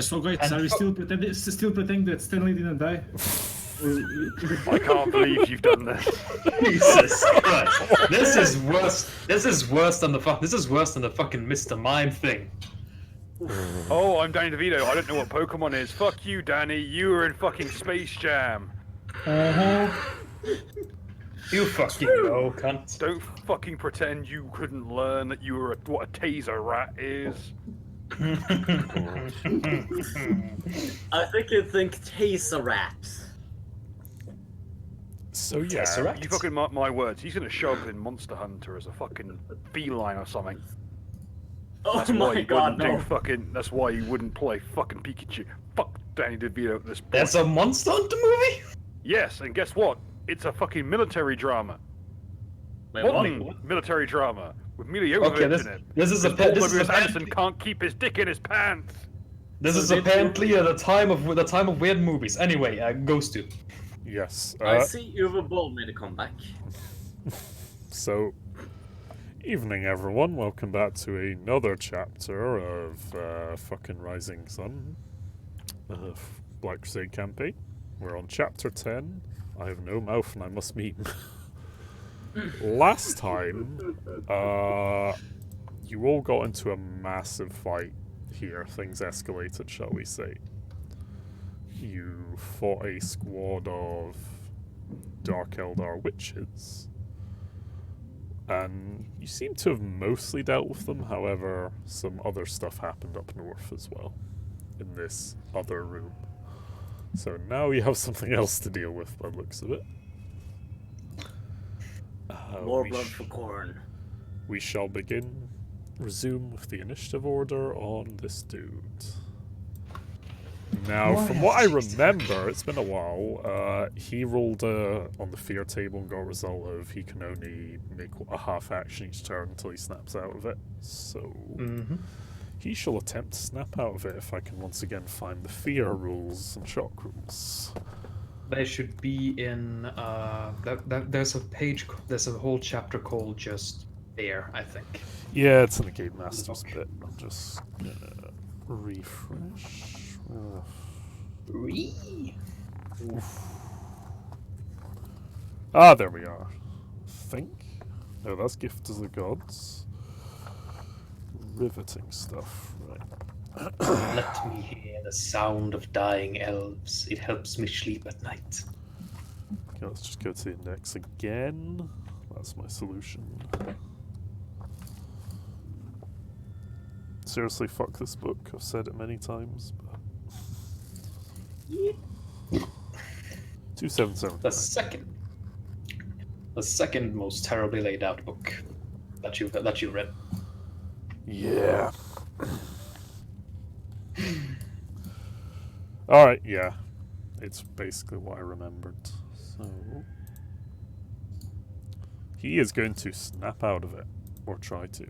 So guys, are we still pretending that Stanley didn't die? I can't believe you've done this. Jesus Christ! This is worse. This is worse than the fucking Mr. Mime thing. Oh, I'm Danny DeVito. I don't know what Pokemon is. Fuck you, Danny. You were in fucking Space Jam. You fucking know, cunt. Don't fucking pretend you couldn't learn that you were what a taser rat is. I think you think taser rats. So yeah, Tesseract? You fucking mark my words. He's gonna show up in Monster Hunter as a fucking feline or something. Oh That's why my you god, wouldn't no. do fucking. That's why you wouldn't play fucking Pikachu. Fuck Danny DeVito at this point. That's a Monster Hunter movie? Yes, and guess what? It's a fucking military drama. Wait, Modern what? military drama with Mila Jovovich Okay, in it. this is a Paul this is W.S. Anderson apparently, can't keep his dick in his pants. this is So they apparently the time of weird movies. Anyway, goes to. yes. I see Uwe Boll made a comeback. So, evening everyone. Welcome back to another chapter of fucking Rising Sun, Black Crusade campaign. We're on chapter 10. I have no mouth and I must meme. Last time, you all got into a massive fight here. Things escalated, shall we say. You fought a squad of Dark Eldar witches. And you seem to have mostly dealt with them, however, some other stuff happened up north as well, in this other room. So now you have something else to deal with by the looks of it. More blood for corn. We shall resume with the initiative order on this dude. Now, from what I remember, it's been a while, he rolled on the fear table and got a result of he can only make a half action each turn until he snaps out of it. So, he shall attempt to snap out of it if I can once again find the fear rules and shock rules. They should be in. There's a page. There's a whole chapter called just Fear, I think. Yeah, it's in the Game Masters bit. I'm just gonna refresh. Ah, there we are. Think? No, that's Gift of the Gods. Riveting stuff, right. Let me hear the sound of dying elves. It helps me sleep at night. Okay, let's just go to the index again. That's my solution. Seriously, fuck this book. I've said it many times, but... 2779. The second most terribly laid out book that you read. Yeah. Alright, yeah. It's basically what I remembered. So... he is going to snap out of it. Or try to.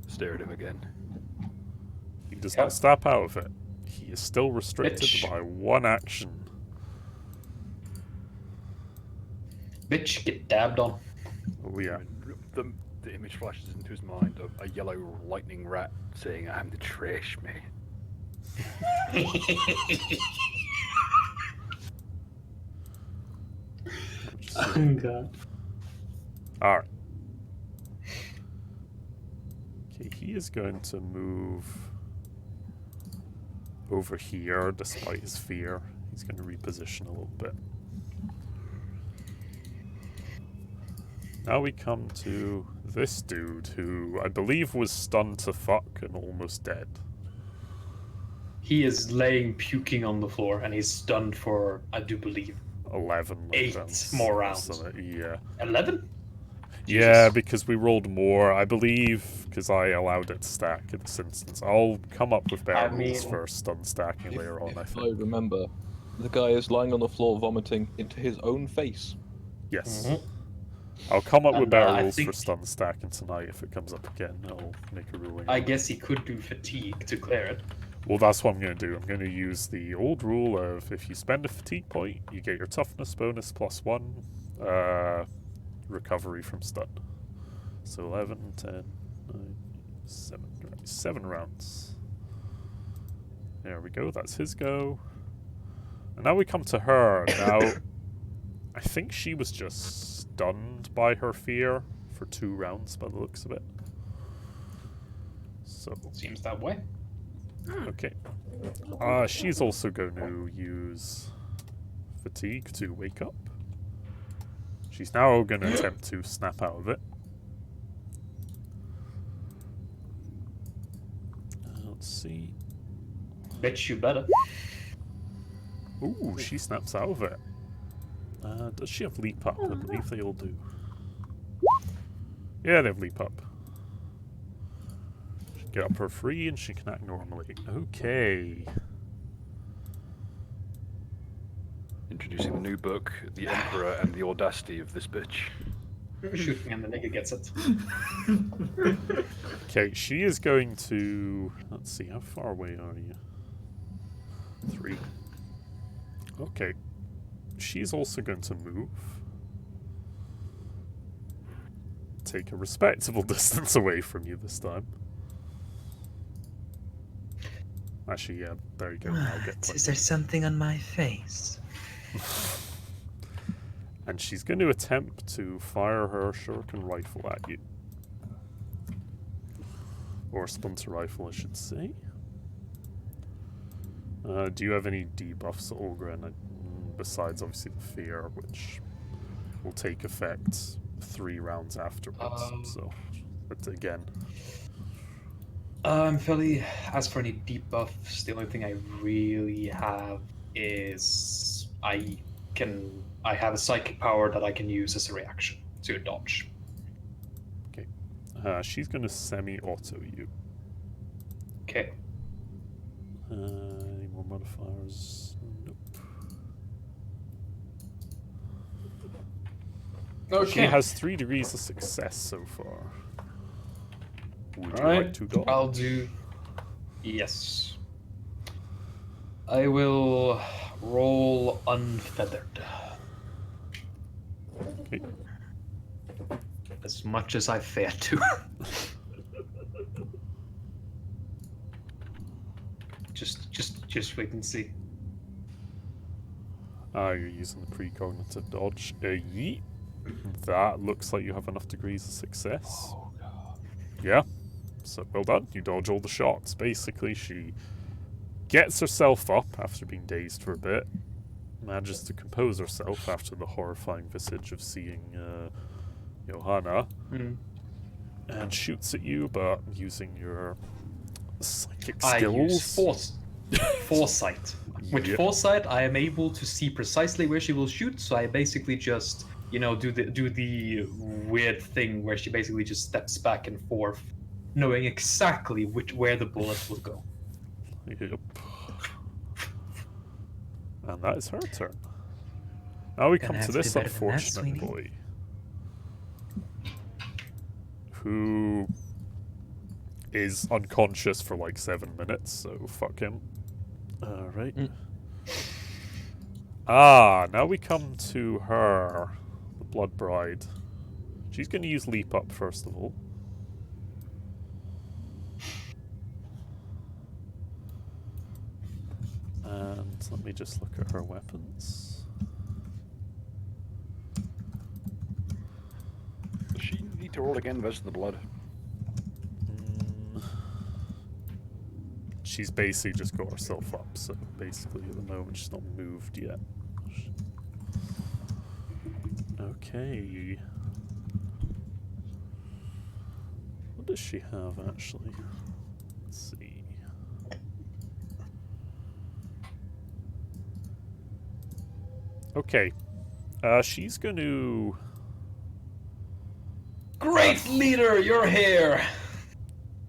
Stare at him again. He does not snap out of it. He is still restricted Bitch. by one action. Bitch, get dabbed on. Oh yeah. The image flashes into his mind of a yellow lightning rat saying, "I'm the trash man." Oh god. Alright. Okay, he is going to move over here despite his fear. He's going to reposition a little bit. Now we come to this dude who I believe was stunned to fuck and almost dead. He is laying puking on the floor and he's stunned for, I do believe, 11 8 rounds. more rounds. Yeah. 11? Yeah, Jesus. because we rolled more, I believe, because I allowed it to stack in this instance. I'll come up with better rules for stun stacking later on, I If think. I remember, the guy is lying on the floor vomiting into his own face. Yes. Mhm. I'll come up with And, better I rules for think- stun stacking tonight if it comes up again. I'll make a ruling. I on it. guess he could do fatigue to clear it. Well, that's what I'm going to do. I'm going to use the old rule of if you spend a fatigue point, you get your toughness bonus +1 recovery from stun. So 11, 10, 9, 7 rounds. There we go, that's his go. And now we come to her. Now, I think she was just stunned by her fear for 2 rounds by the looks of it. So, Seems that way. okay. She's also going to use fatigue to wake up. She's now going to attempt to snap out of it. Let's see. Bet you better. Ooh, she snaps out of it. Does she have leap up? I believe they all do. Yeah, they have leap up. She can get up for free and she can act normally. Okay. Introducing the new book, The Emperor and the Audacity of this bitch. Shoot me and the nigga gets it. Okay, she is going to... Let's see, how far away are you? 3. Okay. She's also going to move. Take a respectable distance away from you this time. Actually, yeah, there you go. I'll get Is there something on my face? And she's going to attempt to fire her shuriken rifle at you. Or splinter rifle, I should say. Do you have any debuffs, Olgren, besides obviously the fear, which will take effect 3 rounds afterwards? So, but again. I'm fairly. As for any debuffs, the only thing I really have is I have a psychic power that I can use as a reaction to dodge. Okay. She's going to semi-auto you. Okay. Any more modifiers? Nope. Okay. She has 3 degrees of success so far. Would you like to dodge? I'll do. Yes. I will roll unfeathered. Okay. As much as I fear to. just wait and see. You're using the precognitive dodge. Yeet. That looks like you have enough degrees of success. Oh, God. Yeah. So, well done. You dodge all the shots. Basically, she gets herself up after being dazed for a bit, manages to compose herself after the horrifying visage of seeing Johanna, and shoots at you, but using your psychic skills. I use foresight. With Yeah. foresight, I am able to see precisely where she will shoot, so I basically just, do the weird thing where she basically just steps back and forth, knowing exactly where the bullet will go. Yep. And that is her turn. Now we come Gonna to have to this do better than that, unfortunate sweetie. boy. Who is unconscious for like 7 minutes, so fuck him. Alright. Now we come to her, the Blood Bride. She's going to use Leap Up first of all. And let me just look at her weapons. Does she need to roll again versus the blood? She's basically just got herself up, so basically at the moment she's not moved yet. Okay. What does she have actually? Let's see. Okay. She's going to... Great leader, you're here!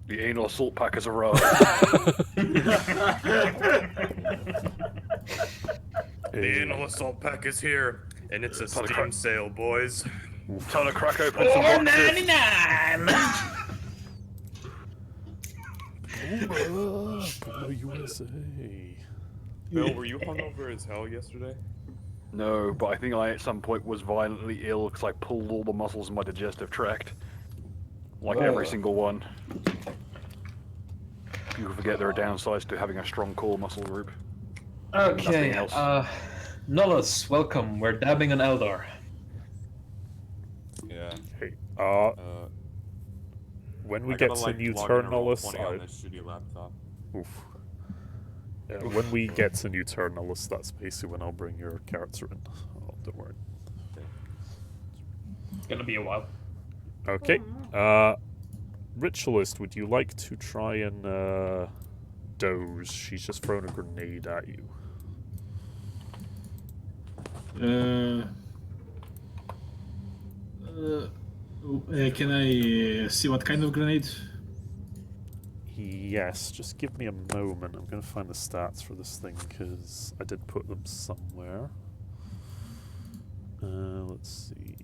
The anal assault packers arrive. The anal assault pack is here, and it's a Steam sale, boys. Time to crack open some boxes. USA. Bill, were you hungover as hell yesterday? No, but I think I at some point was violently ill because I pulled all the muscles in my digestive tract. Like every single one. People forget there are downsides to having a strong core muscle group. Okay, Nothing else. Nullus, welcome. We're dabbing on Eldar. Yeah. Hey, when we I get gotta, to like, new log turn, in to Nullus, Roll20 on this shitty laptop. oof. Yeah, when we get to new turn, Nullus, that's basically when I'll bring your character in. Oh, don't worry. It's gonna be a while. Okay. Ritualist, would you like to try and doze? She's just thrown a grenade at you. Can I see what kind of grenade? Yes, just give me a moment. I'm going to find the stats for this thing because I did put them somewhere. Let's see.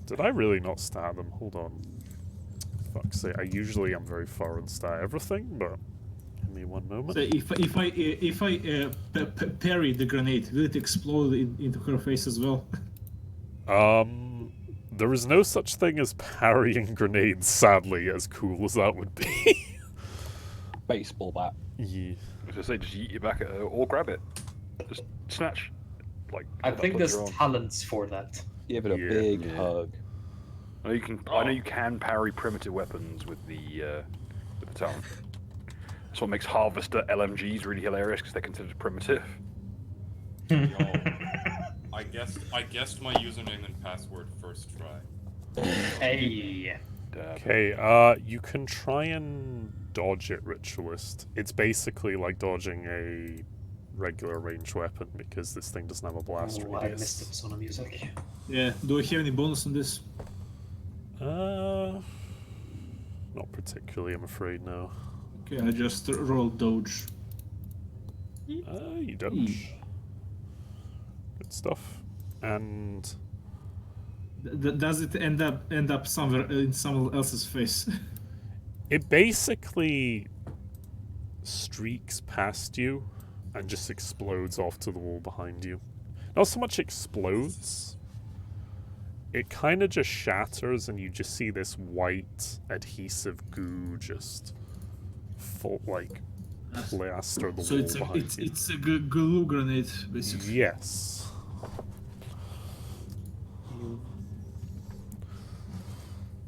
Did I really not stat them? Hold on. Fuck's sake, I usually am very thorough and stat everything, but give me one moment. So if I parry the grenade, will it explode into her face as well? There is no such thing as parrying grenades, sadly, as cool as that would be. Baseball bat. Yeah. As I say, just yeet it back at her or grab it. Just snatch. Like. I hold that think there's plunger on. talents for that. Give it a Yeah. big Yeah. hug. I know you can. I know you can parry primitive weapons with the baton. That's what makes Harvester LMGs really hilarious because they're considered primitive. Yo, I guessed my username and password first try. Hey. Okay, you can try and dodge it, Ritualist. It's basically like dodging a regular ranged weapon because this thing doesn't have a blast Oh, I radius. missed the Persona music. Yeah. Do I have any bonus on this? Not particularly, I'm afraid, no. Okay, I just rolled dodge. You dodge. Good stuff. And Does it end up somewhere in someone else's face? it basically streaks past you and just explodes off to the wall behind you. Not so much explodes. It kind of just shatters and you just see this white adhesive goo just plaster the So wall behind you. it's a glue grenade, basically. Yes.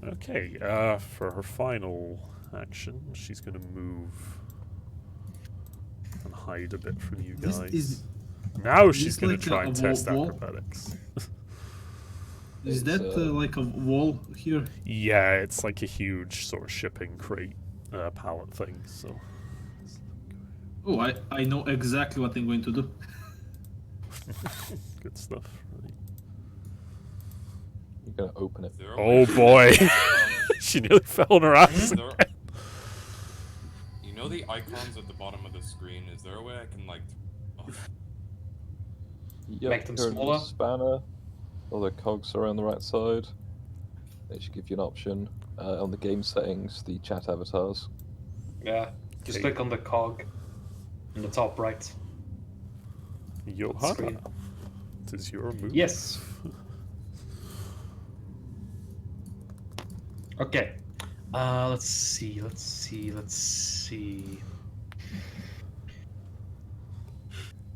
Okay, for her final action, she's going to move and hide a bit from you guys. Now she's going to try and test wall? acrobatics. Is that like a wall here? Yeah, it's like a huge sort of shipping crate pallet thing, so... Oh, I know exactly what I'm going to do. Good stuff. Right. You're gonna open it. Is there a Oh way- boy! She nearly fell on her ass. Is there- You know the icons at the bottom of the screen? Is there a way I can, like... Oh, Yep, Make them go into the smaller? spanner. All the cogs are on the right side. They should give you an option. On the game settings, the chat avatars. Yeah. Just Okay. click on the cog in the top right. Johanna, Screen. it is your move. Yes. Okay. Let's see.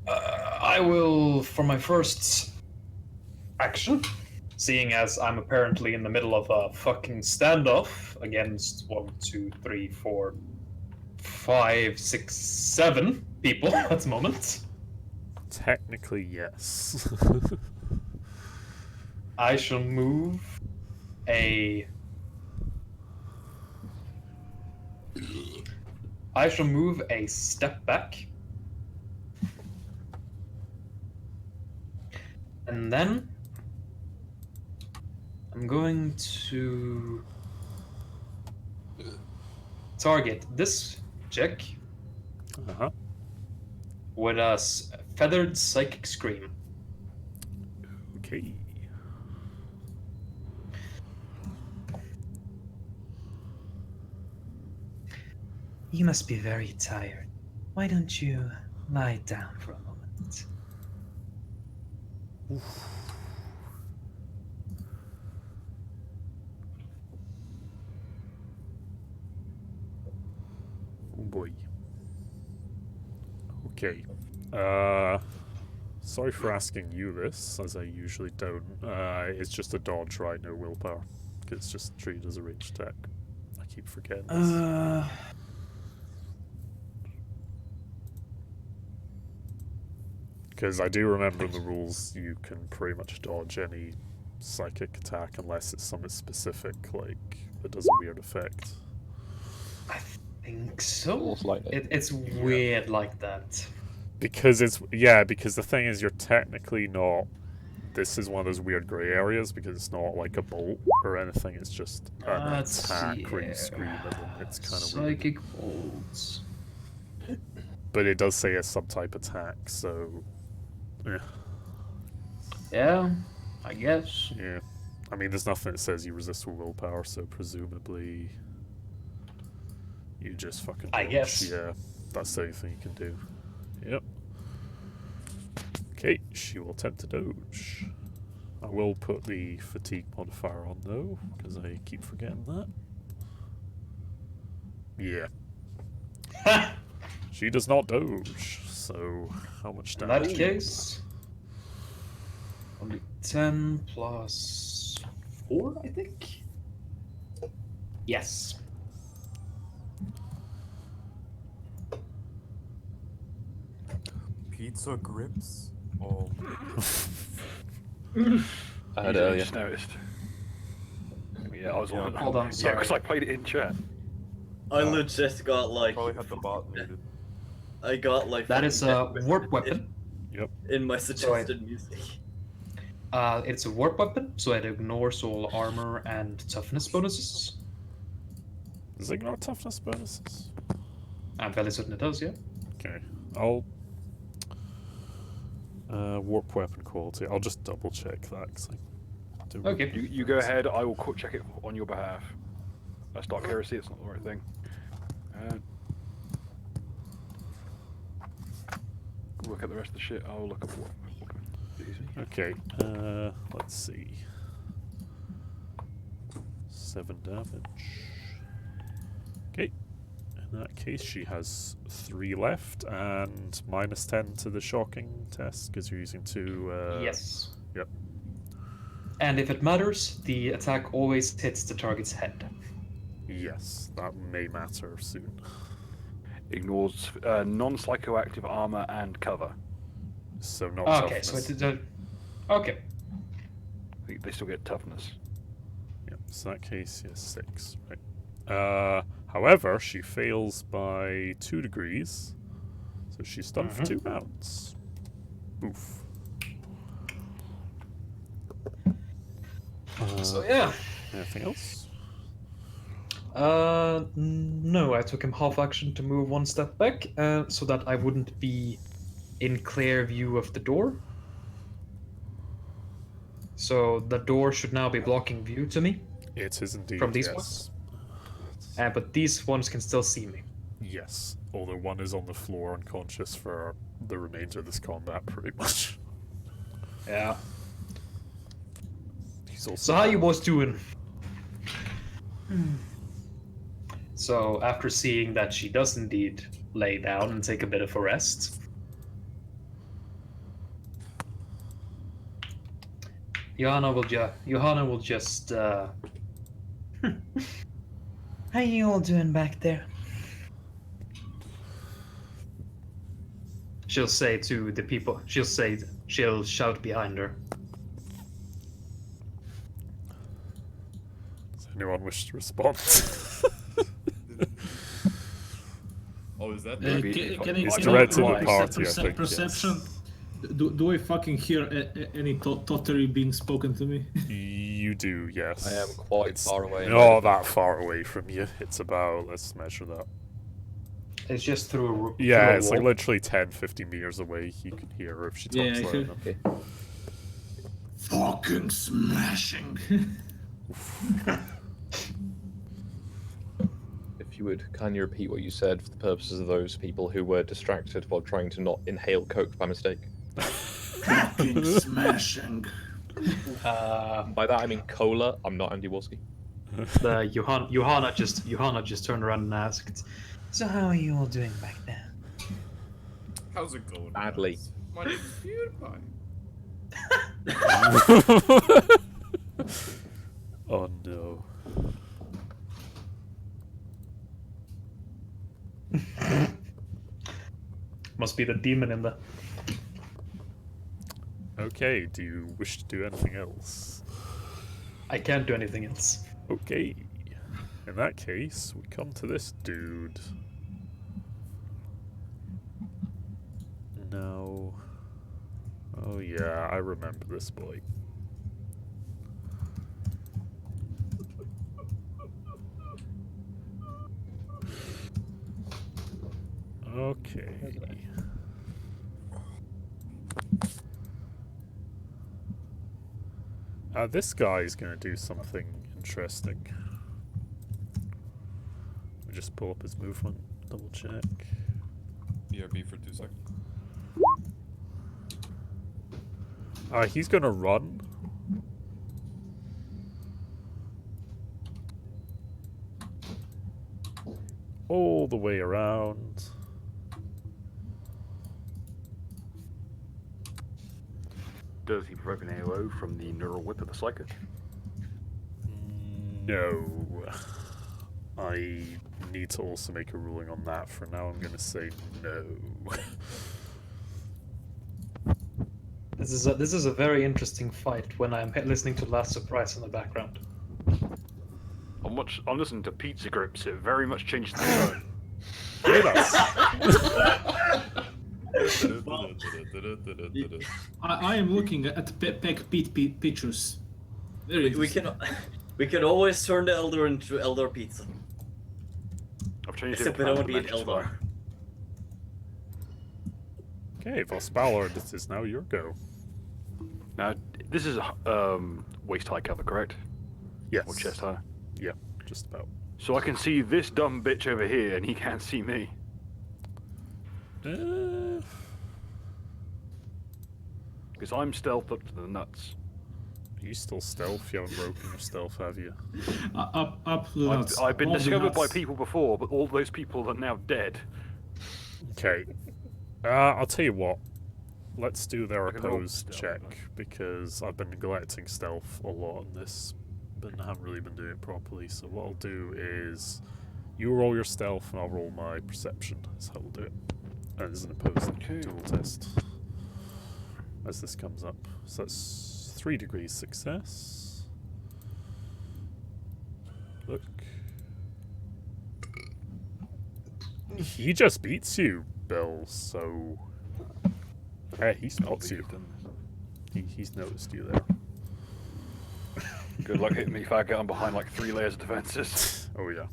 I will, for my first action, seeing as I'm apparently in the middle of a fucking standoff against 1, 2, 3, 4, 5, 6, 7 people at the moment, Technically, yes. I shall move a step back. And then I'm going to target this chick Uh-huh. with a feathered psychic scream. Okay. You must be very tired. Why don't you lie down for a moment? boy. Okay. Sorry for asking you this, as I usually don't. It's just a dodge, right? No willpower. It's just treated as a ranged attack. I keep forgetting this. Because I do remember in the rules you can pretty much dodge any psychic attack unless it's something specific, like that does a weird effect. I think so. Almost lightning. It's weird like that. Because because the thing is, you're technically not. This is one of those weird grey areas because it's not like a bolt or anything. It's just an attack where you scream and then it's kind of weird. Psychic bolts. But it does say a subtype attack, so yeah. Yeah, I guess. Yeah, I mean, there's nothing that says you resist with willpower, so presumably you just fucking. I dodge. guess. Yeah, that's the only thing you can do. Yep. Okay, she will attempt to dodge. I will put the fatigue modifier on though, because I keep forgetting that. Yeah. She does not dodge, so how much In damage? that case, only 10 plus 4, I think. Yes. Pizza grips? Oh. I heard Yeah, I earlier. just noticed. Yeah, I was on. Hold on, Yeah, sorry. because I played it in chat. I legit got like. Probably had the bot muted. I got like. That is a warp weapon. In my suggested music. It's a warp weapon, so it ignores all armor and toughness bonuses. Does it ignore toughness bonuses? I'm fairly certain it does, yeah. Okay, I'll warp weapon quality. I'll just double check that. 'Cause I don't Okay. You go ahead. I will check it on your behalf. That's Dark Heresy. It's not the right thing. Look at the rest of the shit. I'll look up what. Easy. Okay, let's see. 7 damage. Okay, in that case she has 3 left, and minus 10 to the shocking test, because you're using 2... Yes. Yep. And if it matters, the attack always hits the target's head. Yes, that may matter soon. Ignores non-psychoactive armor and cover. So not Okay, toughness. so it okay. They still get toughness. Yep, so in that case, yes, 6. Right. However, she fails by 2 degrees, so she's stunned for 2 rounds. Oof. So yeah. Anything else? No, I took him half action to move 1 step back, so that I wouldn't be in clear view of the door. So the door should now be blocking view to me. It is indeed, From these yes. ones? But these ones can still see me. Yes, although one is on the floor unconscious for the remainder of this combat, pretty much. Yeah. He's also So how you boys doing? So after seeing that she does indeed lay down and take a bit of a rest, Johanna will just How you all doing back there? she'll say to the people, she'll shout behind her. Does anyone wish to respond? Oh, is that Can It's I direct to the roll party, I think, perception? Do I fucking hear any tottery being spoken to me? You do, yes. I am quite far away. Not that far away from you. It's about, let's measure that. It's just through a Yeah, through a it's like wall. literally 10, 15 meters away. You can hear her if she Yeah, talks I loud hear- enough. Okay. Fucking smashing. If you would kindly repeat what you said for the purposes of those people who were distracted while trying to not inhale coke by mistake. Fucking smashing. By that I mean cola. I'm not Andy Wolski. The Johanna just turned around and asked, So how are you all doing back there? How's it going? Badly. guys? My name's PewDiePie. Oh no. Must be the demon in there. Okay, do you wish to do anything else? I can't do anything else. Okay. In that case, we come to this dude. No. Oh yeah, I remember this boy. Okay. This guy's gonna do something interesting. Let me just pull up his movement, double check. BRB for 2 seconds. He's gonna run. All the way around. Does he provoke an AOO from the neural whip of the psychic? No. I need to also make a ruling on that. For now, I'm gonna say no. This is a very interesting fight when I'm listening to Last Surprise in the background. I'm listening to Pizza Grips. It very much changes the tone. I am looking at Peck Pete pictures. Very We can always turn the Elder into Elder Pizza. I've changed it Except we to don't need dimensions Eldar. Okay, Vospalor, this is now your go. Now, this is waist high cover, correct? Yes. Or chest high? Yeah, just about. So I can see this dumb bitch over here, and he can't see me. Because I'm stealthed up to the nuts. Are you still stealth? You haven't broken your stealth, have you? Up the nuts. I've been all the discovered by nuts. people before, but all those people are now dead. Okay. I'll tell you what. Let's do their Like an old opposed stealth, check, huh? because I've been neglecting stealth a lot in this, but I haven't really been doing it properly. So what I'll do is, you roll your stealth and I'll roll my perception. That's how we'll do it. As an opposed dual test. As this comes up. So that's 3 degrees success. Look. He just beats you, Bill, so... Hey, he spots you. He's noticed you there. Good luck hitting me if I get on behind like 3 layers of defenses. Oh yeah.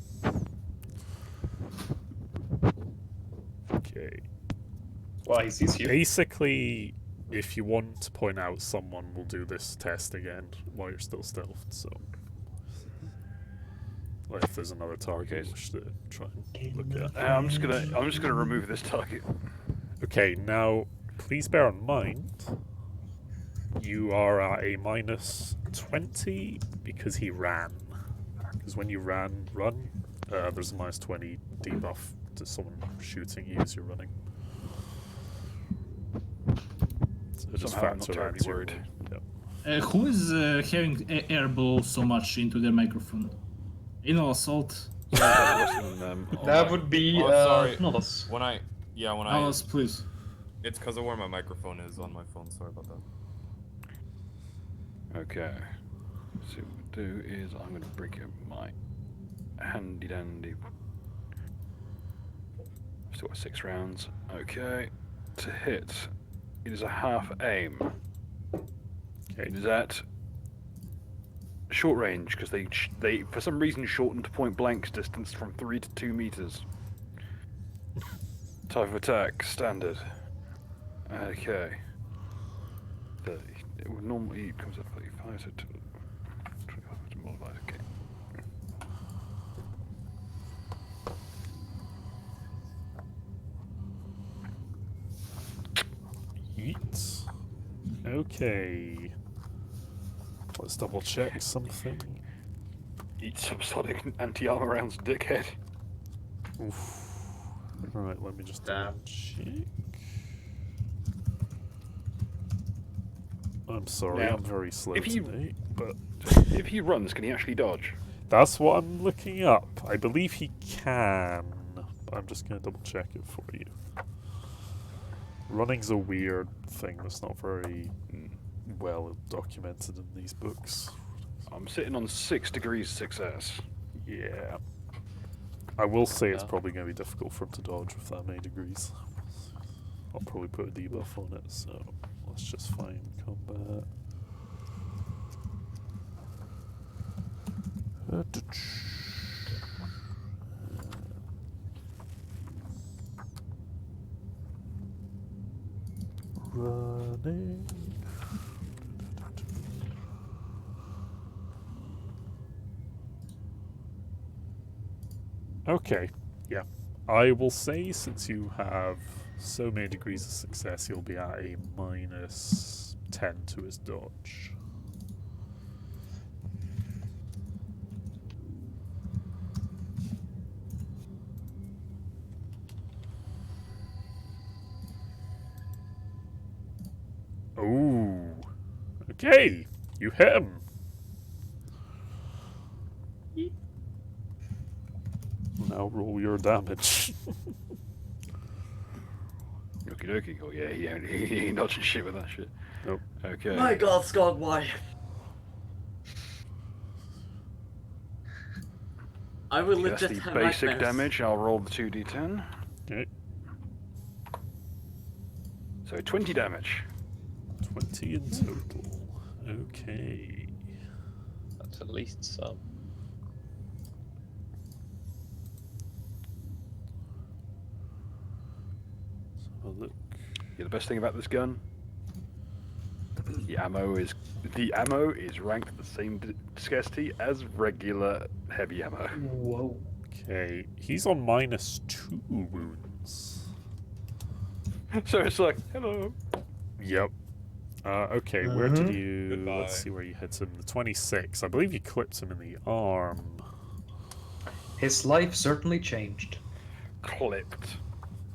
Okay. Well, he sees you. Basically, if you want to point out someone, will do this test again while you're still stealthed, so... Like if there's another target you wish to try and look at. I'm just gonna remove this target. Okay, now, please bear in mind, you are at a -20 because he ran. Because when you run, there's a -20 debuff to someone shooting you as you're running. So just Somehow I'm not factor that terribly into your worried. roll. Yep. Who is having air balls so much into their microphone? Anal assault. That would be Oh, sorry. not us. When I Alice, please. it's because of where my microphone is on my phone. Sorry about that. Okay. So what we'll do is I'm gonna break up my handy dandy. Still got 6 rounds. Okay. To hit, it is a half aim. Okay. It is at short range because they for some reason shortened point blank's distance from 3 to 2 meters. Type of attack standard. Okay. It would normally comes up 35 to 25 to multiply. Okay. Yeet. Okay. Let's double check something. Eat subsonic anti-armor rounds, dickhead. Oof. Right, let me just Damn. check. I'm sorry, Now, I'm very slow if he- today, but If he runs, can he actually dodge? that's what I'm looking up. I believe he can, but I'm just going to double check it for you. Running's a weird thing that's not very well documented in these books. I'm sitting on 6 degrees success. Yeah. I will say it's Yeah. probably going to be difficult for him to dodge with that many degrees. I'll probably put a debuff on it, so let's just find combat. Running. Okay, yeah. I will say, since you have so many degrees of success, you'll be at a minus 10 to his dodge. Ooh. Okay, you hit him. Now roll your damage. Okie dokie. Oh yeah, he ain't dodging shit with that shit. Nope. Okay. My God, Scott, why? I will Okay, that's legit the have basic nightmares. damage. I'll roll the 2d10. Okay, So 20 damage. 20 in total. Okay. That's at least some. Let's have a look. Yeah, the best thing about this gun, the ammo is ranked the same scarcity as regular heavy ammo. Whoa. Okay, he's on minus 2 wounds. So it's like, hello. Yep. Okay, where did Mhm. you... Goodbye. Let's see where you hit him. The 26. I believe you clipped him in the arm. His life certainly changed. Clipped.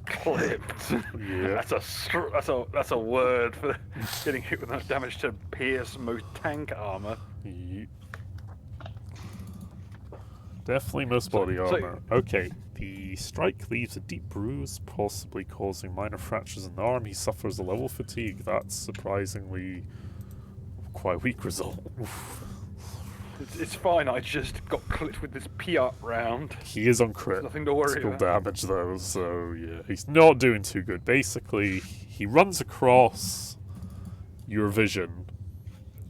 Clipped. Yeah. That's a word for getting hit with enough damage to pierce most tank armor. Ye- Definitely most So- body so- armor. Okay, the strike leaves a deep bruise, possibly causing minor fractures in the arm. He suffers a level fatigue. That's surprisingly quite a weak result. It's fine. I just got clipped with this PR round. He is on crit. Nothing to worry Critical about. damage though, so yeah, he's not doing too good. Basically, he runs across your vision,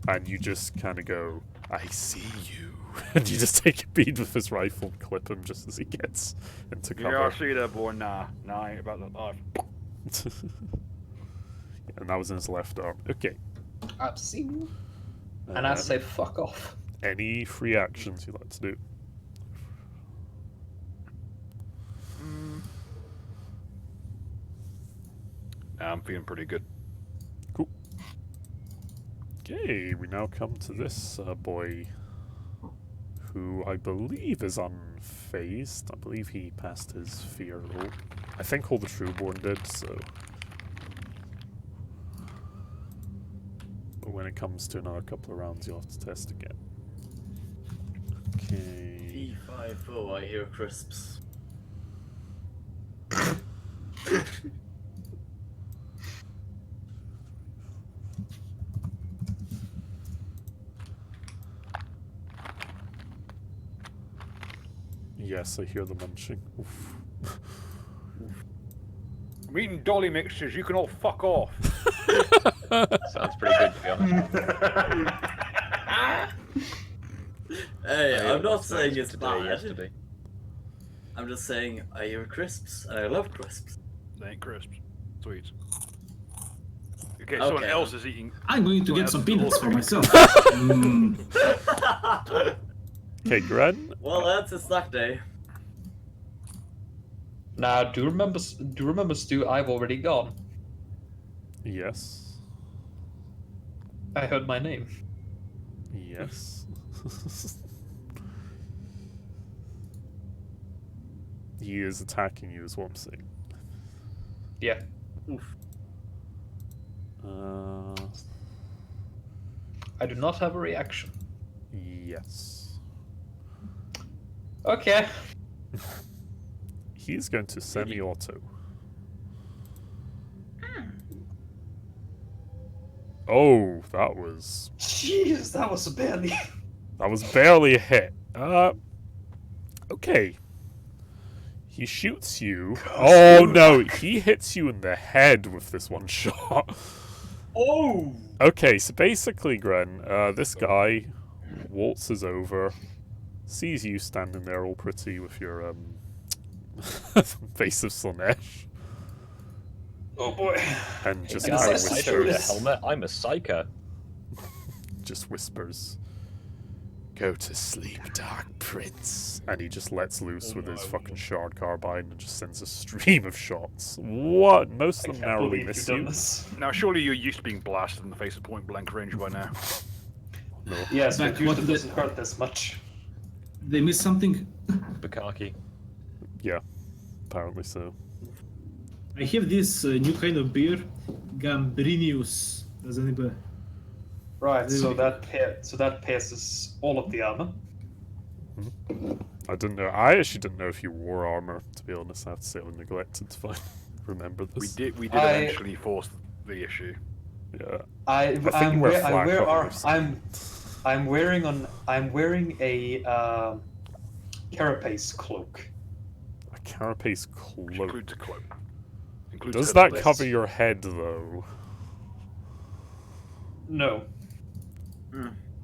and you just kind of go, "I see you," and you just take a bead with his rifle and clip him just as he gets into Yeah, I cover. see that, boy. Nah, I ain't about that life. And that was in his left arm. Okay. I've seen you. And I Uh, say, fuck off. any free actions you'd like to do? Nah, I'm feeling pretty good. Cool. Okay, we now come to this boy, who I believe is unfazed. I believe he passed his fear roll. I think all the Trueborn did, so... But when it comes to another couple of rounds, you'll have to test again. Okay... P50, I hear crisps. Yes, I hear the munching. Oof. I'm eating dolly mixtures. You can all fuck off. Sounds pretty good, to be honest. Hey, I'm not saying it's today, bad. yesterday. I'm just saying I hear crisps, and I love crisps. They ain't crisps. Sweet. Okay, someone Okay. else is eating. I'm going to get some peanuts for myself. Okay, Gren. Well, that's a snack day. Now, do you remember, Stu? I've already gone. Yes. I heard my name. Yes. He is attacking you, is what I'm saying. Yeah. I do not have a reaction. Yes. Okay. He's going to semi-auto. Oh, that was Jeez, that was barely. barely a hit. Okay. He shoots you. Oh no, he hits you in the head with this one shot. Oh! Okay, so basically, Gren, this guy waltzes over, sees you standing there all pretty with your face of Slanesh, Oh boy. and just Hey, kind of guys, I don't need a whispers, helmet. I'm a psycho. just whispers, "Go to sleep, Dark Prince," and he just lets loose with his fucking shard carbine and just sends a stream of shots. What? Most of them narrowly miss you. Now, surely you're used to being blasted in the face at point blank range by now. No. Yes, Back but usually what doesn't hurt this much. They missed something. Bukaki. Yeah, apparently so. I have this new kind of beer, Gambrinus. Does anybody? Right, so that passes all of the armor. I didn't know. I actually didn't know if you wore armor. To be honest, I have to say I neglected to remember this. We did eventually force the issue. Yeah. I'm wearing a carapace cloak. A carapace Which cloak. includes a cloak. Includes Does turtle that bits. cover your head though? No.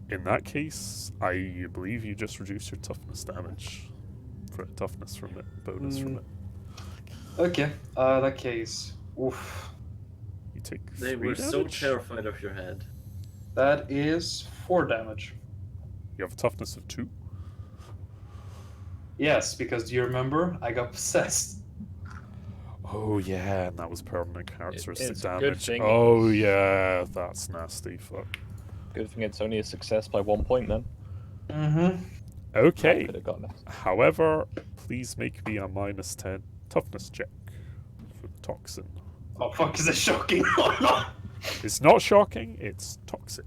In that case, I believe you just reduce your toughness damage. For toughness from it, bonus from it. Okay, that case. Oof. You take They 3 were so damage. terrified of your head. That is 4 damage. You have a toughness of 2. Yes, because do you remember? I got possessed. Oh yeah, and that was permanent characteristic it's a good damage. thing Oh yeah, that's nasty. Fuck. Good thing it's only a success by 1 point then. Mm-hmm. Okay. Could have gotten it. However, please make me a -10 toughness check for the toxin. Oh fuck, is that shocking? It's not shocking, it's toxic.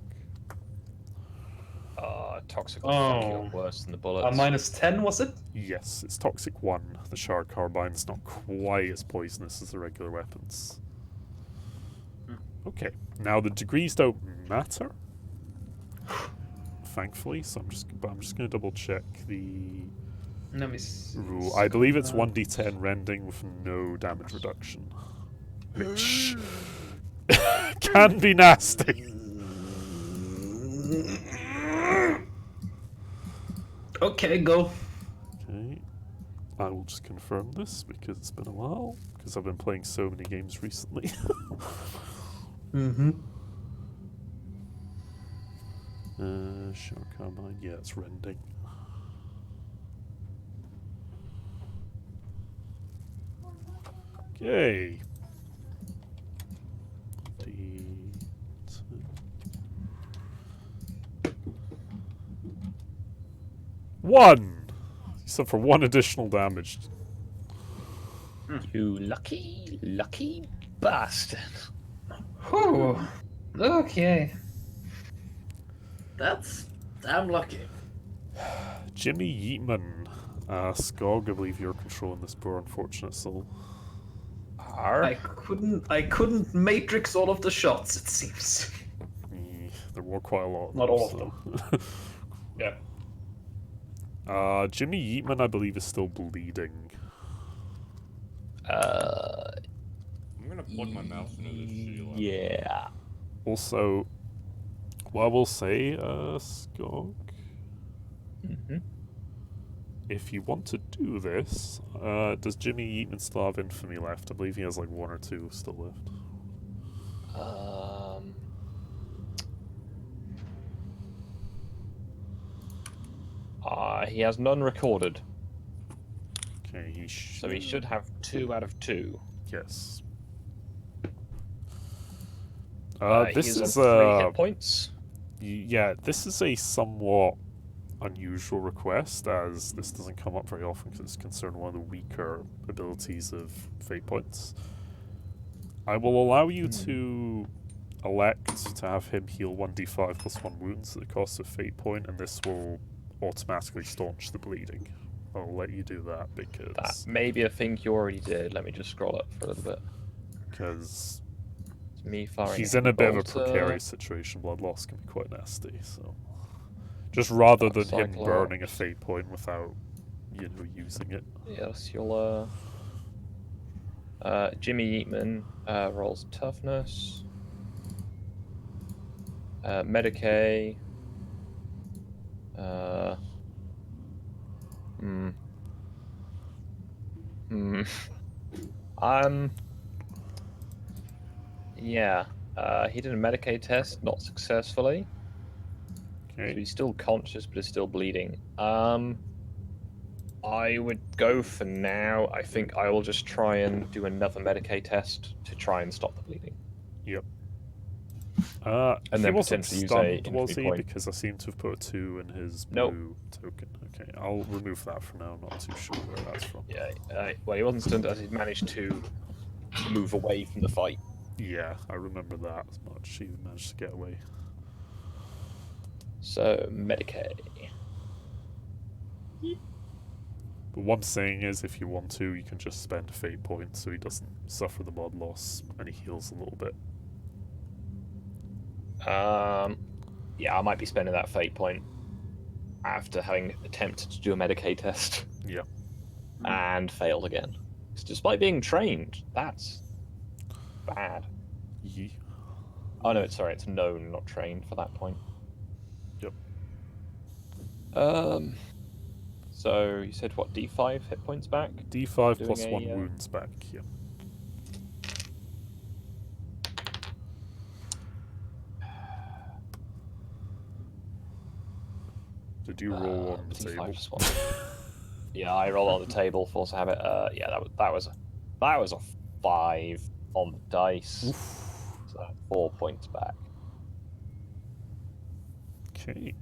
Toxic will fuck you Oh. up worse than the A bullets. -10 was it? Yes, it's toxic 1. The shard carbine's not quite as poisonous as the regular weapons. Okay, now the degrees don't matter, thankfully. So I'm just going to double check the Let me see. rule. I believe it's 1d10 rending with no damage reduction, which can be nasty. Okay, go. Okay, I will just confirm this because it's been a while, because I've been playing so many games recently. Mm-hmm. Shard carbine, yeah, it's rending. Okay. One! Except for 1 additional damage. You lucky bastard. Whew. Okay. That's damn lucky. Jimmy Yeatman. Skog, I believe you're controlling this poor unfortunate soul. I couldn't matrix all of the shots, it seems. There were quite a lot of Not them, all of them. Yeah. Jimmy Yeatman, I believe, is still bleeding. I'm gonna plug my mouse into this shitty laptop. Yeah. Also, what I will say, Skog, if you want to do this, does Jimmy Yeatman still have infamy left? I believe he has like 1 or 2 still left. He has none recorded, Okay, so he should have 2 out of 2. Yes. He's This on is 3 hit points. yeah, this is a somewhat unusual request, as this doesn't come up very often because it's concerned one of the weaker abilities of fate points. I will allow you to elect to have him heal 1d5 plus 1 wounds at the cost of fate point, and this will automatically staunch the bleeding. I'll let you do that because... That may be a thing you already did. Let me just scroll up for a little bit. Because it's me firing he's in a bit of a bolter. precarious situation. Blood loss can be quite nasty, so... Just rather than him Cyclops. burning a fate point without, using it. Yes, you'll, Jimmy Eatman rolls toughness. Medicaid. Yeah. He did a Medicaid test, not successfully. Okay. So he's still conscious, but is still bleeding. I would go for now. I think I will just try and do another Medicaid test to try and stop the bleeding. Yep. And he then wasn't potentially use stunned, a was injury he? point. Because I seem to have put a 2 in his Nope. blue token. Okay, I'll remove that for now. I'm not too sure where that's from. Yeah. Well, he wasn't stunned as he managed to move away from the fight. Yeah, I remember that as much. He managed to get away. So Medicaid. But one thing is, if you want to, you can just spend a fate point so he doesn't suffer the blood loss and he heals a little bit. Yeah, I might be spending that fate point after having attempted to do a Medicaid test. Yeah. And failed again. So despite being trained, that's bad. Yee. Oh no, it's known, not trained for that point. Yep. So you said what, D5 hit points back? D5 Doing plus a, 1 wounds back, yeah. Did you roll on the D5 table? plus 1. Yeah, I roll on the table, force habit. Yeah, that was a 5 on the dice. Oof. So 4 points back. Okay.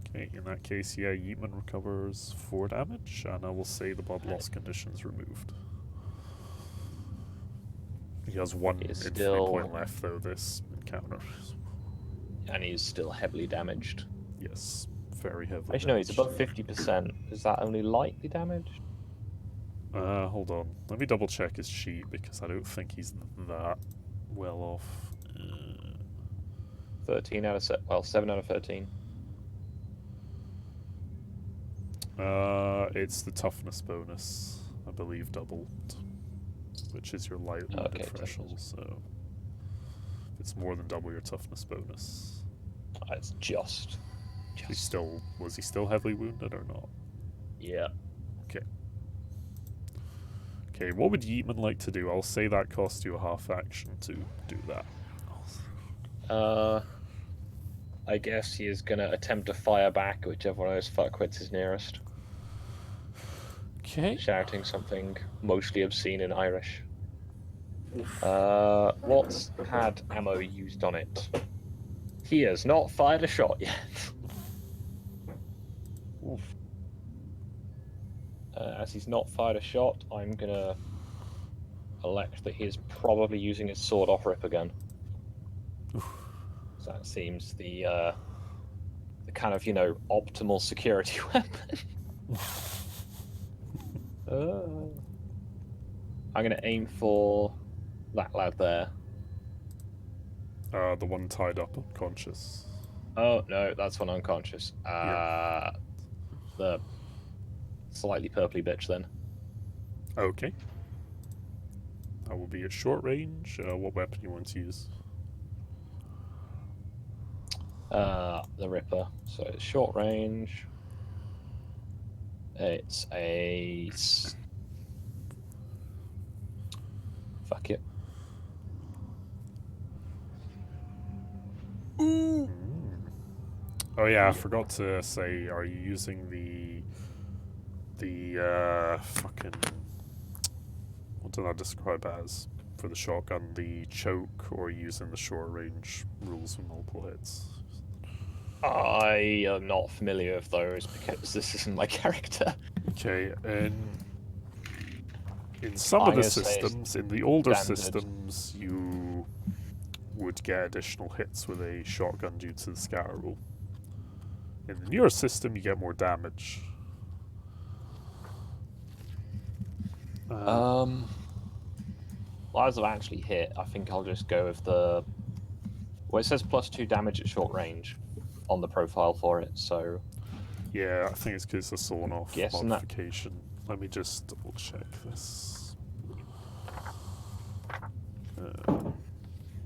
Okay, in that case, yeah, Yeatman recovers 4 damage, and I will say the blood loss condition's removed. He has 1 infinite point left, though, this encounter. And he's still heavily damaged. Yes, very heavily Actually, no, he's damaged. above 50%. Is that only lightly damaged? Hold on. Let me double check his sheet, because I don't think he's that well off. 13 out of 7 out of 13. It's the toughness bonus, I believe, doubled, which is your light wounded threshold, so it's more than double your toughness bonus. It's just. Was he still heavily wounded or not? Yeah. Okay. Okay, what would Yeatman like to do? I'll say that costs you a half action to do that. I guess he is going to attempt to fire back at whichever one of those fuckwits is nearest. Okay. Shouting something mostly obscene in Irish. What's had ammo used on it? He has not fired a shot yet. Oof. As he's not fired a shot, I'm going to elect that he is probably using his sword off rip again. So that seems the kind of, optimal security weapon. I'm going to aim for that lad there. The one tied up unconscious. Oh, no, that's one unconscious. Yeah. The slightly purpley bitch then. Okay. That will be at short range. What weapon you want to use? The Ripper. So it's short range. It's a... Fuck it. Oh yeah, I forgot to say, are you using the fucking... What did I describe as? For the shotgun, the choke, or using the short range rules with multiple hits? I am not familiar with those because this isn't my character. Okay, in some I'm of the gonna say it's systems, in the older standard. systems, you would get additional hits with a shotgun due to the scatter rule. In the newer system, you get more damage. Well, as I've actually hit, I think I'll just go with the. Well, it says +2 damage at short range on the profile for it, so. Yeah, I think it's because of sawn off Guessing that- modification. Let me just double check this.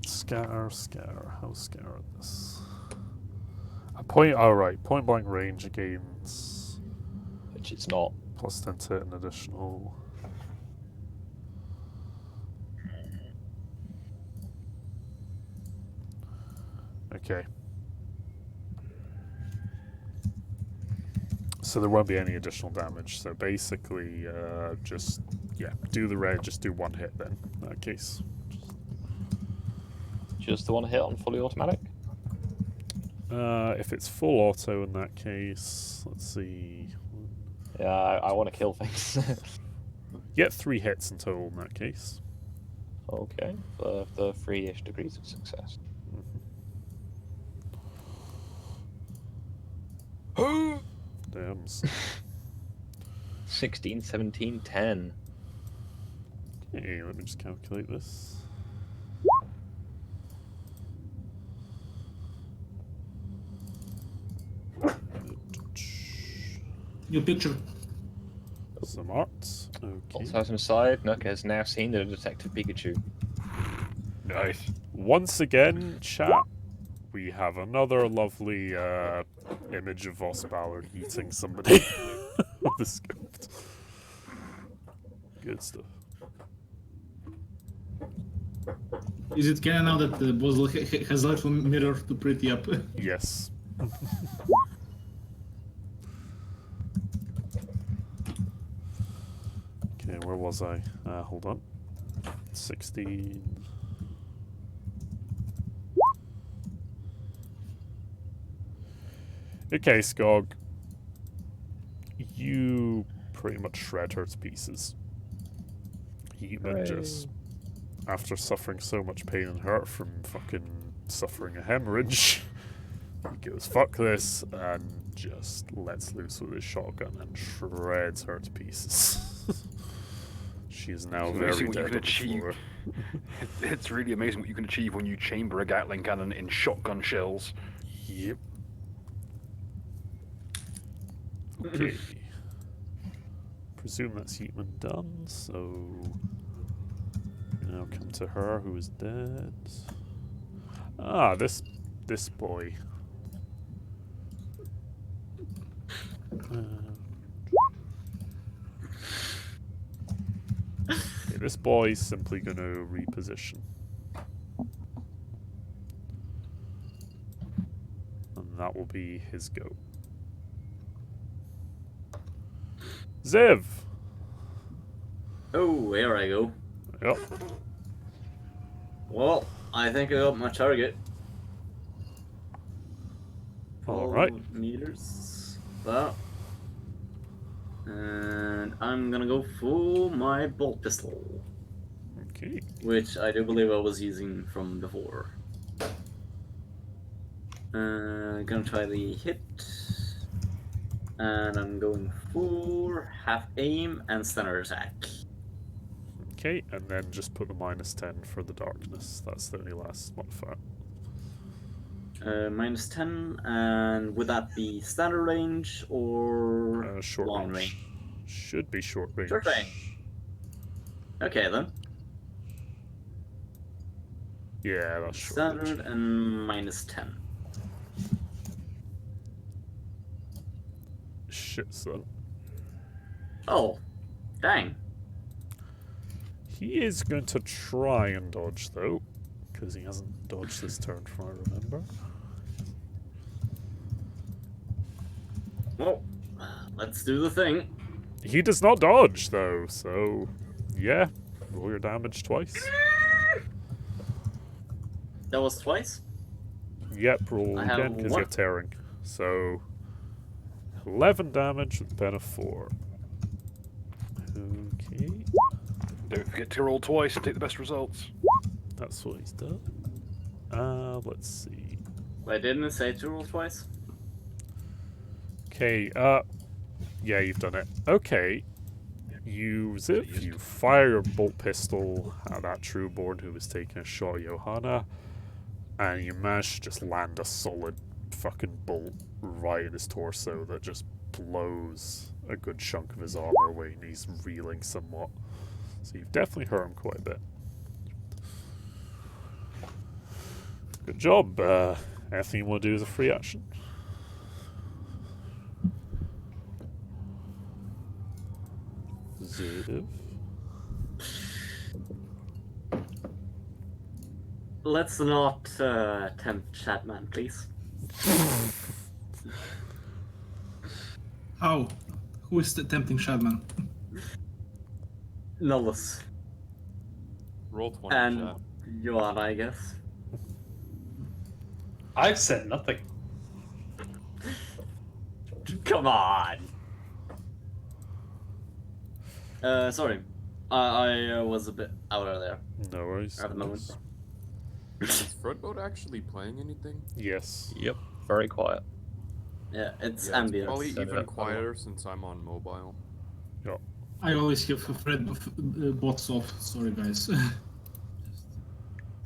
Scatter, how scatter this? Point blank range against. Which it's not. +10 to hit an additional. Okay. So there won't be any additional damage. So basically, just do the red. Just do one hit then. In that case. Just the one hit on fully automatic? If it's full auto in that case, let's see. Yeah, I want to kill things. Get 3 hits in total in that case. Okay, for the 3-ish degrees of success. Damn. 16, 17, 10. Okay, let me just calculate this. New picture. Some arts. Okay. Also, as an aside, Nuka has now seen the Detective Pikachu. Nice. Once again, chat, we have another lovely image of Voss Ballard eating somebody with the script. Good stuff. Is it canon now that the Boswell has a little mirror to pretty up? Yes. Okay, where was I? Hold on. 16. Okay, Skog. You pretty much shred her to pieces. Human just, after suffering so much pain and hurt from fucking suffering a hemorrhage, he goes, fuck this, and just lets loose with his shotgun and shreds her to pieces. She is now It's very amazing what you dead can on the achieve. floor. It's really amazing what you can achieve when you chamber a Gatling cannon in shotgun shells. Yep. Okay. Presume that's Heatman done, so now come to her who is dead. Ah, this boy. Okay, this boy's simply going to reposition. And that will be his go. Ziv! Oh, here I go. Yep. Well, I think I got my target. Alright. 12 meters. That. And I'm gonna go for my bolt pistol. Okay. Which I do believe I was using from before. Gonna try the hit. And I'm going for half aim and standard attack. Okay, and then just put the -10 for the darkness. That's the only last modifier. -10, and would that be standard range or Short long range. Should be short range. Short range. Okay then. Yeah, that's short Standard range. and -10. Shit, son. Oh, dang. He is going to try and dodge, though, because he hasn't dodged this turn from what I remember. Well, let's do the thing. He does not dodge, though, so yeah, roll your damage twice. That was twice? Yep, roll I have again because one. you're tearing. So 11 damage with Ben of 4. Okay, Don't forget to roll twice and take the best results. that's what he's done. Let's see. Wait, didn't it say to roll twice? Okay, yeah, you've done it. Okay. You fire your bolt pistol at that Trueborn who was taking a shot at Johanna, and you manage to just land a solid fucking bolt right in his torso that just blows a good chunk of his armor away, and he's reeling somewhat. So you've definitely hurt him quite a bit. Good job. Anything you want to do as a free action? Positive. Let's not tempt Chatman, please. How? Who is tempting Shadman? Nullus. Roll 20, And chat. Joanna, I guess. I've said nothing. Come on. Sorry. I was a bit out of there No worries. at the moment. Is Frontboat actually playing anything? Yes. Yep, very quiet. Yeah, it's Yeah, ambient. it's probably Set it even up. quieter since I'm on mobile. I always have Fred bots off. Sorry, guys. You're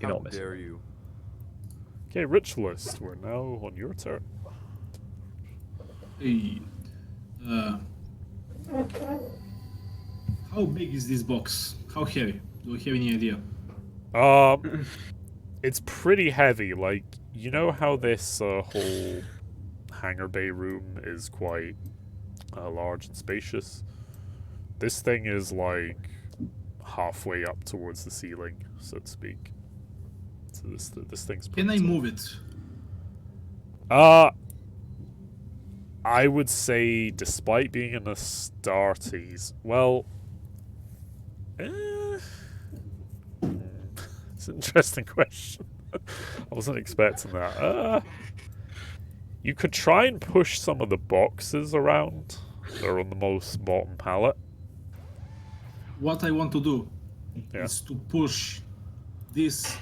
How not missing. dare you? Okay, Ritualist, we're now on your turn. Hey, how big is this box? How heavy? Do we have any idea? It's pretty heavy. Like, you know how this whole hangar bay room is quite large and spacious? This thing is like halfway up towards the ceiling, so to speak. So this thing's pretty Can I tall. move it? I would say, despite being in Astartes, well, it's an interesting question. I wasn't expecting that. You could try and push some of the boxes around. They're on the most bottom pallet. What I want to do Yeah. is to push this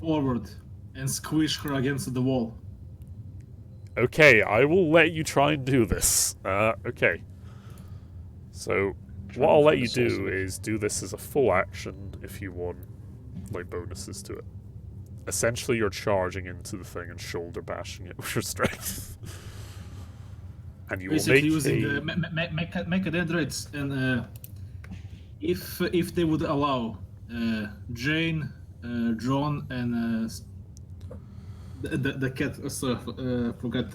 forward and squish her against the wall. Okay, I will let you try and do this. Okay. So, what I'll let you do is do this as a full action if you want, like, bonuses to it. Essentially, you're charging into the thing and shoulder bashing it with your strength. And you will Basically make using a... the mechadendrites, and if they would allow Jane, John, and the cat, forgot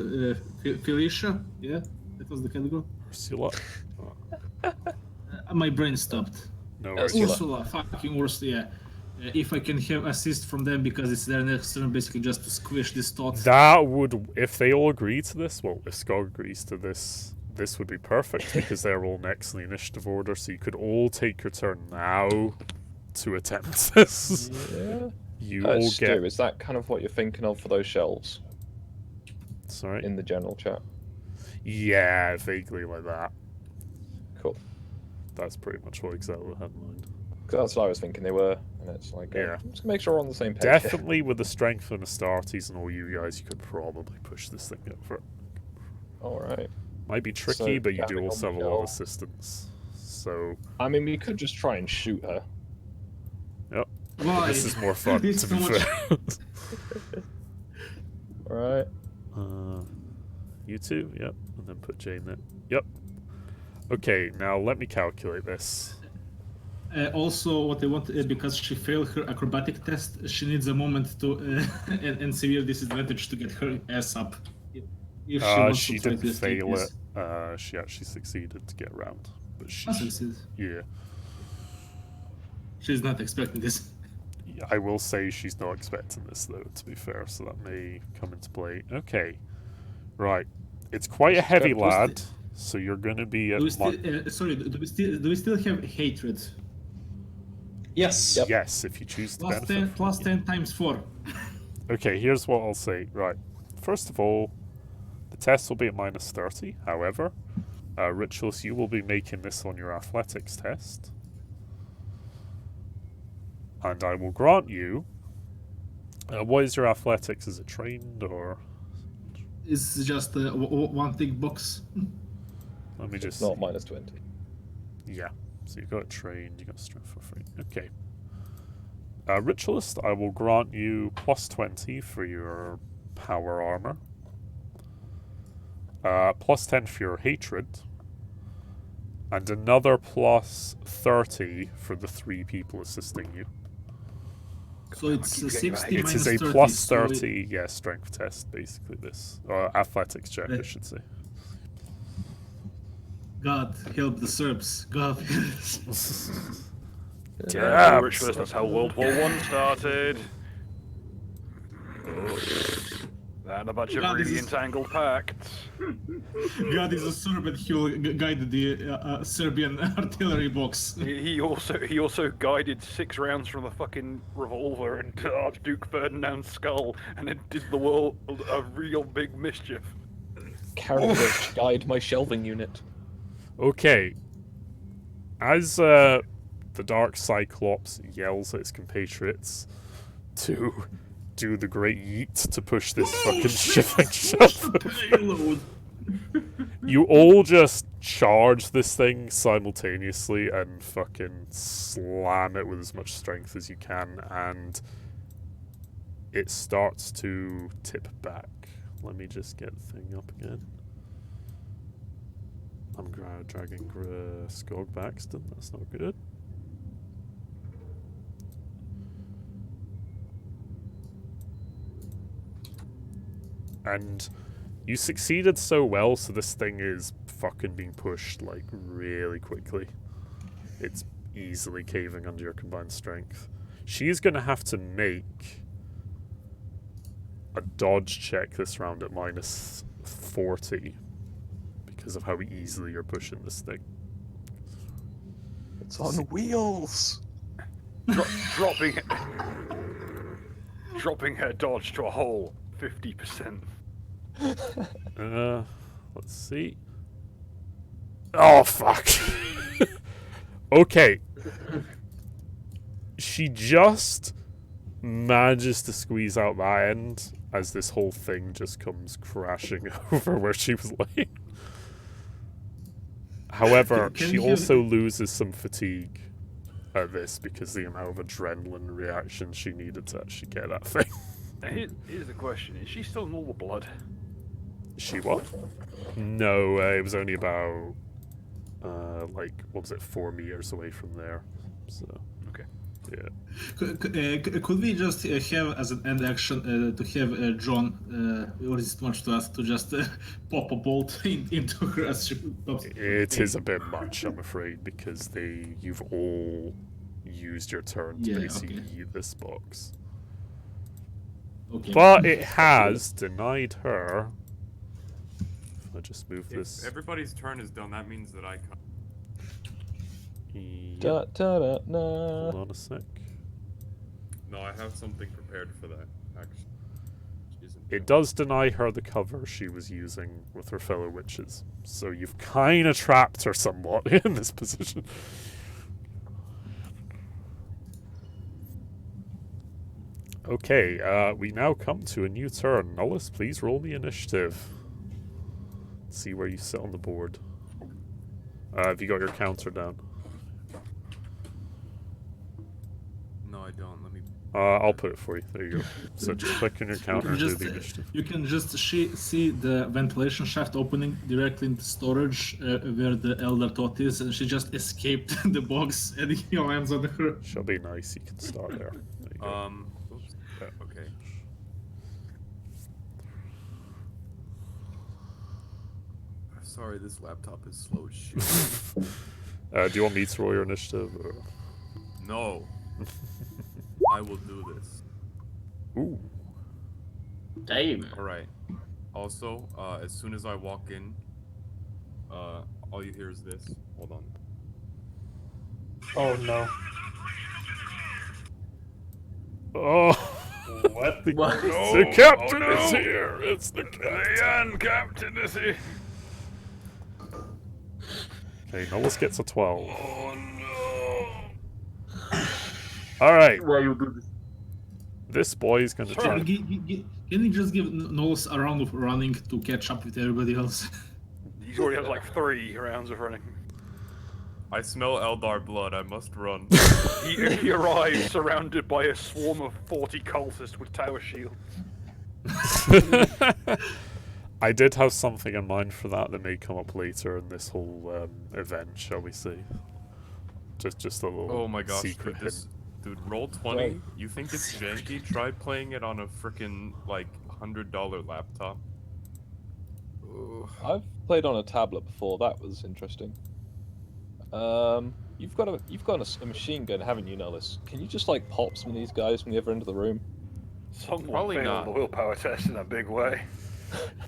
Felicia. Yeah, that was the cat girl. Ursula. My brain stopped. No, Ursula. Ursula, fucking Ursula. Yeah. If I can have assist from them because it's their next turn, basically just to squish this thought. That would, if they all agree to this, well, if Skog agrees to this, this would be perfect because they're all next in the initiative order, so you could all take your turn now to attempt this. Yeah. You all Stu, get... is that kind of what you're thinking of for those shelves Sorry? in the general chat? Yeah, vaguely like that. Cool. That's pretty much what exactly I had in mind. 'Cause that's what I was thinking they were, and it's like, Yeah. just to make sure we're on the same page. here. Definitely with the strength of Astartes and all you guys, you could probably push this thing up for it. All right. Might be tricky, So, but you do jamming also on have the a lot of shelf. assistance. So, I mean, we could just try and shoot her. yep. Why? This is more fun, This to so be much- fair. All right. You two, yep, and then put Jane there. Yep. Okay, now let me calculate this. Also, what I want, because she failed her acrobatic test, she needs a moment to and severe disadvantage to get her ass up. If wants She to try didn't to escape fail it. this. She actually succeeded to get around, but She succeeds. yeah. She's not expecting this. I will say she's not expecting this though. To be fair, so that may come into play. Okay, right. It's quite a heavy Just lad, so you're going to be at. Do we still, sorry, do we still have hatred? Yes. Yep. Yes, if you choose to benefit. 10 plus 10 times 4. Okay, here's what I'll say. Right. First of all, The test will be at minus 30. However, Ritualist, you will be making this on your athletics test. And I will grant you... what is your athletics? Is it trained or... It's just one tick box. Let me just Not see. minus 20. Yeah. So you got it trained, you got strength for free. Okay. Ritualist, I will grant you plus 20 for your power armor. Plus 10 for your hatred. And another plus 30 for the 3 people assisting you. So it's 60 It minus is a 30, plus so 30, yeah, strength test, basically, this. Or athletics check, I should say. God help the Serbs. God. Yeah, Ritualist, that's how World War I started. And a bunch of God, really this is- entangled pacts. God is a Serb and he will guide the Serbian artillery box. He also guided 6 rounds from the fucking revolver into Archduke Ferdinand's skull, and it did the world a real big mischief. Character guide my shelving unit. Okay. As the Dark Cyclops yells at his compatriots to do the great yeet to push this fucking shivering shove. You all just charge this thing simultaneously and fucking slam it with as much strength as you can, and it starts to tip back. Let me just get the thing up again. I'm dragging Skog Baxton, that's not good. And you succeeded so well, so this thing is fucking being pushed, like, really quickly. It's easily caving under your combined strength. She's gonna have to make a dodge check this round at minus 40 because of how easily you're pushing this thing. It's on wheels! Dropping her dodge to a whole 50%. Let's see. Oh, fuck. Okay. She just manages to squeeze out that end as this whole thing just comes crashing over where she was laying. However, she also loses some fatigue at this because the amount of adrenaline reaction she needed to actually get that thing. Here's the question: is she still normal blood? She what? No, it was only about like, what was it, 4 meters away from there. So okay. Yeah. Could we just have as an end action to have John, or is it much to ask, to just pop a bolt into her as she pops? It is a bit much, I'm afraid, because you've all used your turn to basically eat this box. Okay. But it has denied her. If I just move this. If everybody's turn is done, that means that I come. Yep. Hold on a sec. No, I have something prepared for that, actually. It does deny her the cover she was using with her fellow witches. So you've kind of trapped her somewhat in this position. Okay, we now come to a new turn. Nullis, please roll me initiative. Let's see where you sit on the board. Have you got your counter down? No, I don't. Let me... I'll put it for you. There you go. So just click on your counter and do the initiative. You can just see the ventilation shaft opening directly into storage where the Elder Tot is, and she just escaped the box and he lands on her. Shall be nice. You can start there. There you go. Oops. Okay. Sorry, this laptop is slow as shit. Do you want me to roll your initiative? Or? No. I will do this. Ooh. Damn. Alright. Also, as soon as I walk in, all you hear is this. Hold on. Oh no. Oh. What? What? The captain is here! It's the captain! Captain is here! Okay, Nolus gets a 12. Oh no! Alright, Why you do this? this boy is gonna try. Can you just give Knowles a round of running to catch up with everybody else? He's already had like 3 rounds of running. I smell Eldar blood. I must run. He arrives surrounded by a swarm of 40 cultists with tower shields. I did have something in mind for that may come up later in this whole event, shall we say. Just a little Oh my gosh, secret dude, roll 20. Right. You think it's janky? Try playing it on a freaking like $100 laptop. Ugh. I've played on a tablet before. That was interesting. You've got a machine gun, haven't you, Nellis? Can you just like pop some of these guys from the other end of the room? Someone Probably failed not. the willpower test in a big way.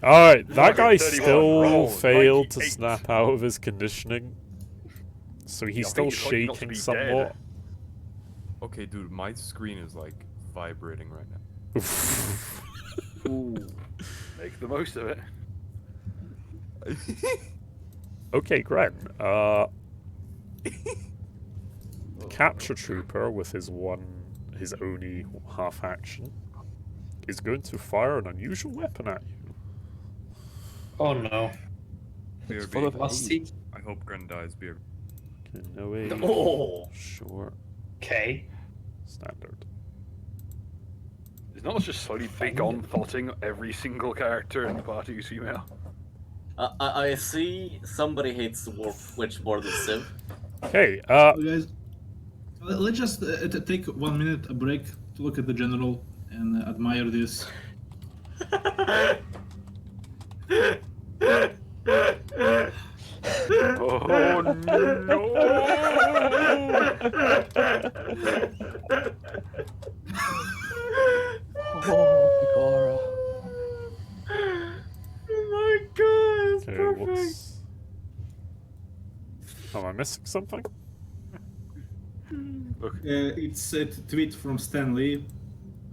Alright, that guy 31 still roll, failed to 98. snap out of his conditioning. So he's I still think he's lucky not to shaking be somewhat. dead. Okay, dude, my screen is like vibrating right now. Ooh. Make the most of it. Okay, Gren. Capture Trooper with his only half action is going to fire an unusual weapon at you. Oh no. BRB. full of Must he? I hope Gren dies, BRB. Okay, no way. Oh. Sure. Okay. Standard. It's not just slowly big on thoughting every single character in the party who's female. I see somebody hates the witch more than Civ. Okay, So guys, let's just take 1 minute a break to look at the general and admire this. Oh no! Oh, Oh my god, it's okay, perfect. whoops. Am I missing something? It's a tweet from Stanley.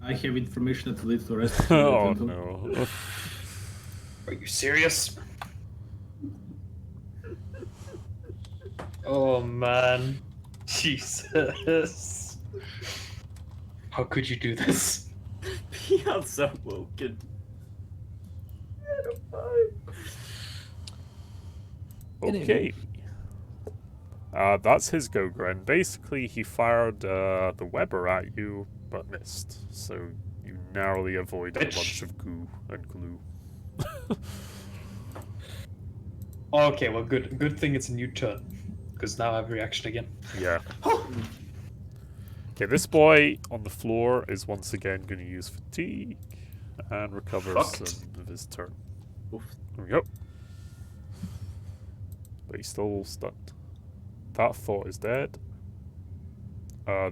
I have information that leads to arrest. Oh no. Are you serious? Oh man. Jesus. How could you do this? Beyond woken. Okay. That's his go, Gren. Basically, he fired the Weber at you, but missed. So you narrowly avoided a bunch of goo and glue. Okay, well good. Good thing it's a new turn. Because now I have reaction again. Yeah. Okay, this boy on the floor is once again going to use fatigue and recover Fucked. some of his turn. Oof. There we go. But he's still stunned. That thought is dead.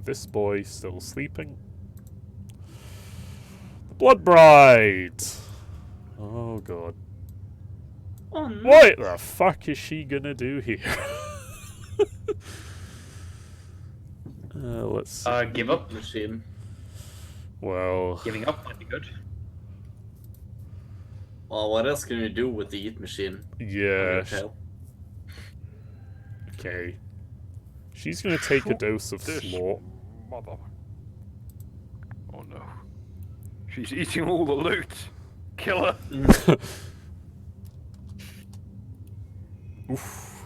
This boy still sleeping. The Blood Bride! Oh god. Oh no. What the fuck is she gonna do here? Let's see. Give up. Machine. Well, Giving up might be good. Well, what else can you do with the eat machine? yeah. Tell. Okay. She's gonna take a dose of This slot. mother. Oh no. She's eating all the loot. Kill her. Oof.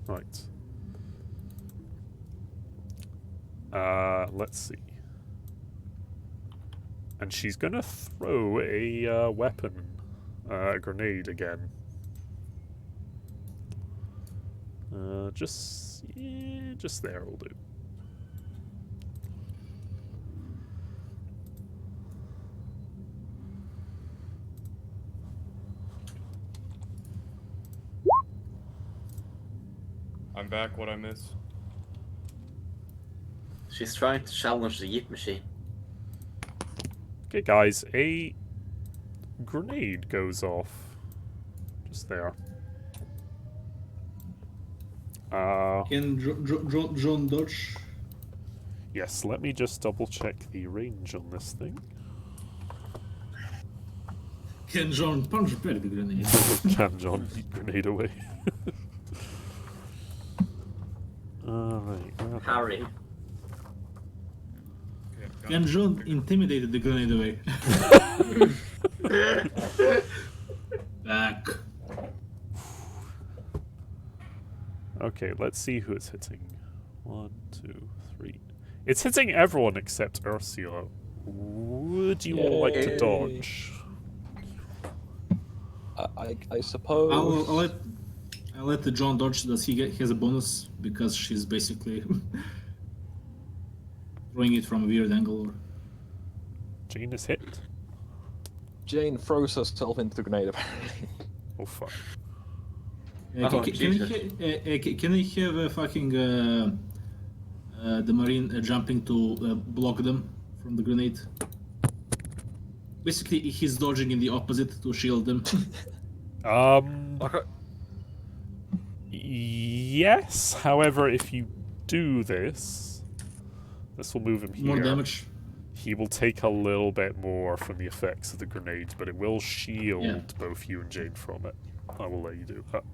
Right. Let's see. And she's gonna throw a weapon, a grenade again. Just there will do. I'm back. What I miss? She's trying to challenge the eat machine. Okay, guys, a grenade goes off. Just there. Can John dodge? Yes, let me just double check the range on this thing. Can John punch back the grenade? Can John grenade away? Alright. Harry. Can John intimidate the grenade away? Back. Okay, let's see who it's hitting. 1, 2, 3. It's hitting everyone except Ursula. Would you all like to Yay. dodge? I suppose. I'll let the John dodge. Does he has a bonus because she's basically throwing it from a weird angle? Or... Jane is hit. Jane throws herself into the grenade, apparently. Oh fuck. Can I have a fucking the Marine jumping to block them from the grenade? Basically, he's dodging in the opposite to shield them. Yes, however, if you do this will move him here. More damage. He will take a little bit more from the effects of the grenades, but it will shield both you and Jane from it. I will let you do that.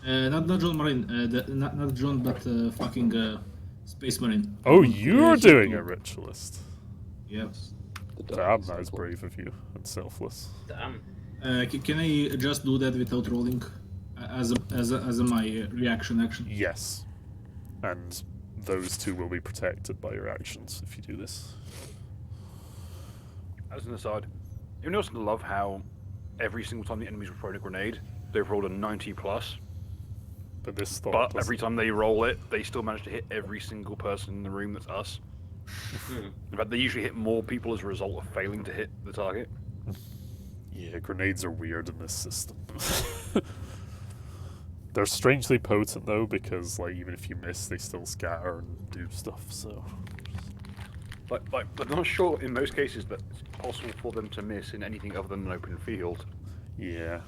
Not John Marine, not John, but fucking Space Marine. Oh, you're doing a ritualist. Yep. Damn, that is brave of you and selfless. Damn. Can I just do that without rolling, as my reaction action? Yes, and those two will be protected by your actions if you do this. As an aside, you notice I love how every single time the enemies were throwing a grenade, they've rolled a 90 plus. But this thought But doesn't. every time they roll it, they still manage to hit every single person in the room that's us. In fact, they usually hit more people as a result of failing to hit the target. Yeah, grenades are weird in this system. They're strangely potent though, because like even if you miss, they still scatter and do stuff. So, But I'm not sure in most cases that it's possible for them to miss in anything other than an open field. yeah.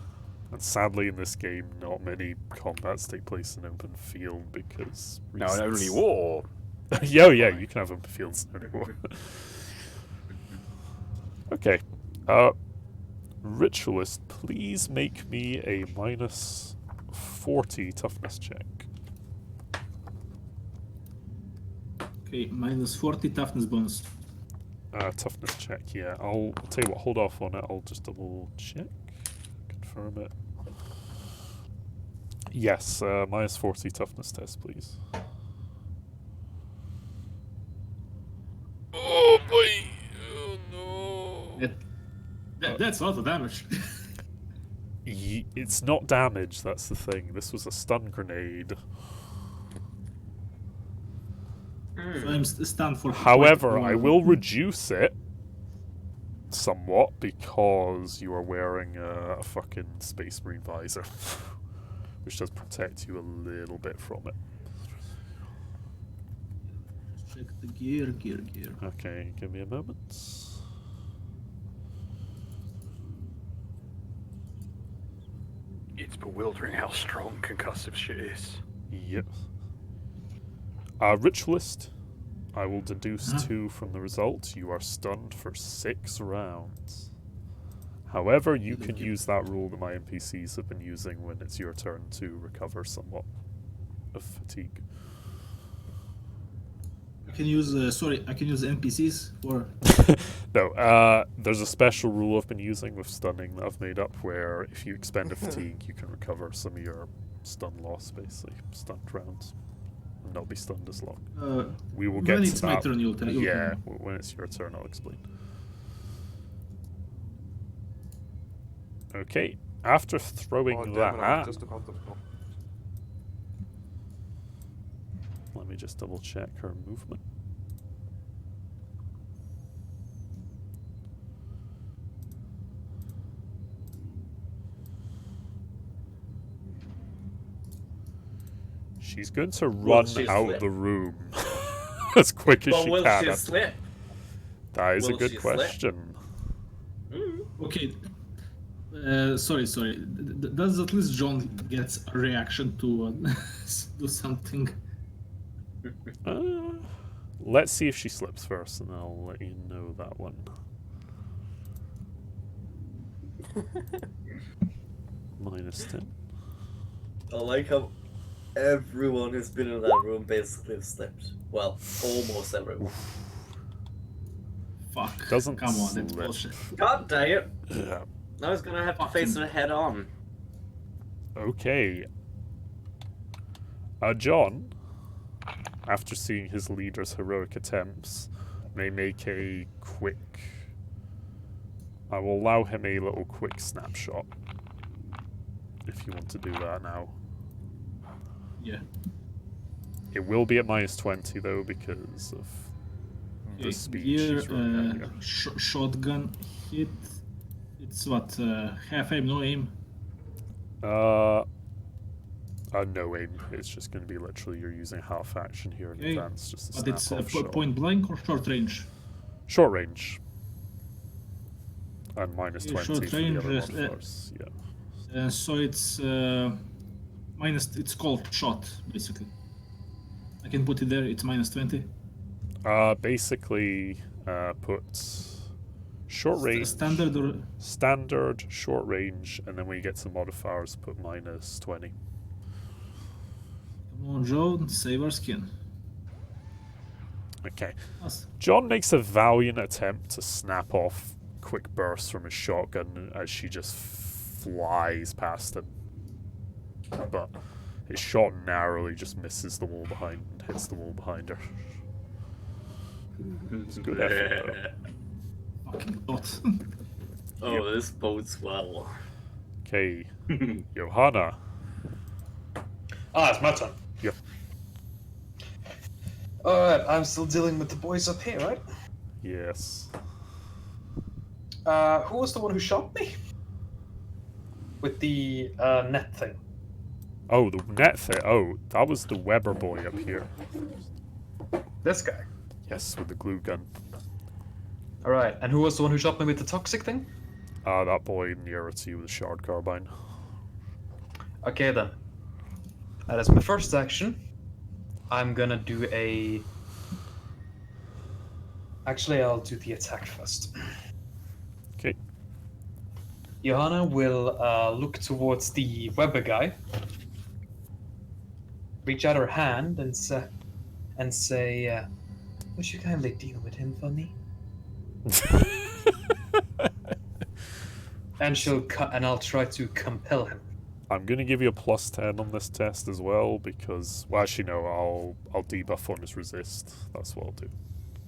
And sadly, in this game, not many combats take place in open field because. No, in only war. yeah, you can have open fields in only war. Okay. Ritualist, please make me a minus 40 toughness check. Okay, minus 40 toughness bonus. Toughness check, yeah. I'll tell you what, hold off on it. I'll just double check. Confirm it. Yes, minus 40 toughness test, please. Oh boy! Oh no! That's a lot of damage. It's not damage, that's the thing. This was a stun grenade. So I'm stunned for. However, I will reduce it somewhat because you are wearing a fucking Space Marine visor, which does protect you a little bit from it. Check the gear. Okay, give me a moment. It's bewildering how strong concussive shit is. Yep. Ritualist, I will deduce 2 from the result. You are stunned for 6 rounds. However, you can use that rule that my NPCs have been using when it's your turn to recover somewhat of fatigue. I can use I can use NPCs for. No, there's a special rule I've been using with stunning that I've made up where if you expend a fatigue, you can recover some of your stun loss, basically, stunned rounds. And not be stunned as long. We will get when to it's that. my turn, you'll tell. Yeah, when it's your turn, I'll explain. Okay, after throwing that, let me just double check her movement. She's going to run out the room as quick as she will can. She slip? That is a Will good she slip? question. Okay. Sorry. Does at least John gets a reaction to do something? Let's see if she slips first, and I'll let you know that one. -10. I like how everyone who's been in that room basically have slipped. Well, almost everyone. Fuck. Doesn't Come on, that's slip. bullshit. God dang it! Yeah. Now he's gonna have to face her head on. Okay. John, after seeing his leader's heroic attempts, may make a quick... I will allow him a little quick snapshot. If you want to do that now. Yeah. It will be at -20 though, because of the speed she's running at you. Shotgun hit. It's what, half aim, no aim? No aim. It's just going to be literally you're using half action here in Okay. advance, just a But it's snap-off shot. point blank or short range? Short range. And -20 short for the range, other modifiers. Yeah. So it's it's called shot, basically. I can put it there, it's -20. Basically, put short range, Standard or... standard, short range, and then when you get to modifiers, put -20. Come on, Joe, save our skin. Okay. Us. John makes a valiant attempt to snap off quick bursts from his shotgun as she just flies past him. But his shot narrowly just misses the wall behind and hits the wall behind her. It's a good effort, though. Fucking dot. Oh, this bodes well. Okay. Johanna. Ah, it's my turn. Yep. Alright, I'm still dealing with the boys up here, right? Yes. Who was the one who shot me? With the net thing. Oh, the net thing. Oh, that was the Weber boy up here. This guy. Yes, with the glue gun. Alright, and who was the one who shot me with the toxic thing? That boy nearer to you with the shard carbine. Okay then. That is my first action. I'm gonna do a... Actually, I'll do the attack first. Okay. Johanna will look towards the Weber guy, reach out her hand and say, "Would you kindly deal with him for me?" and I'll try to compel him. I'm gonna give you a +10 on this test as well because, well, actually no, I'll debuff on his resist. That's what I'll do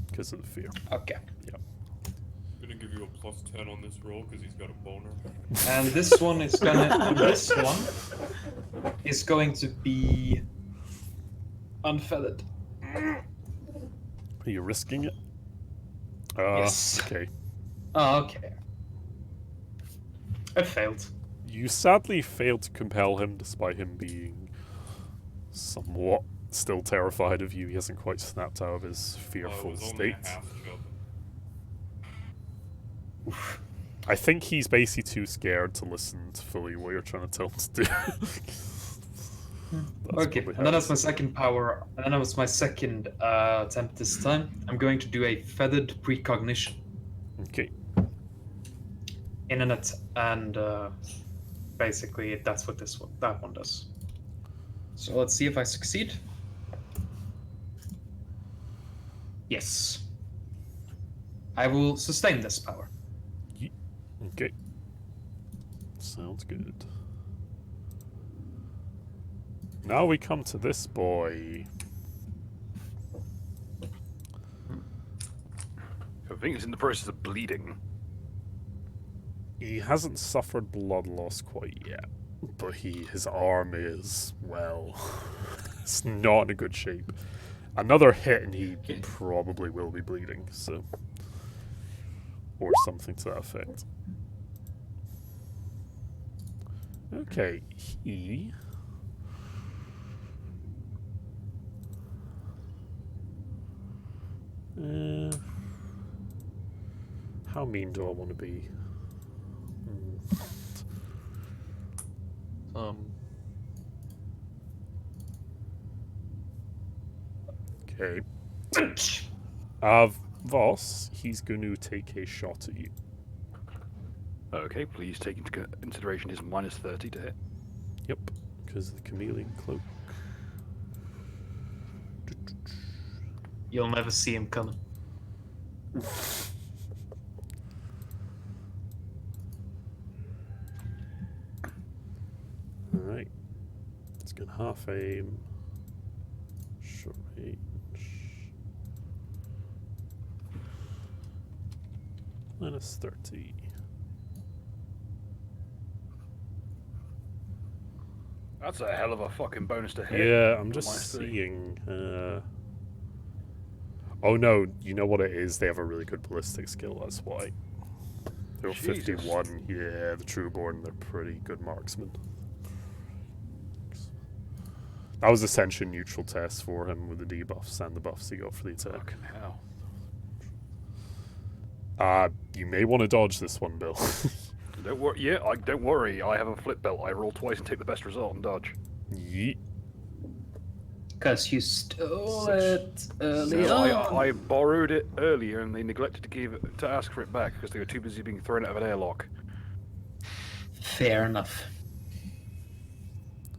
because of the fear. Okay. Yeah. I'm gonna give you a +10 on this roll because he's got a boner. And this one is going to be unfeathered. Are you risking it? Yes. Okay. Oh, okay. I failed. You sadly failed to compel him despite him being somewhat still terrified of you. He hasn't quite snapped out of his fearful state. I think he's basically too scared to listen to fully what you're trying to tell him to do. Okay, and then that's my second power, and then that was my second attempt this time. I'm going to do a feathered precognition. Okay. And basically that's what that one does. So let's see if I succeed. Yes. I will sustain this power. Okay. Sounds good. Now we come to this boy. I think it's in the process of bleeding. He hasn't suffered blood loss quite yet, but his arm is, well, it's not in a good shape. Another hit and he probably will be bleeding, so... Or something to that effect. Okay, he... how mean do I want to be? Okay. Voss, he's going to take a shot at you. Okay, please take into consideration his minus 30 to hit. Yep, because of the chameleon cloak. You'll never see him coming. Alright. It's going to half aim. Short range. Minus 30. That's a hell of a fucking bonus to hit. Yeah, I'm Minus just 30. seeing. Oh no, you know what it is? They have a really good ballistic skill, that's why. They're Jesus. 51. Yeah, the Trueborn, they're pretty good marksmen. That was essentially a neutral test for him with the debuffs and the buffs he got for the attack. Fucking hell. You may want to dodge this one, Bill. Don't worry. Yeah, don't worry. I have a flip belt. I roll twice and take the best result and dodge. Yeet. Because you stole it early No, on. I borrowed it earlier and they neglected to ask for it back because they were too busy being thrown out of an airlock. Fair enough.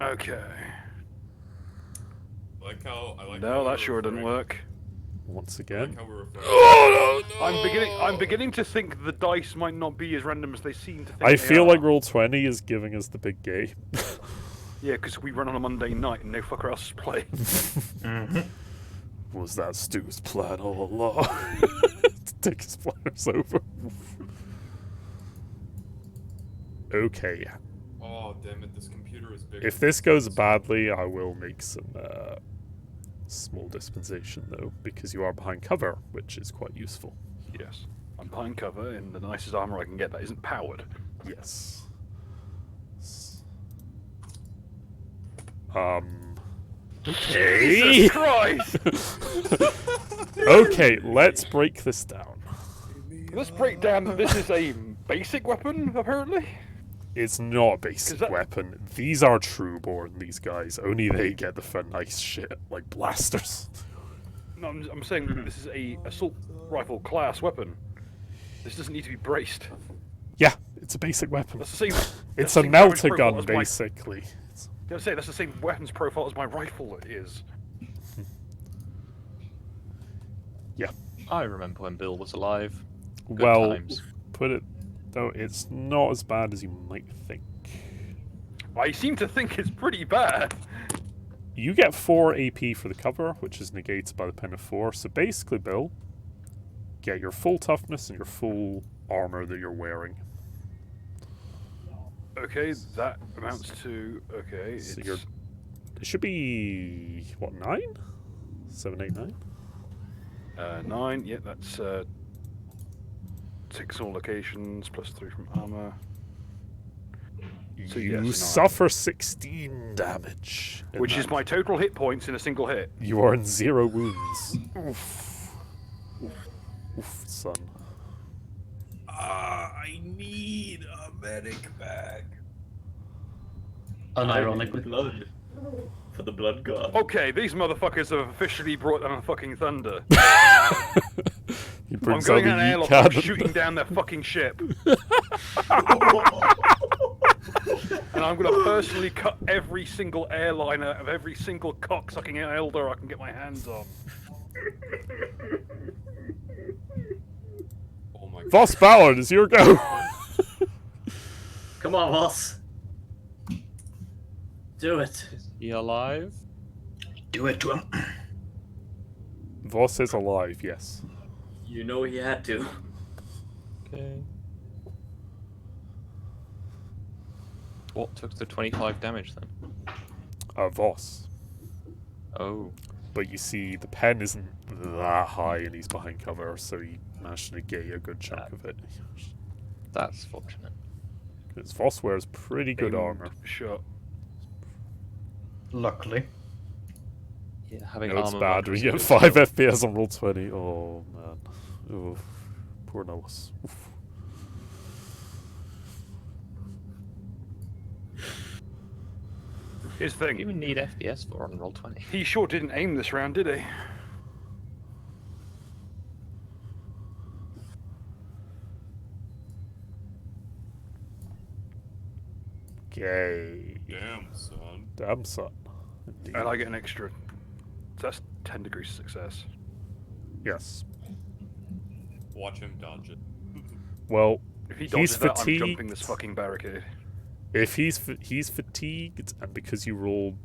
Okay. I like how No, that sure didn't work. Once I again. like how we're referring. Oh, no, I'm beginning to think the dice might not be as random as they seem to think. I they feel are. like Roll20 is giving us the big game. Yeah, because we run on a Monday night and no fucker else is playing. Was that Stu's plan all along? To take his players over. Okay. Oh damn it! This computer is bigger. If this goes badly, I will make some small dispensation, though, because you are behind cover, which is quite useful. Yes. I'm behind cover in the nicest armor I can get that isn't powered. Yes. Okay. Jesus Christ! Okay, let's break this down. Let's break down that this is a basic weapon, apparently. It's not a basic weapon. These are Trueborn, these guys. Only they get the fun nice shit, like blasters. No, I'm saying that this is a assault rifle class weapon. This doesn't need to be braced. Yeah, it's a basic weapon. That's the same. It's that's a the same damage melter profile gun, as my- basically. I was gonna say that's the same weapons profile as my rifle is. Yeah. I remember when Bill was alive. Good Well, times. put it though, it's not as bad as you might think. I seem to think it's pretty bad. You get 4 AP for the cover, which is negated by the pen of 4. So basically, Bill, get your full toughness and your full armor that you're wearing. Okay, that amounts to okay. So It's, you're, it should be what, 9? 7, 8, 9. 9. Yeah, that's 6 all locations plus 3 from armor. So You yes, 9. suffer 16 damage. in Which that. is my total hit points in a single hit. You are in 0 wounds. Oof. Oof, son. I need a medic bag. Unironically. Blood. For the blood god. Okay, these motherfuckers have officially brought down fucking thunder. He I'm brings going out in the an yeet airlock, I'm cannon. shooting down their fucking ship. And I'm going to personally cut every single airliner of every single cocksucking elder I can get my hands on. Oh my god. Voss Ballard, is your go. Come on, boss. Do it. Is he alive? Do it to him. Voss is alive, yes. You know he had to. Okay. What took the 25 damage then? Voss. Oh. But you see, the pen isn't that high and he's behind cover, so he managed to get you a good chunk of it. That's fortunate. Because Voss wears pretty good Aimed armor. Shot. Luckily. Yeah, having No, it's armor bad mod when was you a get good 5 skill. FPS on roll 20. Oh, man. Oof. Poor Noah. Oof. Here's the What do thing. you even need FPS for on roll 20? He sure didn't aim this round, did he? Okay. Damn, son. Damn, son. Indeed. And I get an extra. So that's 10 degrees success. Yes. Watch him dodge it. Well, If he he's dodges that, I'm fatigued. jumping this fucking barricade. If he's fatigued, and because you rolled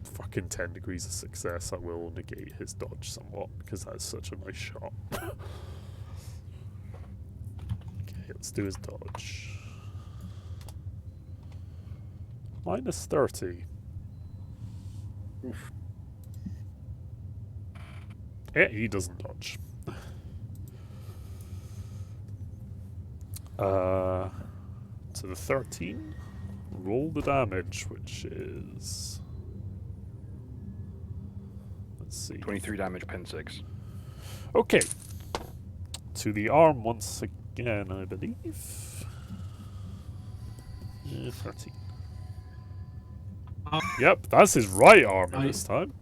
fucking 10 degrees of success, I will negate his dodge somewhat, because that's such a nice shot. Okay, let's do his dodge. Minus 30. Oof. Yeah, he doesn't dodge. To the 13. Roll the damage, which is... Let's see. 23 damage, pen 6. Okay. To the arm once again, I believe. 13. Yep, that's his right arm this time.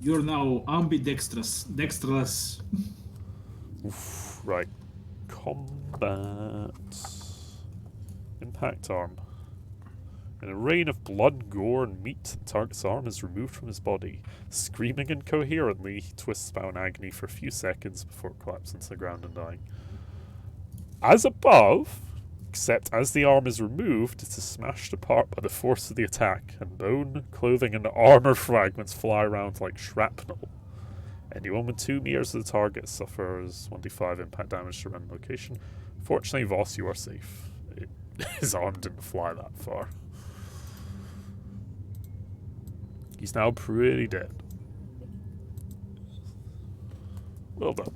You're now ambidextrous. Dexterous. Oof, right. Combat. Impact arm. In a rain of blood, gore, and meat, the target's arm is removed from his body. Screaming incoherently, he twists about in agony for a few seconds before collapsing to the ground and dying. As above, except as the arm is removed, it is smashed apart by the force of the attack, and bone, clothing, and armor fragments fly around like shrapnel. Anyone with 2 meters of the target suffers 1d5 impact damage to random location. Fortunately, Voss, you are safe. His arm didn't fly that far. He's now pretty dead. Well done.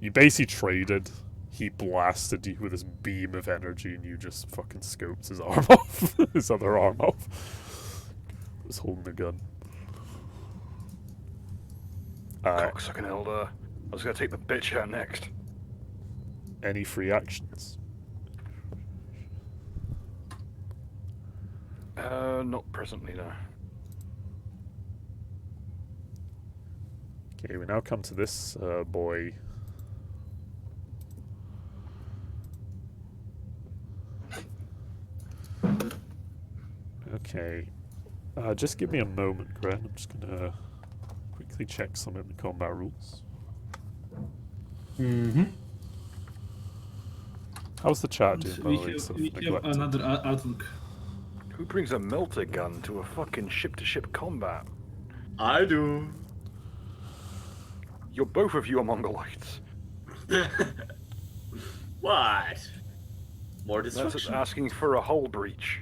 You basically traded. He blasted you with his beam of energy and you just fucking scoped his arm off. His other arm off. He was holding the gun. Cocksucking elder. I was gonna take the bitch out next. Any free actions? Not presently, no. Okay, we now come to this boy. Okay. Just give me a moment, Gren. I'm just gonna quickly check some of the combat rules. Mm-hmm. How's the chat doing, by We the way? have, Sort of we have neglected. another outlook. Who brings a melter gun to a fucking ship-to-ship combat? I do. You're both of you are Mongolites. What? More That's destruction. asking for a hull breach.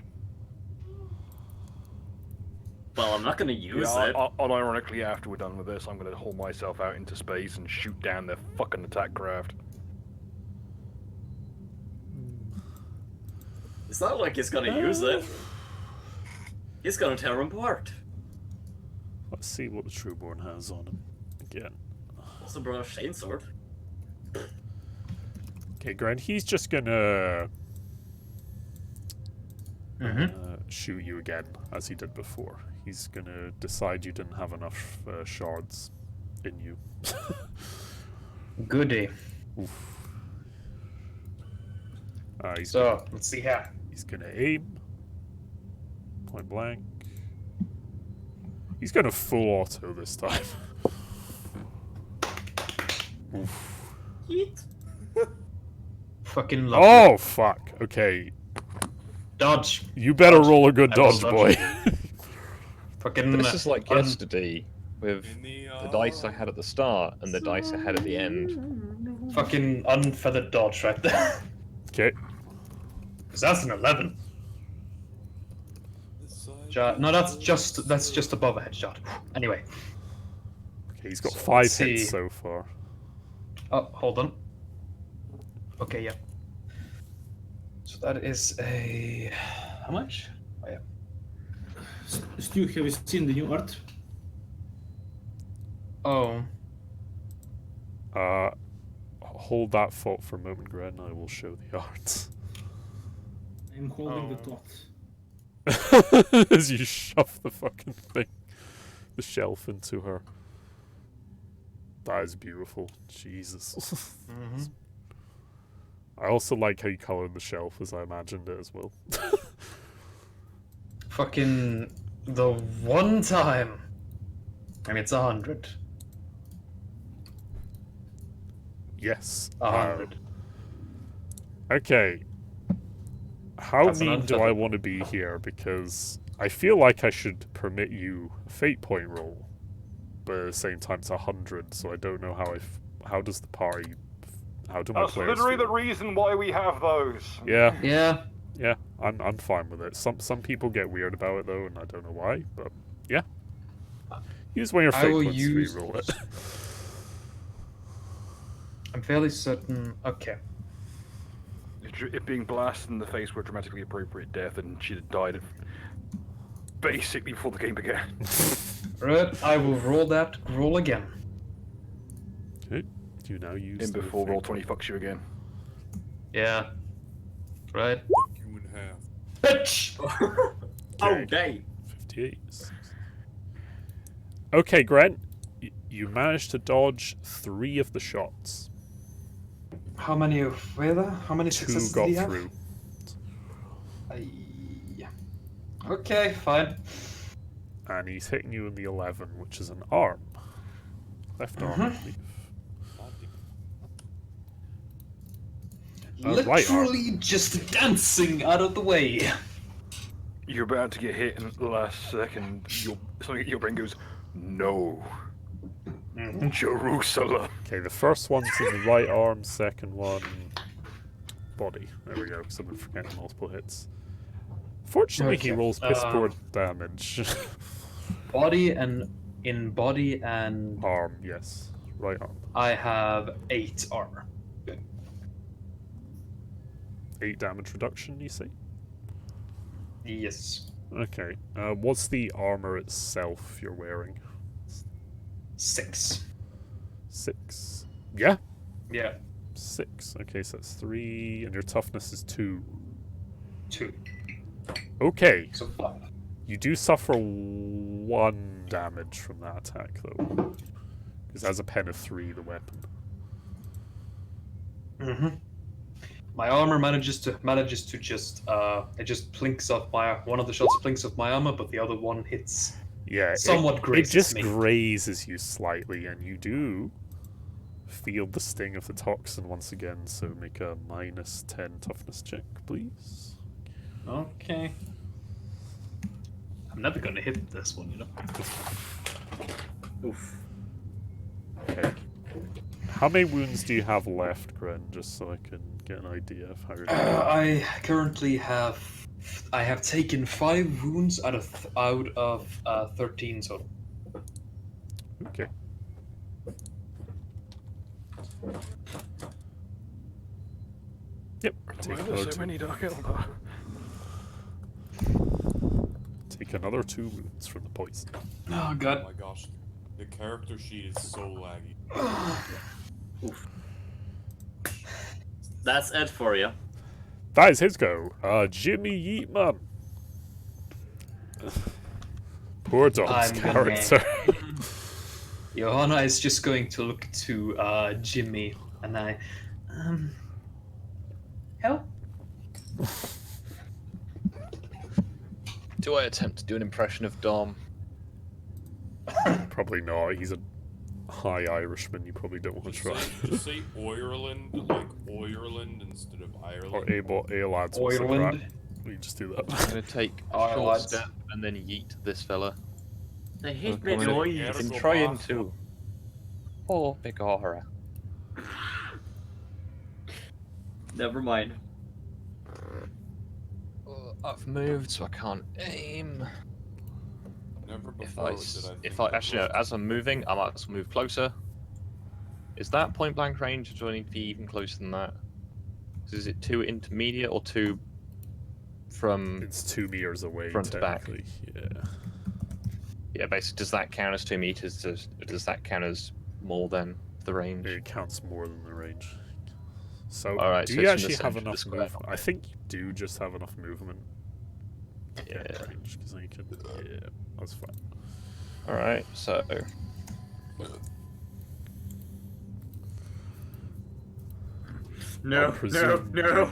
Well, I'm not gonna use Yeah, it. unironically, after we're done with this, I'm gonna haul myself out into space and shoot down their fucking attack craft. It's not like he's gonna use it. He's gonna tear him apart. Let's see what the Trueborn has on him again. Also brought a Shane sword. Okay, Gren, he's just gonna shoot you again, as he did before. He's gonna decide you didn't have enough shards in you. Goody. Oof. So, let's see here. He's gonna aim. Point blank. He's gonna full auto this time. Oof. Yeet. Fucking lovely. Oh, fuck. Okay. Dodge. You better Dodge. roll a good I will dodge, dodge. boy. Fucking. This is like yesterday with In the dice I had at the start and the dice I had at the end. Fucking unfeathered dodge right there. Okay. Because that's an 11. No, that's just above a headshot. Anyway. Okay, he's got So 5 let's hits see. so far. Oh, hold on. Okay, yeah. So that is a... How much? Oh, yeah. Stu, have you seen the new art? Oh. Hold that thought for a moment, Gren. I will show the art. I'm holding the Oh. thought. As you shove the fucking thing, the shelf into her. That is beautiful. Jesus. Mm-hmm. I also like how you colored the shelf as I imagined it as well. Fucking the one time, and it's 100. Yes. 100. Okay. How That's an mean do I unfeathered. want to be here? Because I feel like I should permit you a fate point roll, but at the same time it's 100, so I don't know how how does the party, how do my That's players literally feel? the reason why we have those. Yeah, Yeah. yeah, I'm fine with it. Some people get weird about it though, and I don't know why, but yeah. Use one of your I fate will points to use. reroll it. I'm fairly certain. Okay. It being blasted in the face were a dramatically appropriate death, and she'd have died basically before the game began. Right. I will roll that. Roll again. Okay. You now use In the before fate roll 20 point. fucks you again. Yeah. Right. You in half. Bitch. Okay. 58. Okay, Grant. You managed to dodge 3 of the shots. How many were there? How many 2 successes got did he have? through. Okay, fine. And he's hitting you in the 11, which is an arm. Left arm, I believe. Right arm. Literally just dancing out of the way. You're about to get hit in the last second. Something in your brain goes, no. Jerusalem. Okay, the first one's in the right arm, second one, body. There we go, because I've been forgetting multiple hits. Fortunately, he Okay, rolls piss poor damage. Body and in body and Arm, yes. Right arm. I have 8 armor. 8 damage reduction, you say? Yes. Okay. What's the armor itself you're wearing? 6. 6. Yeah? Yeah. 6. Okay, so that's 3, and your toughness is 2. 2. Okay. So 5. You do suffer 1 damage from that attack, though. Because that's a pen of 3, the weapon. My armor manages to just it just plinks off one of the shots plinks off my armor, but the other one hits. Yeah, somewhat grazes it just me. grazes you slightly, and you do feel the sting of the toxin once again. So make a -10 toughness check, please. Okay. I'm never gonna hit this one, you know. Oof. Okay. How many wounds do you have left, Gren? Just so I can get an idea of how you're doing. I currently have. I have taken 5 wounds out of 13 total. Okay. Yep. Take Why are another there so 2. many Dark Eldar? Take another 2 wounds from the poison. Oh Oh god. my gosh, the character sheet is so laggy. Oof. That's it for you. That is his go. Jimmy Yeatman. Poor Dom's I'm gonna- character. Johanna is just going to look to Jimmy and I. Help? Do I attempt to do an impression of Dom? Probably not. He's a high Irishman. You probably don't want to try. Just say Ireland, like Ireland instead of Ireland. Or A-lads. what's the Oireland? crap? We just do that. I'm gonna take a Alright, short lads. step and then yeet this fella. They hate Okay. me You noise. can try into. Oh, big horror. Never mind. I've moved, so I can't aim. Never If before I, did s- I if think I that actually no, was- as I'm moving, I might as well move closer. Is that point blank range, or do I need to be even closer than that? Is it 2 intermediate or 2 from? It's 2 meters away, Front to back. technically. Yeah. Yeah, basically, does that count as 2 meters? Does that count as more than the range? It counts more than the range. So, Alright, do so you it's in the actually have centre of the enough square. movement? I think you do just have enough movement to get Yeah. range, because I can. Yeah, that's fine. Alright, so. No, presume- no.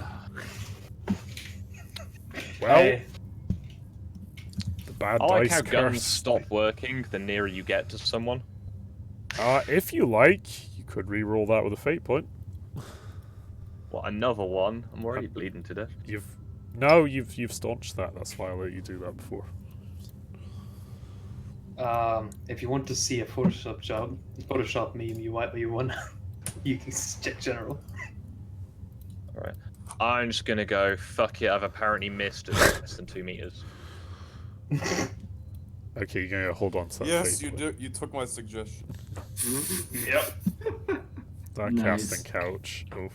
Well, Hey, the bad I like dice how guns curse. stop working the nearer you get to someone. If you like, you could re-roll that with a fate point. What, another one? I'm already bleeding to death. You've staunched that. That's why I let you do that before. if you want to see a Photoshop meme, you want you can check general. Alright. I'm just gonna go, fuck it, I've apparently missed at less than 2 meters. Okay, you're gonna hold on to that Yes, fate you point. do. You took my suggestion. Yep. That Nice. casting couch. Oof.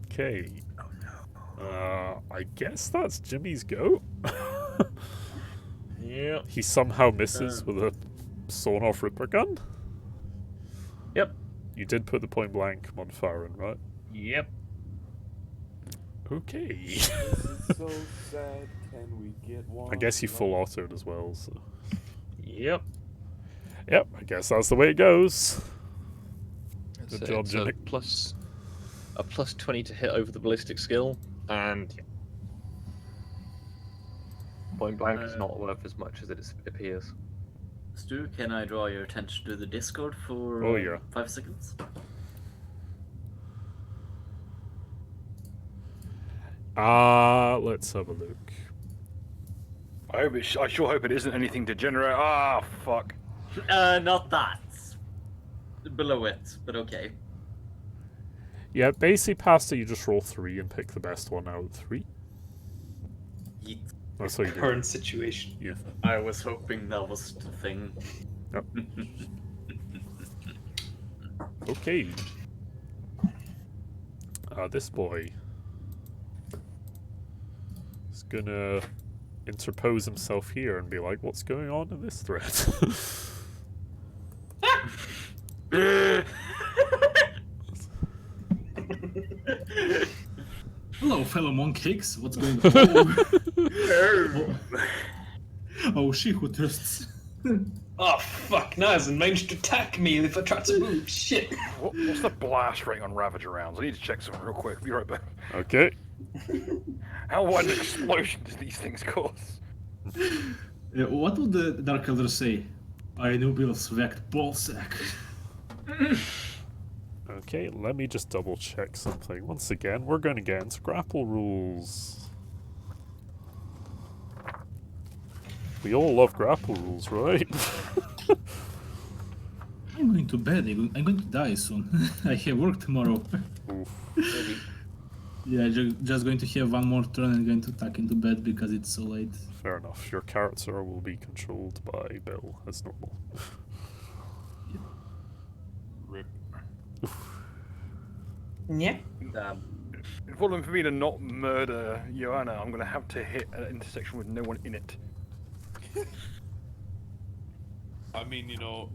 Okay. Oh no. I guess that's Jimmy's go. Yeah. He somehow misses with a sawn-off Ripper gun. Yep. You did put the point blank modifier in, right? Yep. Okay. This is so sad. Can we get one? I guess you full autoed as well, so. Yep. Yep, I guess that's the way it goes. Good So job, it's Jimmy. a plus 20 to hit over the ballistic skill, and point blank is not worth as much as it appears. Stu, can I draw your attention to the Discord for Oh, yeah. 5 seconds? Let's have a look. I sure hope it isn't anything degenerate. Ah, fuck. Not that. Below it, but okay. Yeah, basically pasta, you just roll 3 and pick the best one out of 3. Yeet. That's what you do. Current situation. Yeah. I was hoping that was the thing. Yep. Okay. This boy is gonna interpose himself here and be like, what's going on in this thread? Hello, fellow mooncakes. What's going on? Oh, she who thirsts. Oh fuck! Now hasn't managed to attack me if I try to move. Shit. What's the blast rate on Ravager rounds? I need to check something real quick. Be right back. Okay. How wide an explosion does these things cause? What would the Dark Elder say? I know Bill Svekt ballsack. Okay, let me just double check something. Once again, we're going to get into grapple rules. We all love grapple rules, right? I'm going to bed. I'm going to die soon. I have work tomorrow. Oof. Yeah, just going to have one more turn and going to tuck into bed because it's so late. Fair enough. Your character will be controlled by Bill as normal. Rip. Yeah. In order for me to not murder Joanna, I'm going to have to hit an intersection with no one in it. I mean, you know,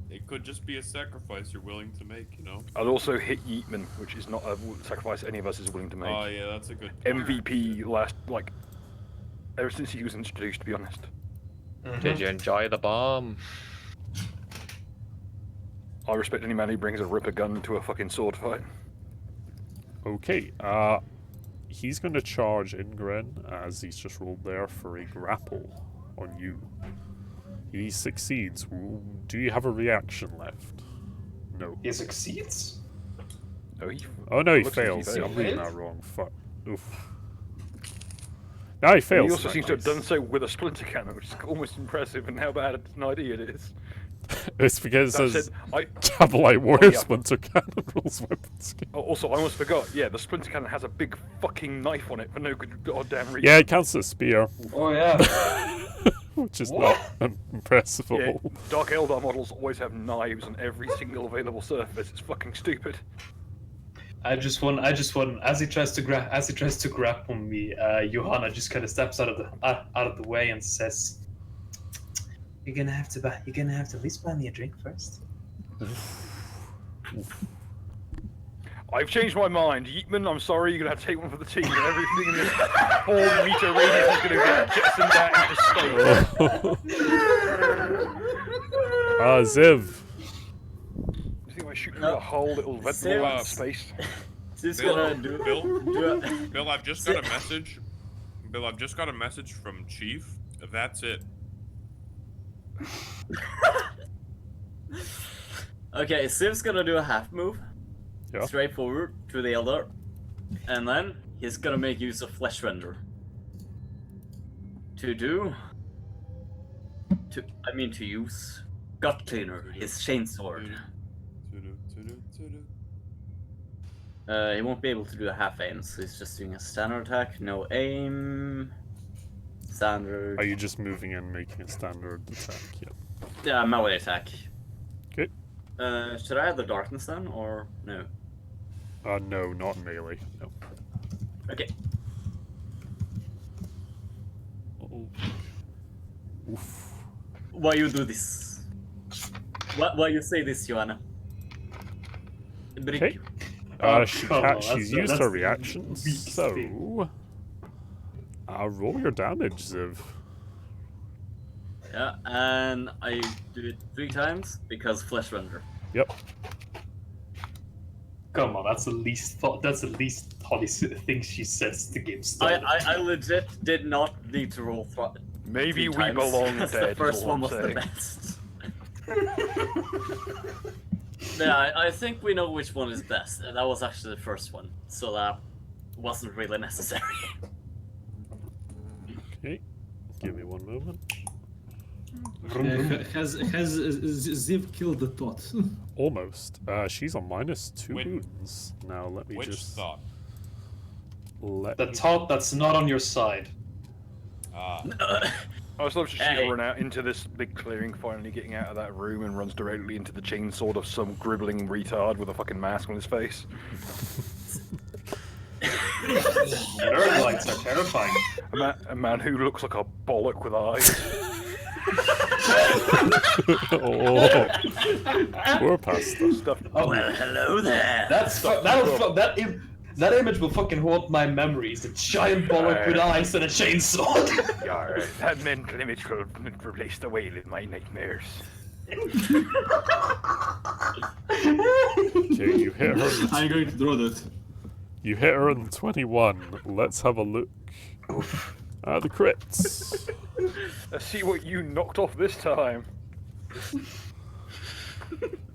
it could just be a sacrifice you're willing to make, you know? I'll also hit Yeatman, which is not a sacrifice any of us is willing to make. Oh, yeah, that's a good... MVP last, like, ever since he was introduced, to be honest. Did you enjoy the bomb? I respect any man who brings a Ripper gun to a fucking sword fight. Okay, he's going to charge Ingren as he's just rolled there for a grapple on you. He succeeds. Do you have a reaction left? No. He succeeds. No, he. Oh no, he looks like he fails. I'm failed. reading that wrong. Fuck. Oof. No, he fails. He also in seems that to have done case. so with a splinter cannon, which is almost impressive in how bad an idea it is. It's because it That says said, I Javelite Warrior yeah. Splinter Cannon rules weapon skill. also I almost forgot. Yeah, the splinter cannon has a big fucking knife on it for no good goddamn reason. Yeah, it counts as a spear, Oh yeah. which is What? not impressive at Yeah, all. Dark Eldar models always have knives on every single available surface. It's fucking stupid. I just want. As he tries to grapple me, Johanna just kind of steps out of the way and says, You're gonna have to at least buy me a drink first. I've changed my mind. Yeatman, I'm sorry, you're gonna have to take one for the team. Everything in this 4-meter radius is gonna get jettisoned out into space. Ziv. You think I shoot through a whole little red space? She's Bill, gonna do. Bill, I've just got a message. Bill, I've just got a message from Chief. That's it. Okay, Siv's gonna do a half move. Yeah. Straight forward to the Elder. And then he's gonna make use of Flesh Render. To use Gut Cleaner, his chainsword. He won't be able to do a half aim, so he's just doing a standard attack, no aim. Standard. Are you just moving and making a standard attack? Yeah. Yeah, melee attack. Okay. Should I add the darkness then, or no? No, not melee. No. Okay. Oh. Oof. Why you do this? Why you say this, Joanna? Okay. She's used her reaction, so roll your damage, Ziv. Yeah, and I do it 3 times because Flesh Render. Yep. Come on, that's the least Holly thing she says to game start. I legit did not need to roll Maybe 3 we times, belong because dead. The first one was the best. Yeah, I think we know which one is best, and that was actually the first one, so that wasn't really necessary. Okay, give me one moment. Has Ziv killed the thought? Almost. She's on -2 Wait. wounds. Now let me Which just... thought? The thought that's not on your side. I was love to see her run out into this big clearing, finally getting out of that room and runs directly into the chainsword of some gribbling retard with a fucking mask on his face. Nerd lights are terrifying. A man who looks like a bollock with eyes. Oh, poor pasta. Stuff. Oh, well, hello there. That image will fucking haunt my memories. A giant bollock with eyes and a chainsaw. That mental image will replace the whale in my nightmares. Okay, you hit her. I'm going to draw that. You hit her on 21. Let's have a look. The crits. Let's see what you knocked off this time.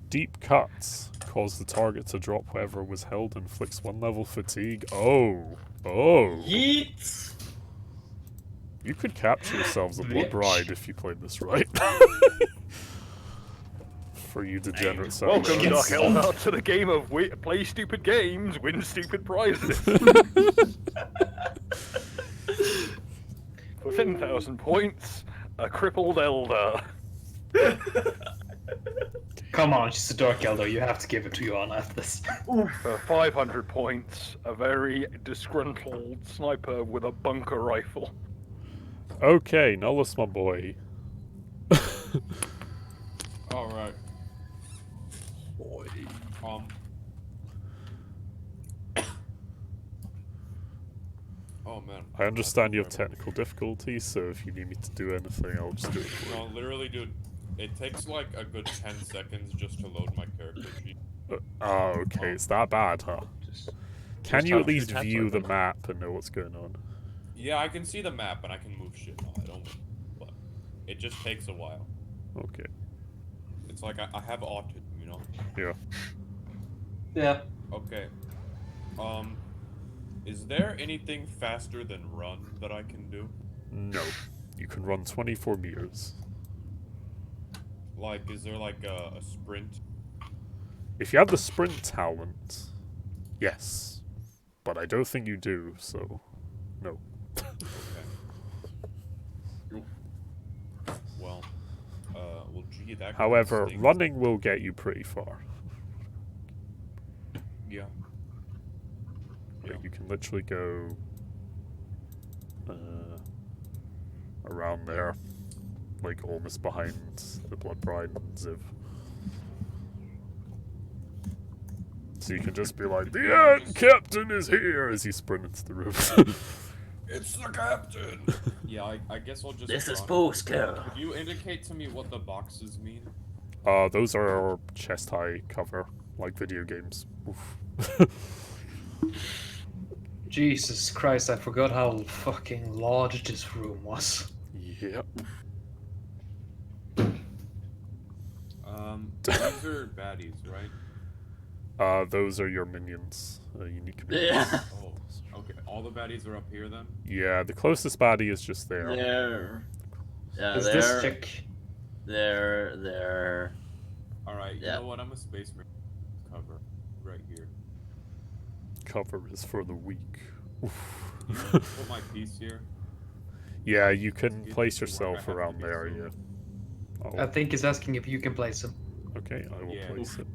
Deep cuts cause the target to drop whatever was held, inflicts 1 level fatigue. Oh. Yeet! You could capture yourselves a blood bride if you played this right. For you degenerate sons. Welcome, Dark Elder, to the game of play stupid games, win stupid prizes. For 10,000 points, a crippled elder. Come on, she's a Dark Elder. You have to give it to Joanna after this. For 500 points, a very disgruntled sniper with a bunker rifle. Okay, Nullus, my boy. Alright. Oh man. I understand you have technical difficulties, so if you need me to do anything, I'll just do it for you. No, literally, dude. It takes like a good 10 seconds just to load my character sheet. Okay, it's that bad, huh? Can you at least view the map and know what's going on? Yeah, I can see the map and I can move shit. No, I don't. But it just takes a while. Okay. It's like I have autism, you know? Yeah. Yeah. Okay. Is there anything faster than run that I can do? No. You can run 24 meters. Like, is there like a sprint? If you have the sprint talent, yes. But I don't think you do, so no. Well, gee, that. However, running will get you pretty far. Yeah. Like, you can literally go around there, like almost behind the Blood Bride and Ziv. So you can just be like, the end captain is here as you sprint into the room. It's the captain! Yeah, I guess I'll just... This is run. Spook. Could you indicate to me what the boxes mean? Those are chest high cover, like video games. Oof. Jesus Christ, I forgot how fucking large this room was. Yep. These are baddies, right? Those are your minions. Unique minions. Yeah. Oh, okay. All the baddies are up here then? Yeah, the closest baddie is just there. There. Yeah, Is there. this chick? There. Alright, you Yeah. know what? I'm a space marine. Cover. Right here. Cover is for the weak. Oof. You know, put my piece here. Yeah, you can It's place too hard. I yourself have to around be there, so- yeah. I think he's asking if you can place him. Okay, I will Yeah. place it.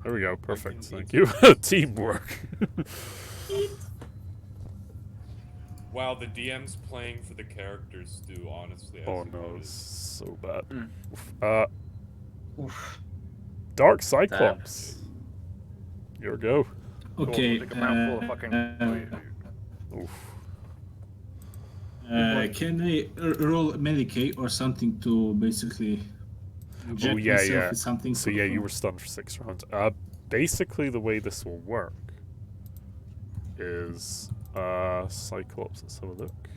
There we go, perfect, thank you. Teamwork. Wow, the DM's playing for the characters, Stu, honestly. Oh as you no, noticed. it's so bad. Mm. Oof. Dark Cyclops. Your go. Okay. Take a mouthful of fucking... Oof. Can I roll Medicaid or something to basically inject yeah, myself yeah. with something? So yeah, you were stunned for 6 rounds. Basically the way this will work is Cyclops, let's have a look.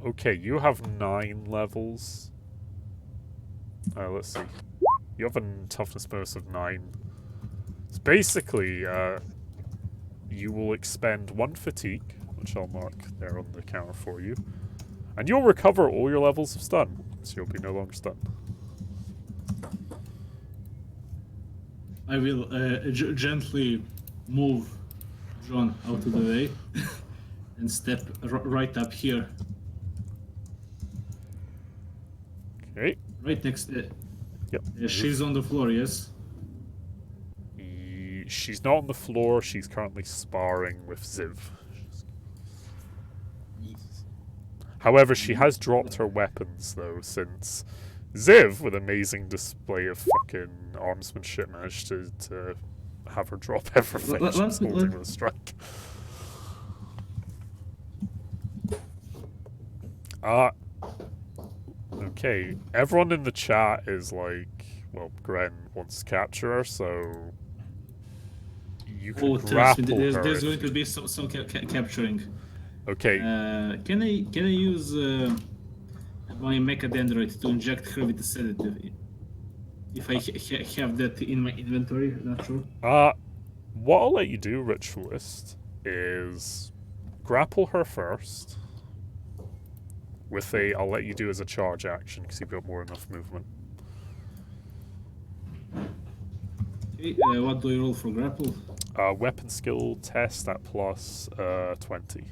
Okay, you have 9 levels. Let's see. You have a toughness bonus of 9. So basically, you will expend 1 fatigue, which I'll mark there on the counter for you. And you'll recover all your levels of stun, so you'll be no longer stunned. I will gently move John out of the way and step right up here. Okay. Right next to it. Yep. She's on the floor, yes? She's not on the floor, she's currently sparring with Ziv. However, she has dropped her weapons, though, since Ziv, with amazing display of fucking armsmanship, managed to have her drop everything she's holding with a strike. Okay, everyone in the chat is like, well, Gren wants to capture her, so you can grapple her. There's going to be some capturing. Okay. Can I use my mechadendroid to inject her with a sedative? If I have that in my inventory, not sure. What I'll let you do, Ritualist, is grapple her first. With I'll let you do as a charge action because you've got more than enough movement. Okay, what do I roll for grapple? Weapon skill test at plus 20.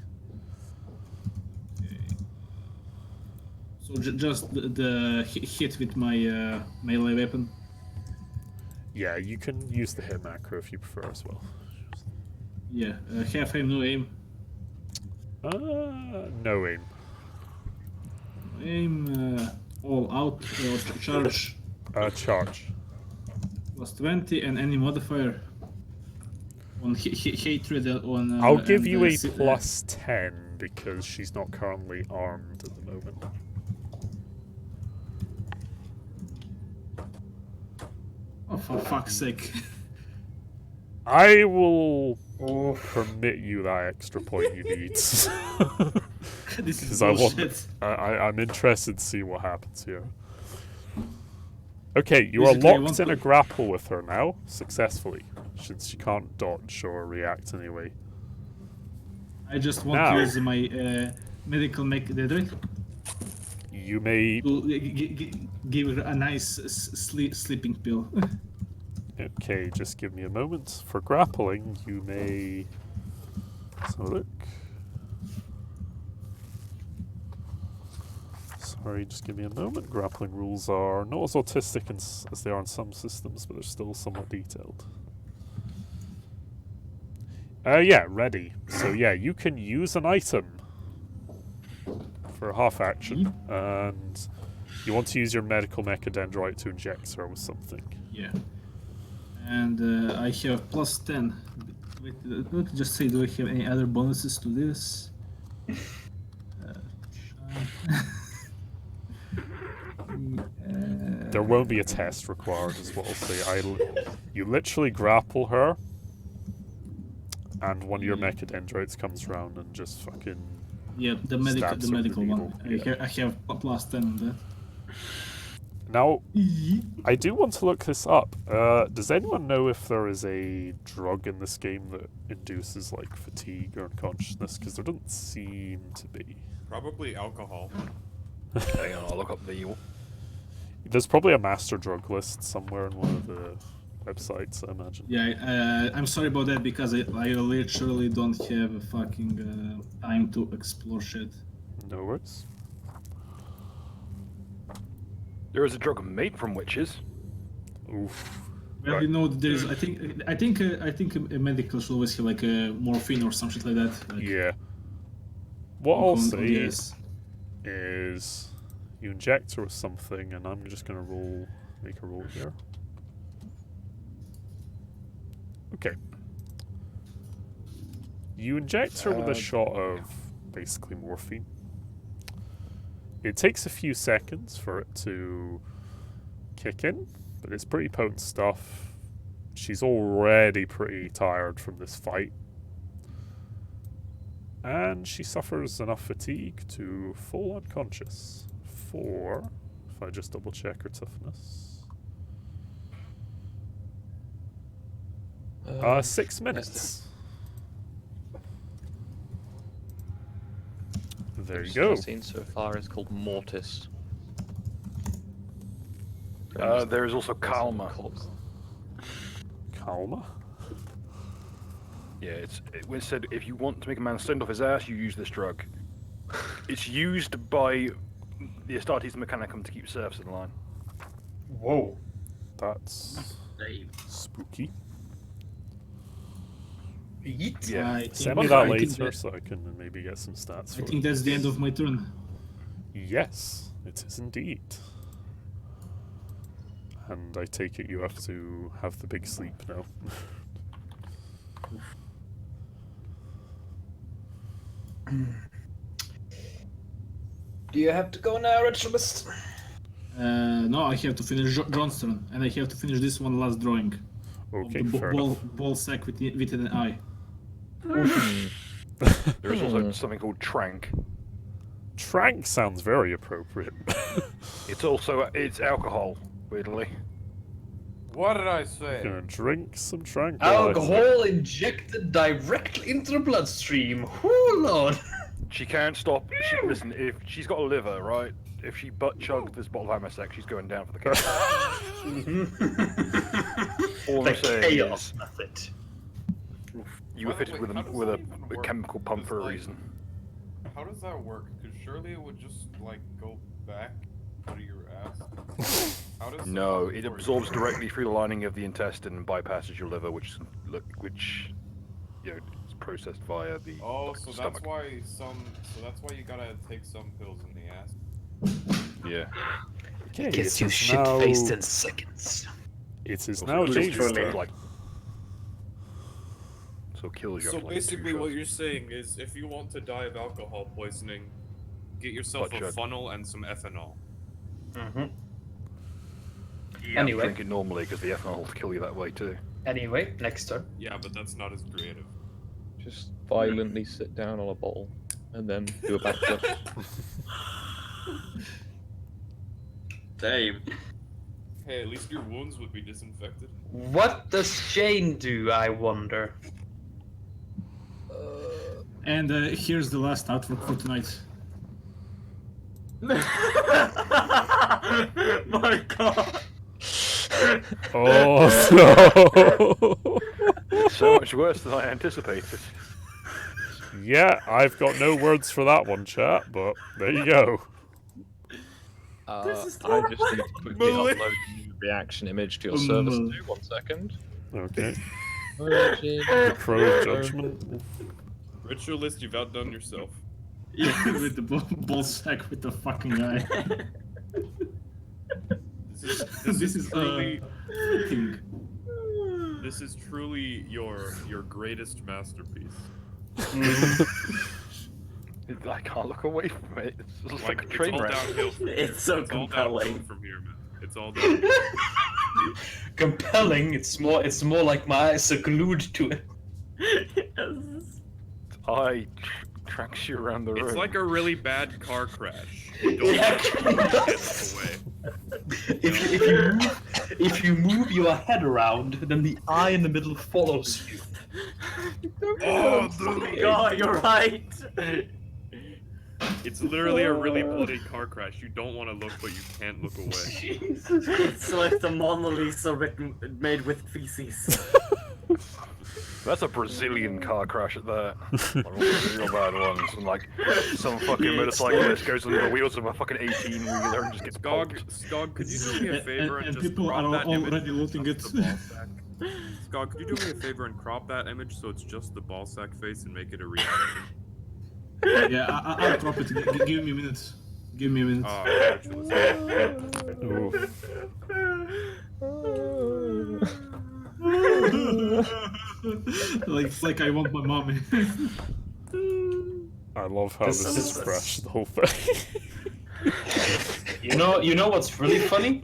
So just the hit with my melee weapon. Yeah, you can use the hit macro if you prefer as well. Yeah, half aim, no aim. No aim. Aim, all out, charge. Charge. Plus 20 and any modifier on hatred on. I'll give you a plus 10 because she's not currently armed at the moment. Oh, for fuck's sake. I will permit you that extra point you need. This is bullshit. I'm interested to see what happens here. Okay, you are locked in a grapple with her now, successfully, since she can't dodge or react anyway. I just want to use my medical mechadendroid. You may give her a nice sleeping pill. Okay, just give me a moment. For grappling, you may... Let's have a look. Sorry, just give me a moment. Grappling rules are not as autistic as they are in some systems, but they're still somewhat detailed. Yeah, ready. So yeah, you can use an item for a half action, and You want to use your medical mechadendrite to inject her with something. Yeah. And I have plus 10. Wait, let me just say, do I have any other bonuses to this? There won't be a test required, is what I'll say. You literally grapple her, and one of your mechadendrites comes around and just fucking. Yeah, the medical one. Yeah. I have plus 10 on that. Now, I do want to look this up. Does anyone know if there is a drug in this game that induces like fatigue or unconsciousness? Because there doesn't seem to be. Probably alcohol. Hang on, I'll look up the. There's probably a master drug list somewhere in one of the websites, I imagine. Yeah, I'm sorry about that because I literally don't have fucking time to explore shit. No worries. There is a drug made from witches. Oof. Well, Right. you know, there's. I think a medical should always have like a morphine or some shit like that. Like, Yeah. What I'll say yes. is you inject her with something, and I'm just gonna make a roll here. Okay. You inject her with a shot of basically morphine. It takes a few seconds for it to kick in, but it's pretty potent stuff. She's already pretty tired from this fight. And she suffers enough fatigue to fall unconscious for, if I just double check her toughness, 6 minutes. There you go. I've seen so far is called Mortis. There is also Calma. Calma? Yeah, it said if you want to make a man stand off his ass, you use this drug. It's used by the Astartes Mechanicum to keep serfs in line. Whoa. That's spooky. Yeet. Yeah. Send me that later so I can maybe get some stats for I think that's the end of my turn. Yes, it is indeed. And I take it you have to have the big sleep now. Do you have to go now, Ritualist? No, I have to finish John's turn, and I have to finish this one last drawing. Okay, of the fair enough. ball sack with an eye. There is also something called Trank. Trank sounds very appropriate. It's alcohol, weirdly. What did I say? Gonna drink some trank. Alcohol injected directly into the bloodstream. Oh lord. She can't stop. Listen, if she's got a liver, right? If she butt chugged this bottle of Hamasek, she's going down for the count. All The I'm saying chaos is, method. you were By the fitted way, with how does a that even work? chemical pump Because, for a like, reason. How does that work? Because surely it would just like go back out of your ass. How does No, that it work? absorbs directly through the lining of the intestine and bypasses your liver, which you know, is processed via the Oh, so stomach. that's why you gotta take some pills in the ass. Yeah. Okay, Gets it you is shit-faced now- in seconds. It is Also now kills James' you, turn. like, so kills you. So after, like, basically, 2 what shots. you're saying is, if you want to die of alcohol poisoning, get yourself Butt a chug. funnel and some ethanol. Mm-hmm. Yeah, Anyway. drink it normally because the ethanol will kill you that way too. Anyway, next turn. Yeah, but that's not as creative. Just violently sit down on a bottle and then do a backflip. Same. Hey, at least your wounds would be disinfected. What does Shane do, I wonder? And here's the last artwork for tonight. My god. Oh no! So much worse than I anticipated. Yeah, I've got no words for that one, chat, but there you go. I just need to quickly upload a new reaction image to your service too. 1 second. Okay. Virgin. The Crow of Judgment. Ritualist, you've outdone yourself. With the ball sack with the fucking eye. This is truly, thing. this is truly your greatest masterpiece. I can't look away from it. It's just like a It's train all wreck. downhill from here. It's so It's all compelling. downhill from here, man. It's all downhill. Compelling. It's more like my eyes are glued to it. Yes. I tracks you around the room. It's like a really bad car crash. You don't get away. If you move your head around, then the eye in the middle follows you. Oh, God, you're right. It's literally a really bloody car crash. You don't want to look, but you can't look away. It's like the Mona Lisa made with feces. That's a Brazilian car crash at that. Like one of the real bad ones. And like some fucking motorcyclist goes under the wheels of a fucking 18-wheeler and just gets poked. Skog, could you do me a favor and And just people crop are that image already looting just it. the ball sack? Skog, could you do me a favor and crop that image so it's just the ball sack face and make it a reaction? Yeah, I'll drop it. Give me a minute. Give me a minute. like I want my mommy. I love how this is fresh, the whole thing. You know what's really funny?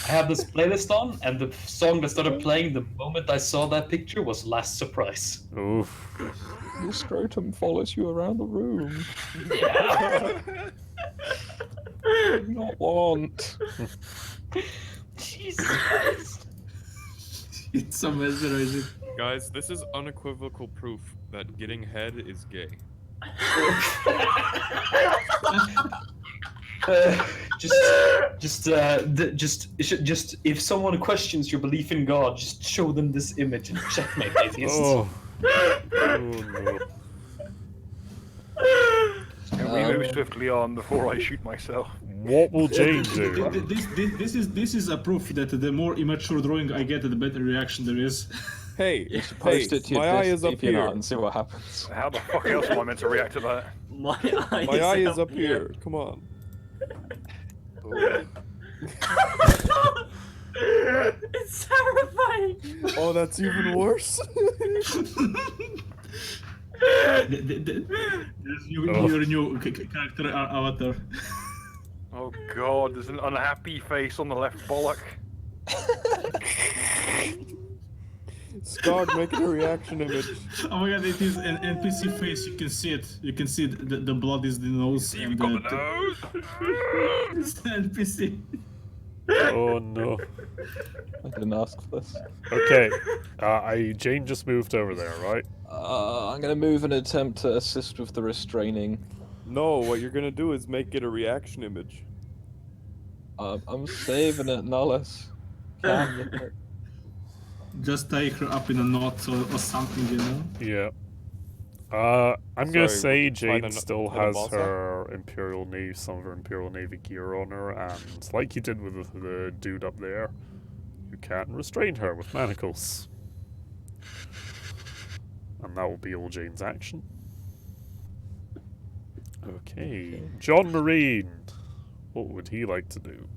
I have this playlist on, and the song that started playing the moment I saw that picture was Last Surprise. Oof. Your scrotum follows you around the room. Yeah. Do not want. Jesus Christ. It's so mesmerizing. Guys, this is unequivocal proof that getting head is gay. Just if someone questions your belief in God, just show them this image and checkmate, atheists. Oh. Oh no. Can we move swiftly on before I shoot myself? What will Jane do? This is a proof that the more immature drawing I get, the better reaction there is. Hey, Post it to your my eye disk is up if you're not here. and see what happens. How the fuck else am I meant to react to that? My My eye is up here. Come on. It's terrifying. Oh, that's even worse. There's your new character avatar. Oh god, there's an unhappy face on the left bollock. Skog, make it a reaction image. Oh my god, it is an NPC face. You can see it. You can see the blood is the nose. You've And got the nose. it's the NPC. Oh no. I didn't ask for this. Okay. Jane just moved over there, right? I'm gonna move and attempt to assist with the restraining. No, what you're gonna do is make it a reaction image. I'm saving it, Nullis. Can you? Just take her up in a knot or something, you know. Yeah. I'm gonna Sorry, say Jane find still another has ball sack? her Imperial Navy, some of her Imperial Navy gear on her, and like you did with the dude up there, you can restrain her with manacles. And that will be all Jane's action. Okay. John Marine. What would he like to do?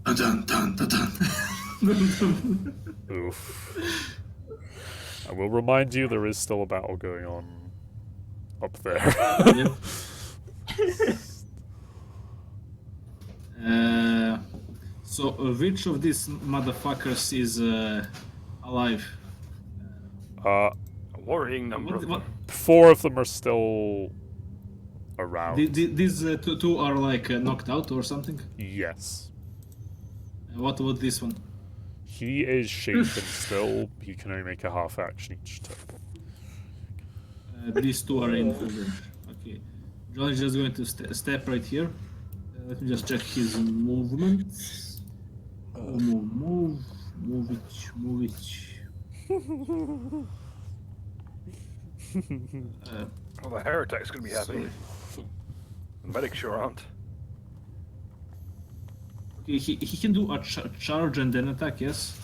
Dun dun dun dun. Oof. I will remind you there is still a battle going on up there. So which of these motherfuckers is alive? A worrying number of What? them. 4 of them are still around. These two are like knocked out or something? Yes. What about this one? He is shaken still. He can only make a half action each turn. These two are in range. Okay. John is just going to step right here. Let me just check his movement. Move it. Oh, the heretics gonna be happy. The medics sure aren't. He can do a charge and then attack, yes?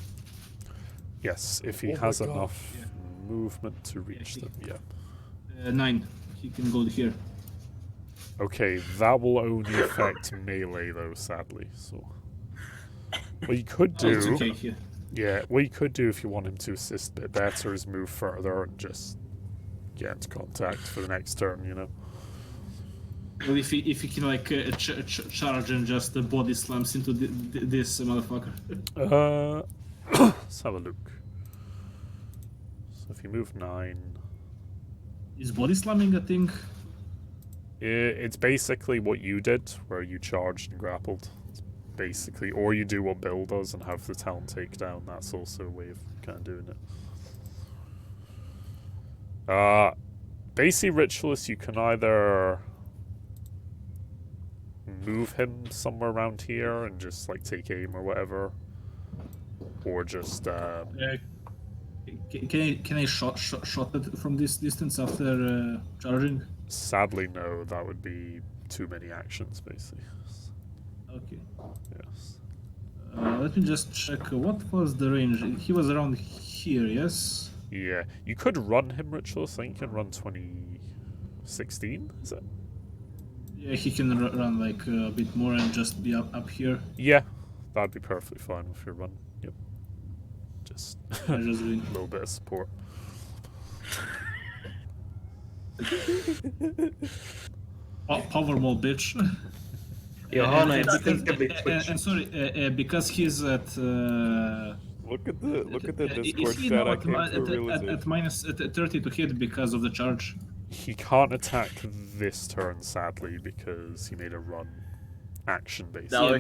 Yes, if he Oh my has God. enough movement to reach them, yeah. 9. He can go here. Okay, that will only affect melee though, sadly. So, what you could Oh, it's do, okay here. yeah, what you could do if you want him to assist a bit better is move further and just get into contact for the next turn. You know. Well, if he can like charge and just body slams into this motherfucker. Let's have a look. So if you move 9, Is body slamming a thing? it's basically what you did, where you charged and grappled. It's basically, or you do what Bill does and have the talent take down. That's also a way of kind of doing it. Basically, Ritualist, you can either move him somewhere around here and just like take aim or whatever, or just Can I shot it from this distance after charging? sadly no, that would be too many actions basically. Okay. Yes. Let me just check. What was the range? He was around here, yes? Yeah, you could run him, Ritualist. I think you can run 2016, is it? Yeah, he can run like a bit more and just be up here. Yeah, that'd be perfectly fine with your run. Yep. Just Yeah, a just doing. little bit of support. Power mode, bitch. Johanna And- instinctively and twitched. sorry, because he's at. Look at the Is Discord he chat. now I came to a realization. at minus 30 to hit because of the charge? He can't attack this turn, sadly, because he made a run action basically. No,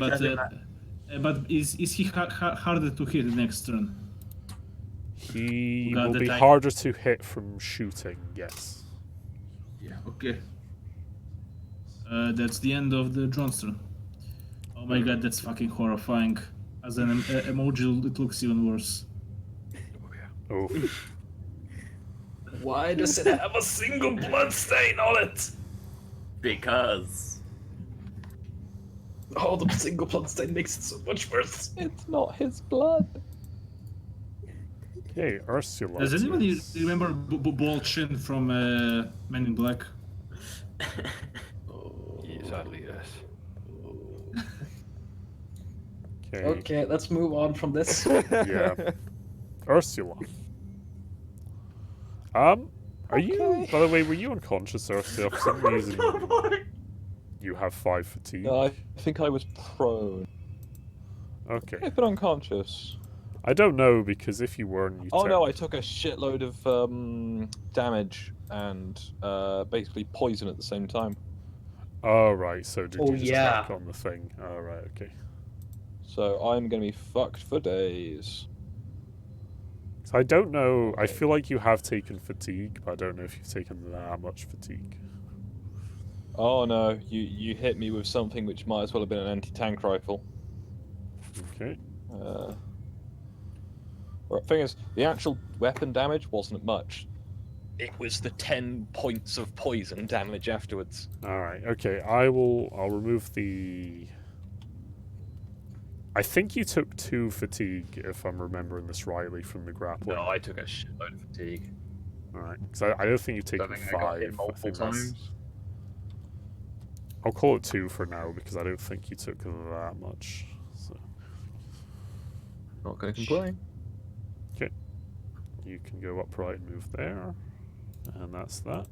Yeah, but is he harder to hit next turn? He Got will the be die. harder to hit from shooting, yes. Yeah, okay. That's the end of the drone's turn. Oh my god, that's fucking horrifying. As an emoji, it looks even worse. Oh. Why does it have a single blood stain on it? Because. Oh, the single blood stain makes it so much worse. It's not his blood. Okay, Ursula. Does anybody remember Bald Chin from Men in Black? Yeah, sadly, yes. Okay. Okay, let's move on from this. Yeah. Ursula. Are you, by the way, were you unconscious, Ursula? For some reason, you have 5 fatigue. I think I was prone. Okay. I've been unconscious. I don't know, because if you weren't, you Oh no, I took a shitload of damage and basically poison at the same time. Oh, right, so did Oh, you just yeah. check on the thing? Oh, right, okay. So I'm gonna be fucked for days. So I don't know, I feel like you have taken fatigue, but I don't know if you've taken that much fatigue. Oh no, you hit me with something which might as well have been an anti-tank rifle. Okay. Well, the thing is, the actual weapon damage wasn't much. It was the 10 points of poison damage afterwards. Alright, okay, I'll remove the... I think you took 2 fatigue, if I'm remembering this rightly, from the grappling. No, I took a shitload of fatigue. Alright, because I don't think you've taken I think 5. I got hit multiple think that's- times. I'll call it 2 for now, because I don't think you took that much. So. Not gonna complain. Okay. You can go upright and move there. And that's that.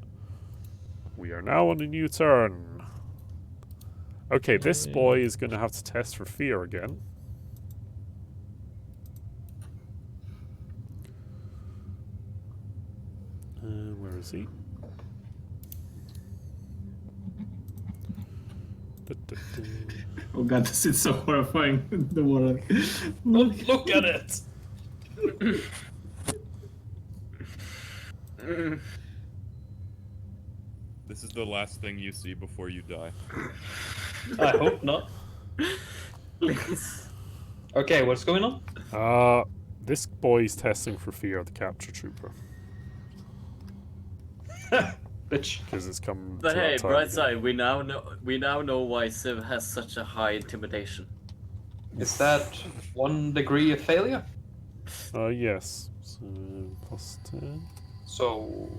We are now on a new turn. Okay, this boy is going to have to test for fear again. Where is he? Oh god, this is so horrifying. The water. Look at it! This is the last thing you see before you die. I hope not. Please. Okay, what's going on? This boy's testing for fear of the capture trooper. Bitch. Because it's come But to hey, that time bright again. side, we now know why Civ has such a high intimidation. Is that 1 degree of failure? Yes. So, plus 10. So...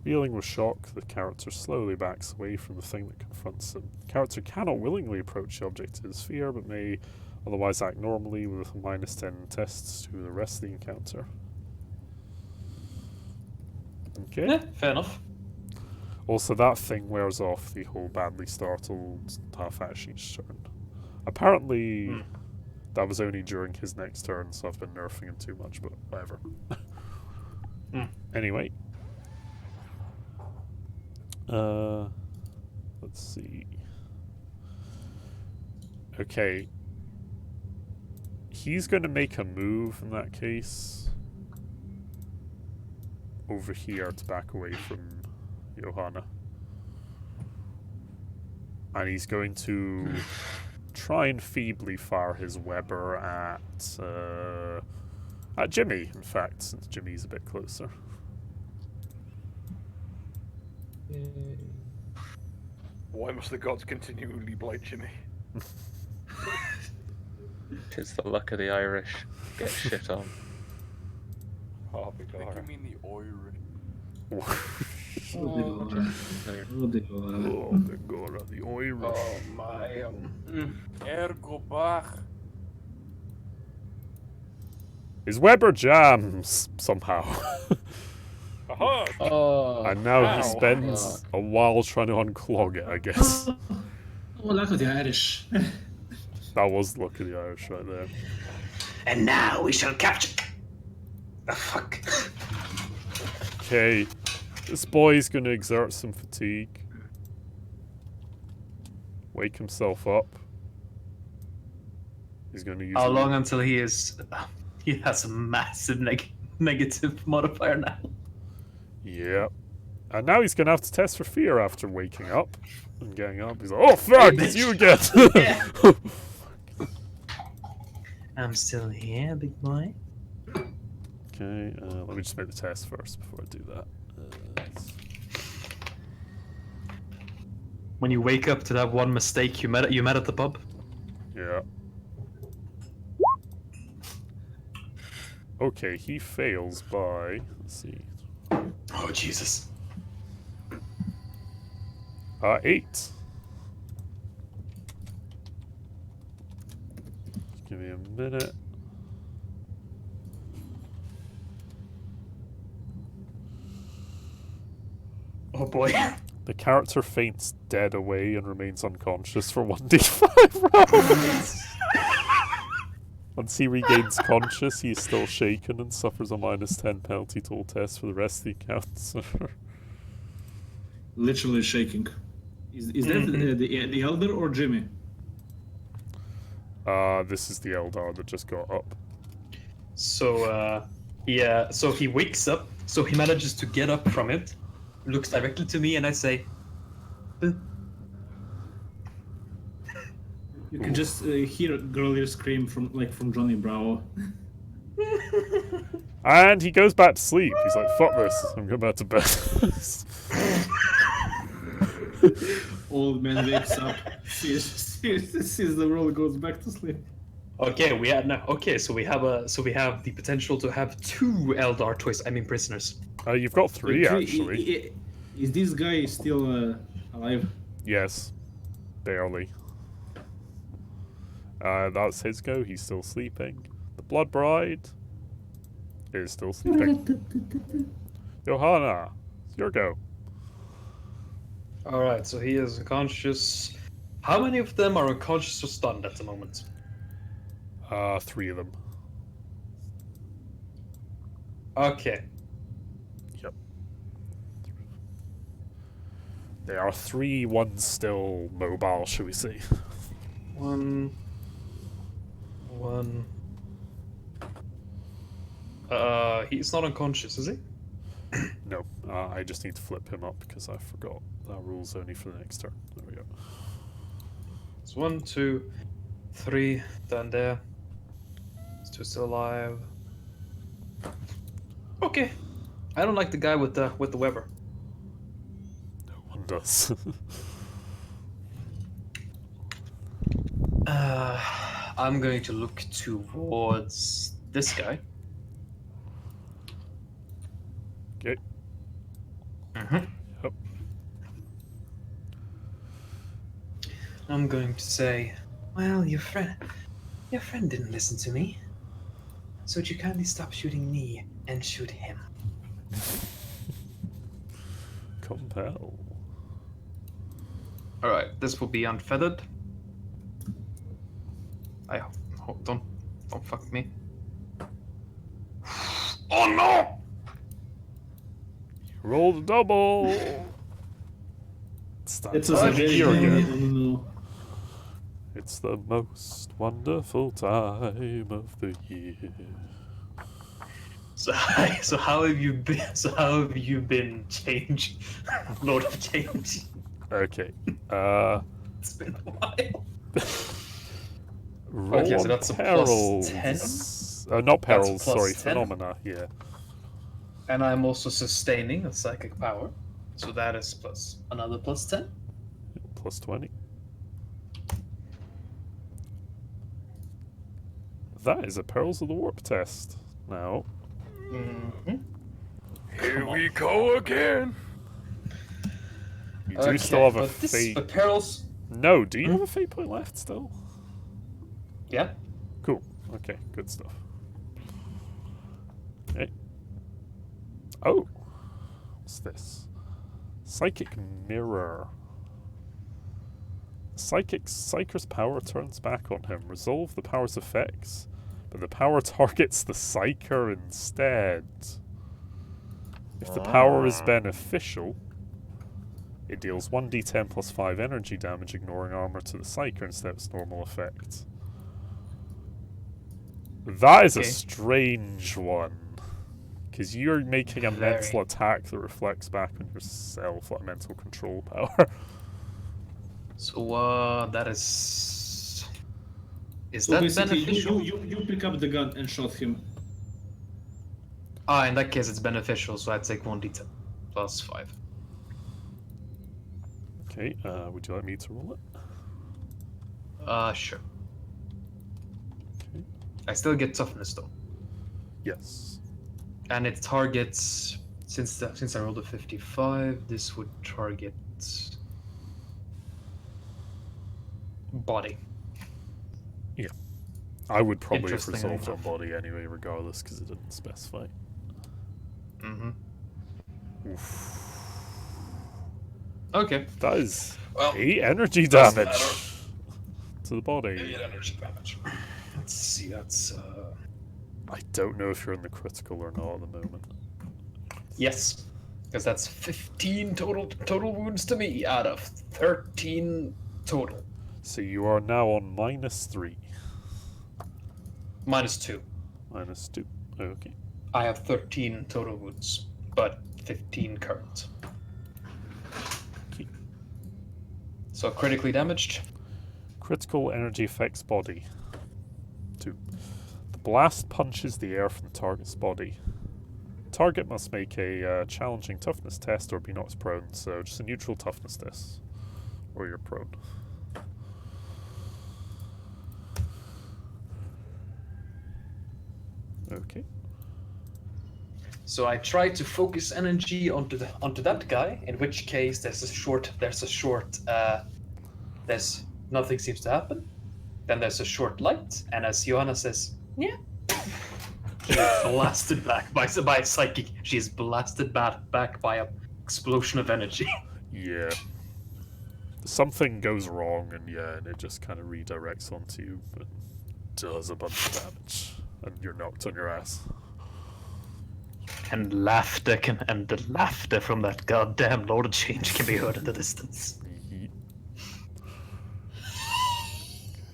Reeling with shock, the character slowly backs away from the thing that confronts him. The character cannot willingly approach the object of his fear, but may otherwise act normally with a -10 tests to the rest of the encounter. Okay. Yeah, fair enough. Also, that thing wears off the whole badly startled half action each turn. Apparently, that was only during his next turn, so I've been nerfing him too much, but whatever. Anyway. Let's see. Okay. He's going to make a move in that case. Over here to back away from Johanna. And he's going to try and feebly fire his Weber at Jimmy, in fact, since Jimmy's a bit closer. Why must the gods continually blight Jimmy? Tis the luck of the Irish. Get shit on. Oh, I think you mean the Irish. Oh, the Irish. Oh my. Ergo Bach. His Weber jams somehow. Aha! Oh, And now Ow. he spends a while trying to unclog it, I guess. Oh, luck of the Irish. That was the luck of the Irish right there. And now we shall capture. Oh, fuck. Okay, this boy's going to exert some fatigue. Wake himself up. He's going to use. How long until he is? He has a massive negative modifier now. Yep. And now he's going to have to test for fear after waking up and getting up. He's like, oh fuck, it's you again! I'm still here, big boy. Okay, let me just make the test first before I do that. When you wake up to that one mistake you made at the pub. Yeah. Okay, he fails by, let's see, Oh Jesus. 8. Just give me a minute. Oh boy. The character faints dead away and remains unconscious for 1d5 rounds. Once he regains conscious, he is still shaken and suffers a -10 penalty to all tests for the rest of the encounter. Literally shaking. Is that the Elder or Jimmy? This is the Eldar that just got up. So so he wakes up, so he manages to get up from it, looks directly to me, and I say, "Boo." You can just hear Girlier scream from Johnny Bravo. And he goes back to sleep. He's like, fuck this, I'm going back to bed. Old man wakes up, sees the world, goes back to sleep. Okay, so we have the potential to have 2 Eldar prisoners. You've got 3 actually. Is this guy still alive? Yes, barely. That's his go. He's still sleeping. The Blood Bride is still sleeping. Johanna, it's your go. Alright, so he is unconscious. How many of them are unconscious or stunned at the moment? 3 of them. Okay. Yep. There are 3, 1 still mobile, shall we say. One. He's not unconscious, is he? No, I just need to flip him up because I forgot that rule's only for the next turn. There we go. It's 1, 2, 3, down there. It's 2 still alive. Okay. I don't like the guy with the Weber. No one does. I'm going to look towards this guy. Okay. Yep. I'm going to say, well, your friend didn't listen to me. So would you kindly stop shooting me and shoot him? Compel. All right, this will be unfeathered. Don't fuck me. Oh no! Roll the double. It's a very here again. no. It's the most wonderful time of the year. So how have you been? So how have you been, Change? Lord of Change. Okay. It's been a while. Roll Okay, so on that's a perils. plus 10. Not That's perils, plus sorry, 10. phenomena, yeah. And I'm also sustaining a psychic power, so that is plus another plus 10. Plus 20. That is a Perils of the Warp test. Now, Here we go again. you do still have a fate. But perils. No, do you have a fate point left still? Yeah. Cool. Okay, good stuff. Okay. Oh, what's this? Psychic mirror. Psyker's power turns back on him. Resolve the power's effects, but the power targets the Psyker instead. If the power is beneficial, it deals 1d10 plus 5 energy damage, ignoring armor to the Psyker instead of its normal effect. That is a strange one. Because you're making a mental attack that reflects back on yourself, like mental control power. So that is So that basically, beneficial? you pick up the gun and shot him. Ah, in that case, it's beneficial. So I take 1d10 plus 5. Okay, would you like me to roll it? Sure. Okay. I still get toughness though, Yes. and it targets. Since I rolled a 55, this would target body. Yeah. I would probably have Interesting resolved on enough. body anyway, regardless, because it didn't specify. Mm-hmm. Oof. Okay. That is Well, 8 energy doesn't damage matter. to the body. 8 energy damage. Let's see. That's I don't know if you're in the critical or not at the moment. yes, because that's 15 total wounds to me out of 13 total. So you are now on -3. -2. -2. Okay. I have 13 total wounds, but 15 current. Okay. So critically damaged. Critical energy affects body. 2. The blast punches the air from the target's body. Target must make a challenging toughness test or be knocked prone, so just a neutral toughness test, or you're prone. Okay. So I try to focus energy onto that guy. In which case, there's nothing seems to happen. Then there's a short light, and as Johanna says, yeah. She is blasted back by psychic. She is blasted back by an explosion of energy. Yeah. Something goes wrong, and it just kind of redirects onto you, but does a bunch of damage, and you're knocked on your ass. And the laughter from that goddamn Lord of Change can be heard in the distance. Yeet.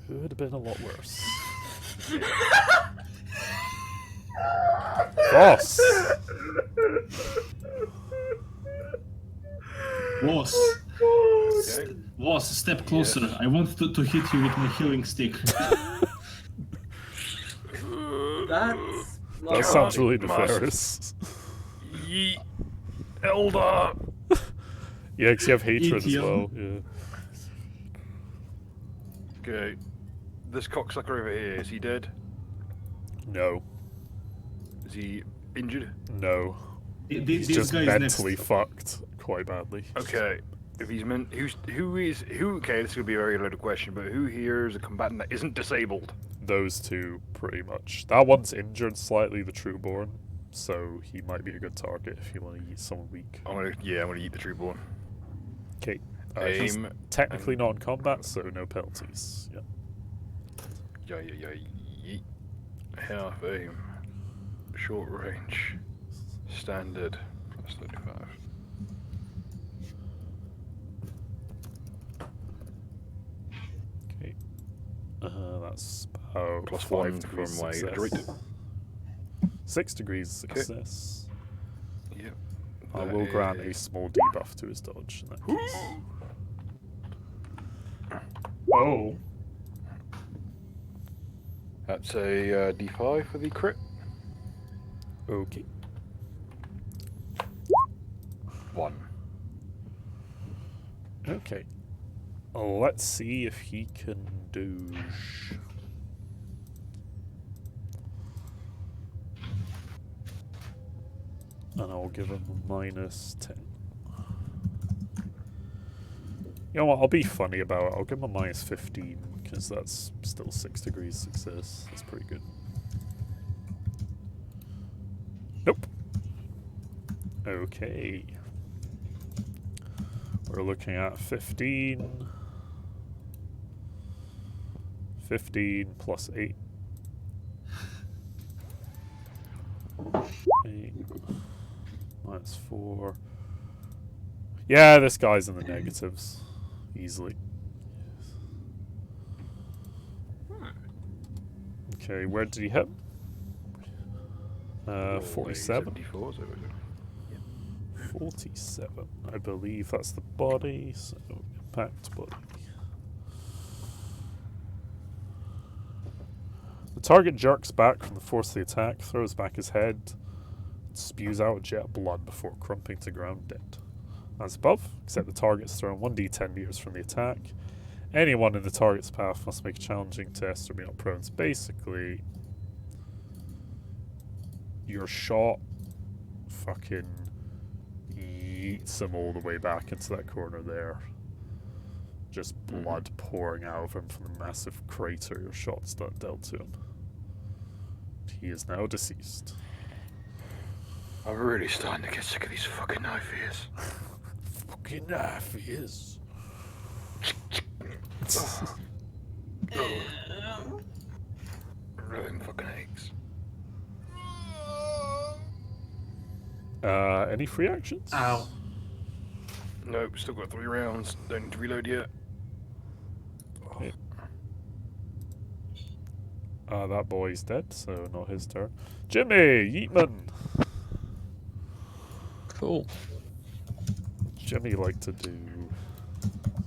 Could have been a lot worse. Boss! Boss. Boss, step closer. Yes. I want to hit you with my healing stick. That's That sounds really nefarious. Yeet. Elder. Yeah, because you have hatred as Eat well. Yeah. Okay. This cocksucker over here, is he dead? No. Is he injured? No. This He's just guy is mentally next. fucked, quite badly. Okay. If he's meant, who? Okay, this could be a very loaded question, but who here is a combatant that isn't disabled? Those two, pretty much. That one's injured slightly, the Trueborn, so he might be a good target if you want to eat someone weak. I'm gonna eat the Trueborn. Okay. He's Aim. technically not in combat, so no penalties. Yeah. Yeet. Half aim. Short range. Standard. Plus 35. Okay. That's about Plus 5 1 degrees from my success. adroit. 6 degrees success. Yep. I That will grant a is- small debuff to his dodge in that case. Oh. That's a D5 for the crit. Okay. 1. Okay. Let's see if he can do. And I'll give him a -10. You know what? I'll be funny about it. I'll give him a -15 because that's still 6 degrees success. That's pretty good. Nope. Okay. We're looking at 15. 15 plus 8. 8 minus 4. Yeah, this guy's in the negatives. Easily. Okay, where did he hit? 47. 74, so 47. I believe that's the body, so impact body. The target jerks back from the force of the attack, throws back his head, spews out a jet of blood before crumping to ground dead. As above, except the target is thrown 1d10 meters from the attack. Anyone in the target's path must make a challenging test or be knocked prone. So basically, your shot fucking yeets him all the way back into that corner there. Just blood pouring out of him from the massive crater your shots dealt to him. He is now deceased. I'm really starting to get sick of these fucking knife ears. Fucking knife ears. Everything fucking aches. Any free actions? Ow. Nope, still got 3 rounds. Don't need to reload yet. Okay. That boy's dead, so not his turn. Jimmy Yeatman. Cool. Jimmy like to do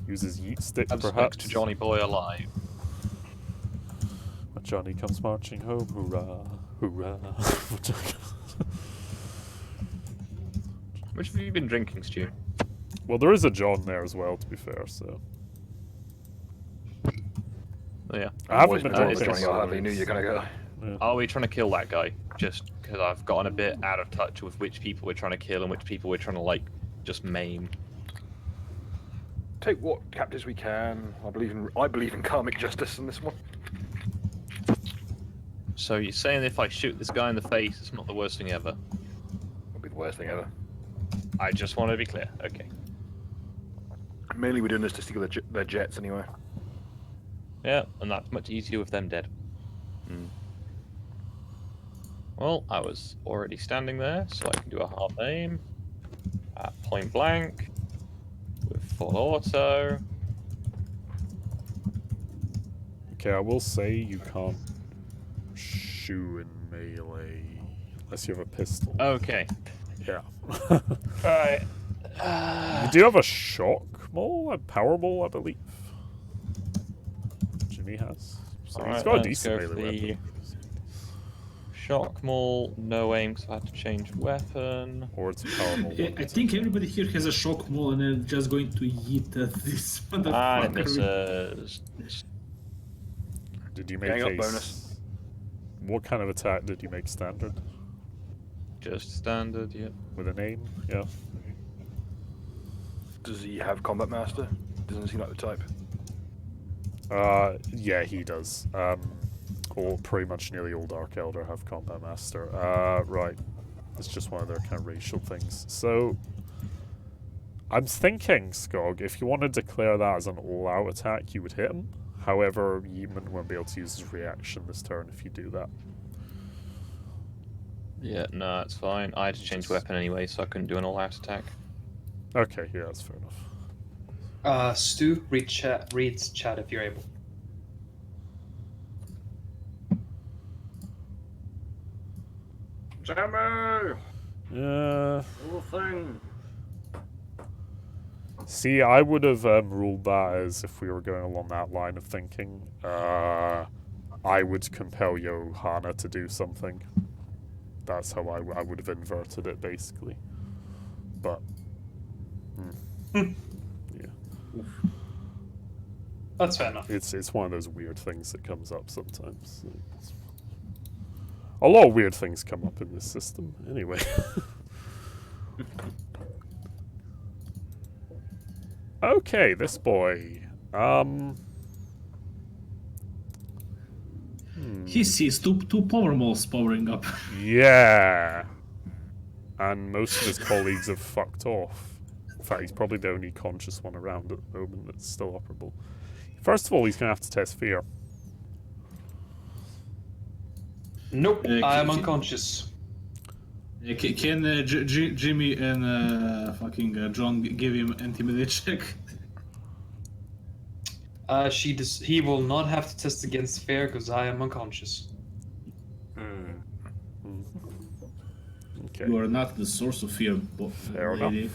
use his yeet stick That's perhaps. next to Johnny Boy alive. When Johnny comes marching home, hurrah, hurrah. Which have you been drinking, Stu? Well, there is a John there as well, to be fair, so. Oh, yeah. I haven't been Johnny, drinking. I hardly knew you were gonna go. Yeah. Are we trying to kill that guy? Just because I've gotten a bit out of touch with which people we're trying to kill and which people we're trying to, like, just maim. Take what captives we can. I believe in karmic justice in this one. So you're saying if I shoot this guy in the face, it's not the worst thing ever? It'll be the worst thing ever. I just want to be clear. Okay. Mainly we're doing this to steal their jets anyway. Yeah, and that's much easier with them dead. Well, I was already standing there, so I can do a half aim at point blank with full auto. Okay, I will say you can't shoot in melee unless you have a pistol. Okay. Yeah. Alright. You do have a shock maul, a power maul, I believe. Jimmy has. So he's got a decent melee weapon. Shock maul, no aim because I had to change weapon. Or it's a power maul. I think everybody here has a shock maul and they're just going to yeet at this And motherfucker. misses. Did you make Gang up a bonus. What kind of attack did you make standard? Just standard, yep. With a name? Yeah. Does he have Combat Master? Doesn't seem like the type. Yeah, he does. Or pretty much nearly all Dark Elder have Combat Master. Right. It's just one of their kind of racial things. So, I'm thinking, Skog, if you want to declare that as an all-out attack, you would hit him. However, Yeeman won't be able to use his reaction this turn if you do that. Yeah, no, it's fine. I had to change weapon anyway, so I couldn't do an all-out attack. Okay, yeah, that's fair enough. Stu, read chat if you're able. Jammer! Uh, Whole thing. See, I would have ruled that as if we were going along that line of thinking. I would compel Johanna to do something. That's how I would have inverted it, basically. But, yeah. That's fair enough. It's one of those weird things that comes up sometimes. A lot of weird things come up in this system, anyway. Okay, this boy. He sees two power moles powering up. Yeah. And most of his colleagues have fucked off. In fact, he's probably the only conscious one around at the moment that's still operable. First of all, he's going to have to test fear. Nope, I'm unconscious. Can Jimmy and fucking John give him intimidate check? He will not have to test against fear because I am unconscious. Okay. You are not the source of fear, Fair lady.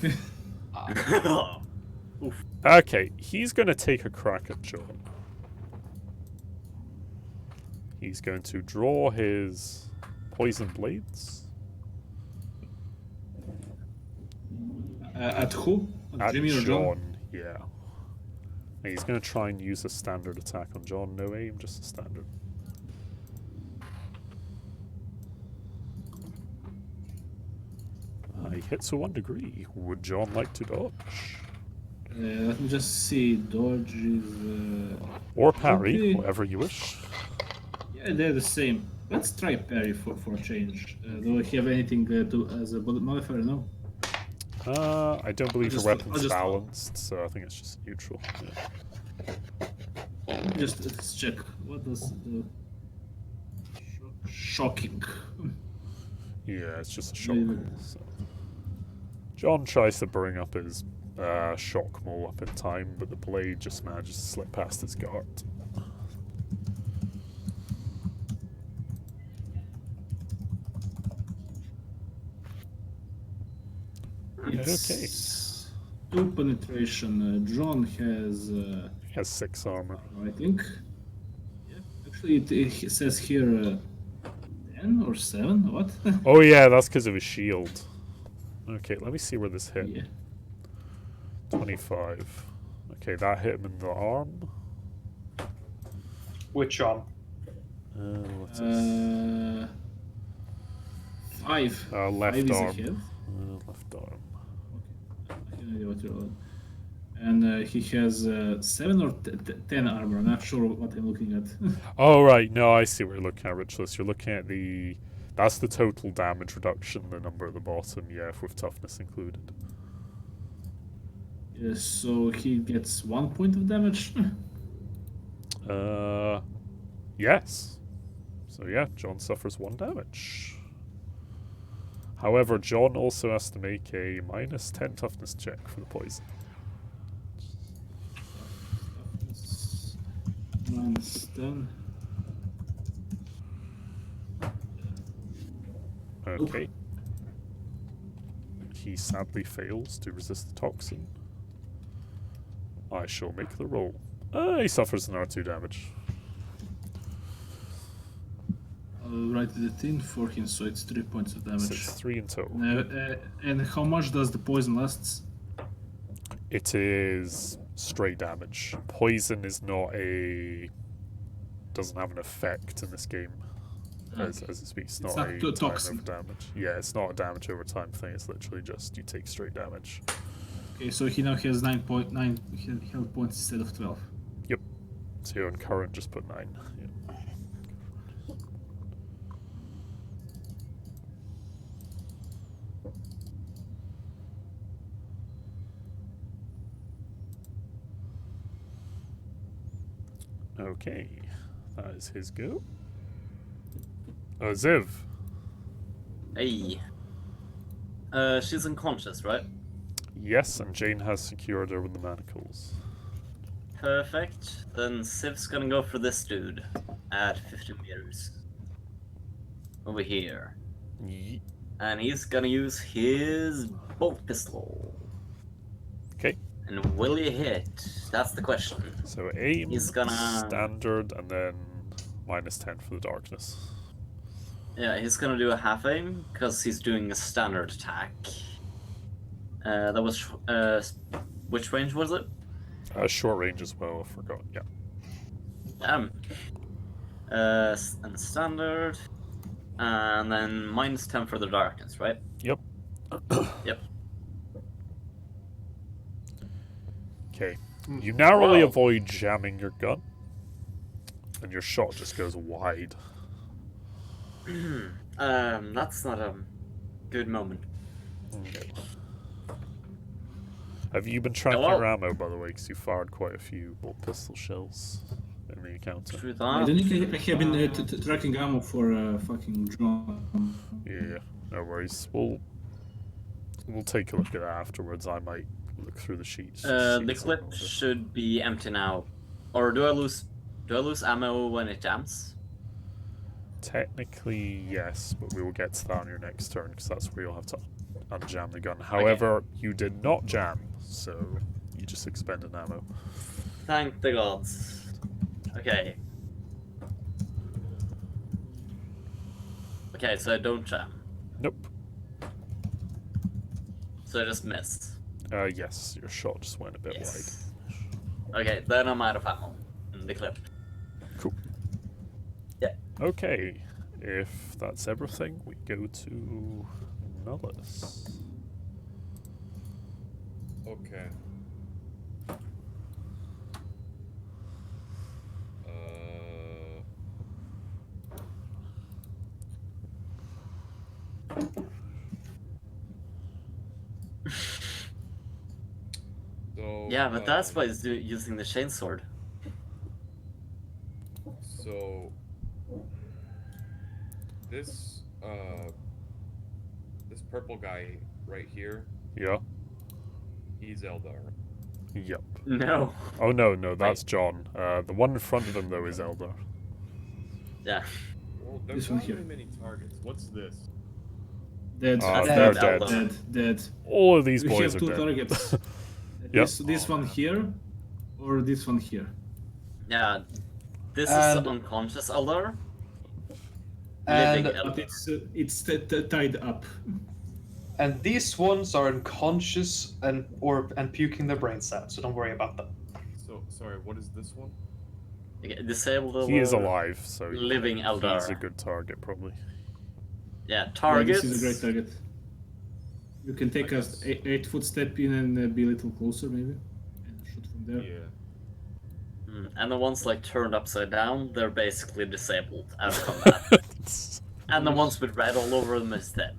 Okay, he's going to take a crack at John. He's going to draw his poison blades. At who? At Jimmy or John? Yeah. And he's going to try and use a standard attack on John. No aim, just a standard. He hits a 1 degree. Would John like to dodge? Let me just see. Dodge is... Or parry, okay. whatever you wish. Yeah, they're the same. Let's try parry for a change. Do I have anything to as a bullet modifier? No. I don't believe your weapon's just- balanced, so I think it's just neutral. Yeah. Let's check. What does the... Shocking. Yeah, it's just a shock maul. So. John tries to bring up his shock maul up in time, but the blade just manages to slip past his guard. It's 2 penetration. John has... He has 6 armor. I think. Yeah. Actually, it says here 10 or 7. What? Oh yeah, that's because of his shield. Okay, let me see where this hit. Yeah. 25. Okay, that hit him in the arm. Which arm? What's this? 5. Left 5 is arm. a hit. Left arm. I have no idea what you're on. And he has 7 or 10 armor. I'm not sure what I'm looking at. Oh right, no, I see what you're looking at, Richless. You're looking at the... That's the total damage reduction, the number at the bottom, yeah, with toughness included. Yeah, so he gets 1 point of damage. Yes. So yeah, John suffers 1 damage. However, John also has to make a -10 toughness check for the poison. -10. Okay. He sadly fails to resist the toxin. I shall make the roll. He suffers another 2 damage. I'll write it in for him, so it's 3 points of damage. So it's 3 in total. And how much does the poison last? It is straight damage. Poison is not doesn't have an effect in this game. As it speaks, it's not a time over damage. Yeah, it's not a damage over time thing. It's literally just you take straight damage. Okay, so he now has 9.9 health points instead of 12. Yep. So you're on current, just put 9. Yep. Okay, that is his go. Ziv. Hey. She's unconscious, right? Yes, and Jane has secured her with the manacles. Perfect. Then Siv's gonna go for this dude at 50 meters. Over here. And he's gonna use his bolt pistol. Okay. And will he hit? That's the question. So aim, He's gonna... standard, and then -10 for the darkness. Yeah, he's gonna do a half aim, because he's doing a standard attack. That was... which range was it? Short range as well, I forgot, yeah. And standard... And then -10 for the darkness, right? Yep. Yep. Okay. You narrowly Wow. avoid jamming your gun, and your shot just goes wide. That's not a good moment. Okay. Have you been tracking your ammo, by the way, because you fired quite a few bolt pistol shells in the encounter? True I that. don't think I have been tracking ammo for fucking drone. Yeah, no worries. We'll take a look at that afterwards. I might look through the sheets. The clip should be empty now. Or do I lose ammo when it jams? Technically, yes, but we will get to that on your next turn, because that's where you'll have to unjam the gun. However, you did not jam, so you just expended ammo. Thank the gods. Okay. Okay, so I don't jam. Nope. So I just missed. Yes, your shot just went a bit Yes. Okay, then I'm out of ammo in the clip. Cool. Yeah. Okay, if that's everything, we go to Nullus. Okay. So, Yeah, but that's why he's using the chainsword. So this purple guy right here, Yeah. he's Eldar. Yep. No. Oh no, that's John. The one in front of him though is Eldar. Yeah. Well, This there's one not here. really many targets. What's this? Dead. They're dead. Dead. All of these We boys have are two dead. targets. Yep. This one here, or this one here. Yeah. This And- is unconscious Eldar. And- Living But Eldar. it's tied up. And these ones are unconscious and puking their brains out, so don't worry about them. So sorry, what is this one? Okay, disabled Eldar. He is alive, so Living Eldar. he's a good target probably. Yeah, Yeah, targets. this is a great target. You can take a 8-foot step in and be a little closer, maybe, and shoot from there. Yeah. And the ones like turned upside down, they're basically disabled out of combat. And the ones with red all over them is dead.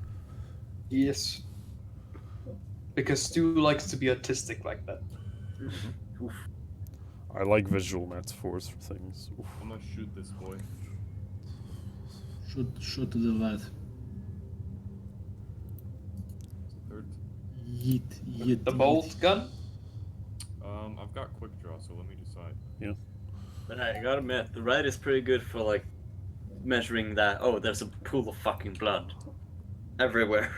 Yes. Because Stu likes to be autistic like that. Oof. I like visual metaphors for things. Oof. I'm gonna shoot this boy. Shoot to the lad. Third. Yeet. The bolt gun? I've got quick draw, so let me decide. Yeah. But I gotta admit, the red is pretty good for like measuring that. Oh, there's a pool of fucking blood everywhere.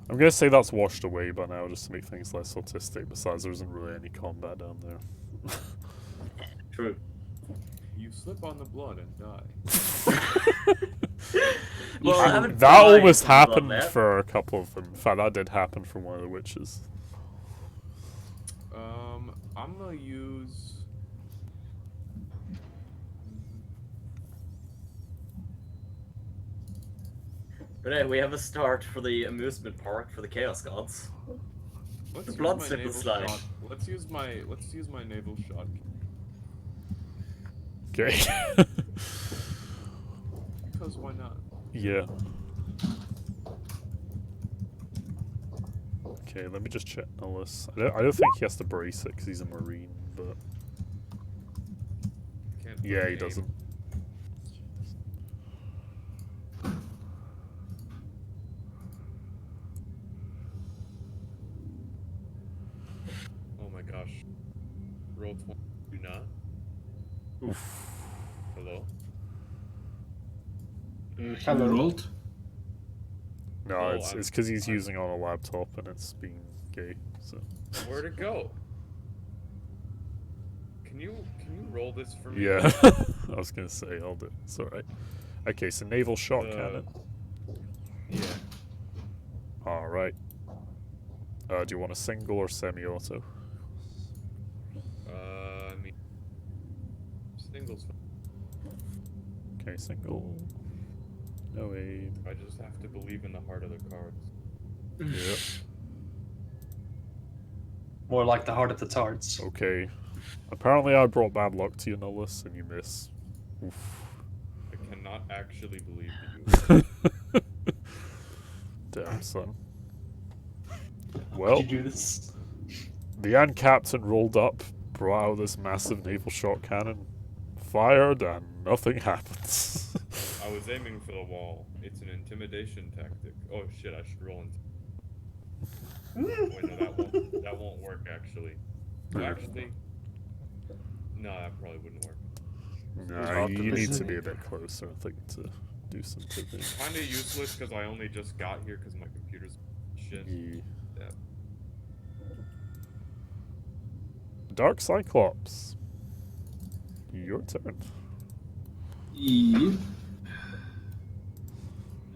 I'm gonna say that's washed away by now, just to make things less autistic. Besides, there isn't really any combat down there. True. You slip on the blood and die. Well, I haven't that died almost from blood happened yet. for a couple of them. In fact, that did happen from one of the witches. I'm gonna use. But hey, we have a start for the amusement park for the Chaos Gods. Let's The use blood my slipper naval slide. shot. Let's use my naval shot. Okay. Because why not? Yeah. Okay, let me just check Ellis. I don't think he has to brace it because he's a Marine, but... Can't Yeah, he aim. doesn't. Oh my gosh. Roll 20. Do not. Oof. Hello? Have you rolled? No, Oh, it's because he's using on a laptop and it's being gay, so... Where'd it go? Can you roll this for me? Yeah. I was gonna say, I'll do it. It's alright. Okay, so naval shot cannon. Yeah. Alright. Do you want a single or semi-auto? I mean, singles. Okay, single. No aim. I just have to believe in the heart of the cards. Yep. More like the heart of the tarts. Okay. Apparently I brought bad luck to you, Nullis, and you miss. Oof. I cannot actually believe that you. Damn, son. Well, Did you do this? the Ant Captain rolled up, brought out this massive naval shot cannon, fired, and nothing happens. I was aiming for the wall. It's an intimidation tactic. Oh shit! I should roll. Wait, no, that won't work actually. Well, actually, no, that probably wouldn't work. No, you need to be a bit closer, I think, to do some cooking. Kind of useless because I only just got here because my computer's shit. Yeah. Yeah. Dark Cyclops. Your turn. Yep.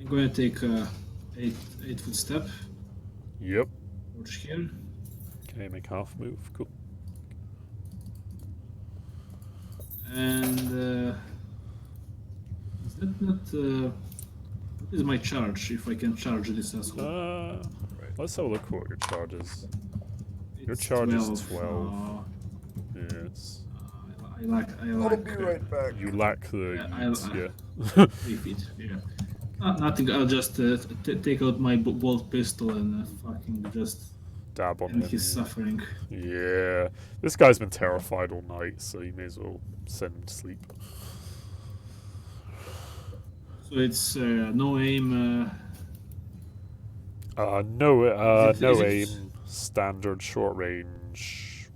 I'm going to take a 8-foot step. Yep. Watch here. Can I make half move? Cool. And is that not? What is my charge? If I can charge this asshole? Let's have a look what your charge is. Your It's charge 12. is 12. Yes. I lack. I'll be right back. You lack the Yeah, yeet, yeah. 3 feet. Yeah. Nothing. I'll just take out my bolt pistol and fucking just dab on end him. his suffering. Yeah. This guy's been terrified all night, so you may as well send him to sleep. So it's no aim. No Is it- aim, standard short range.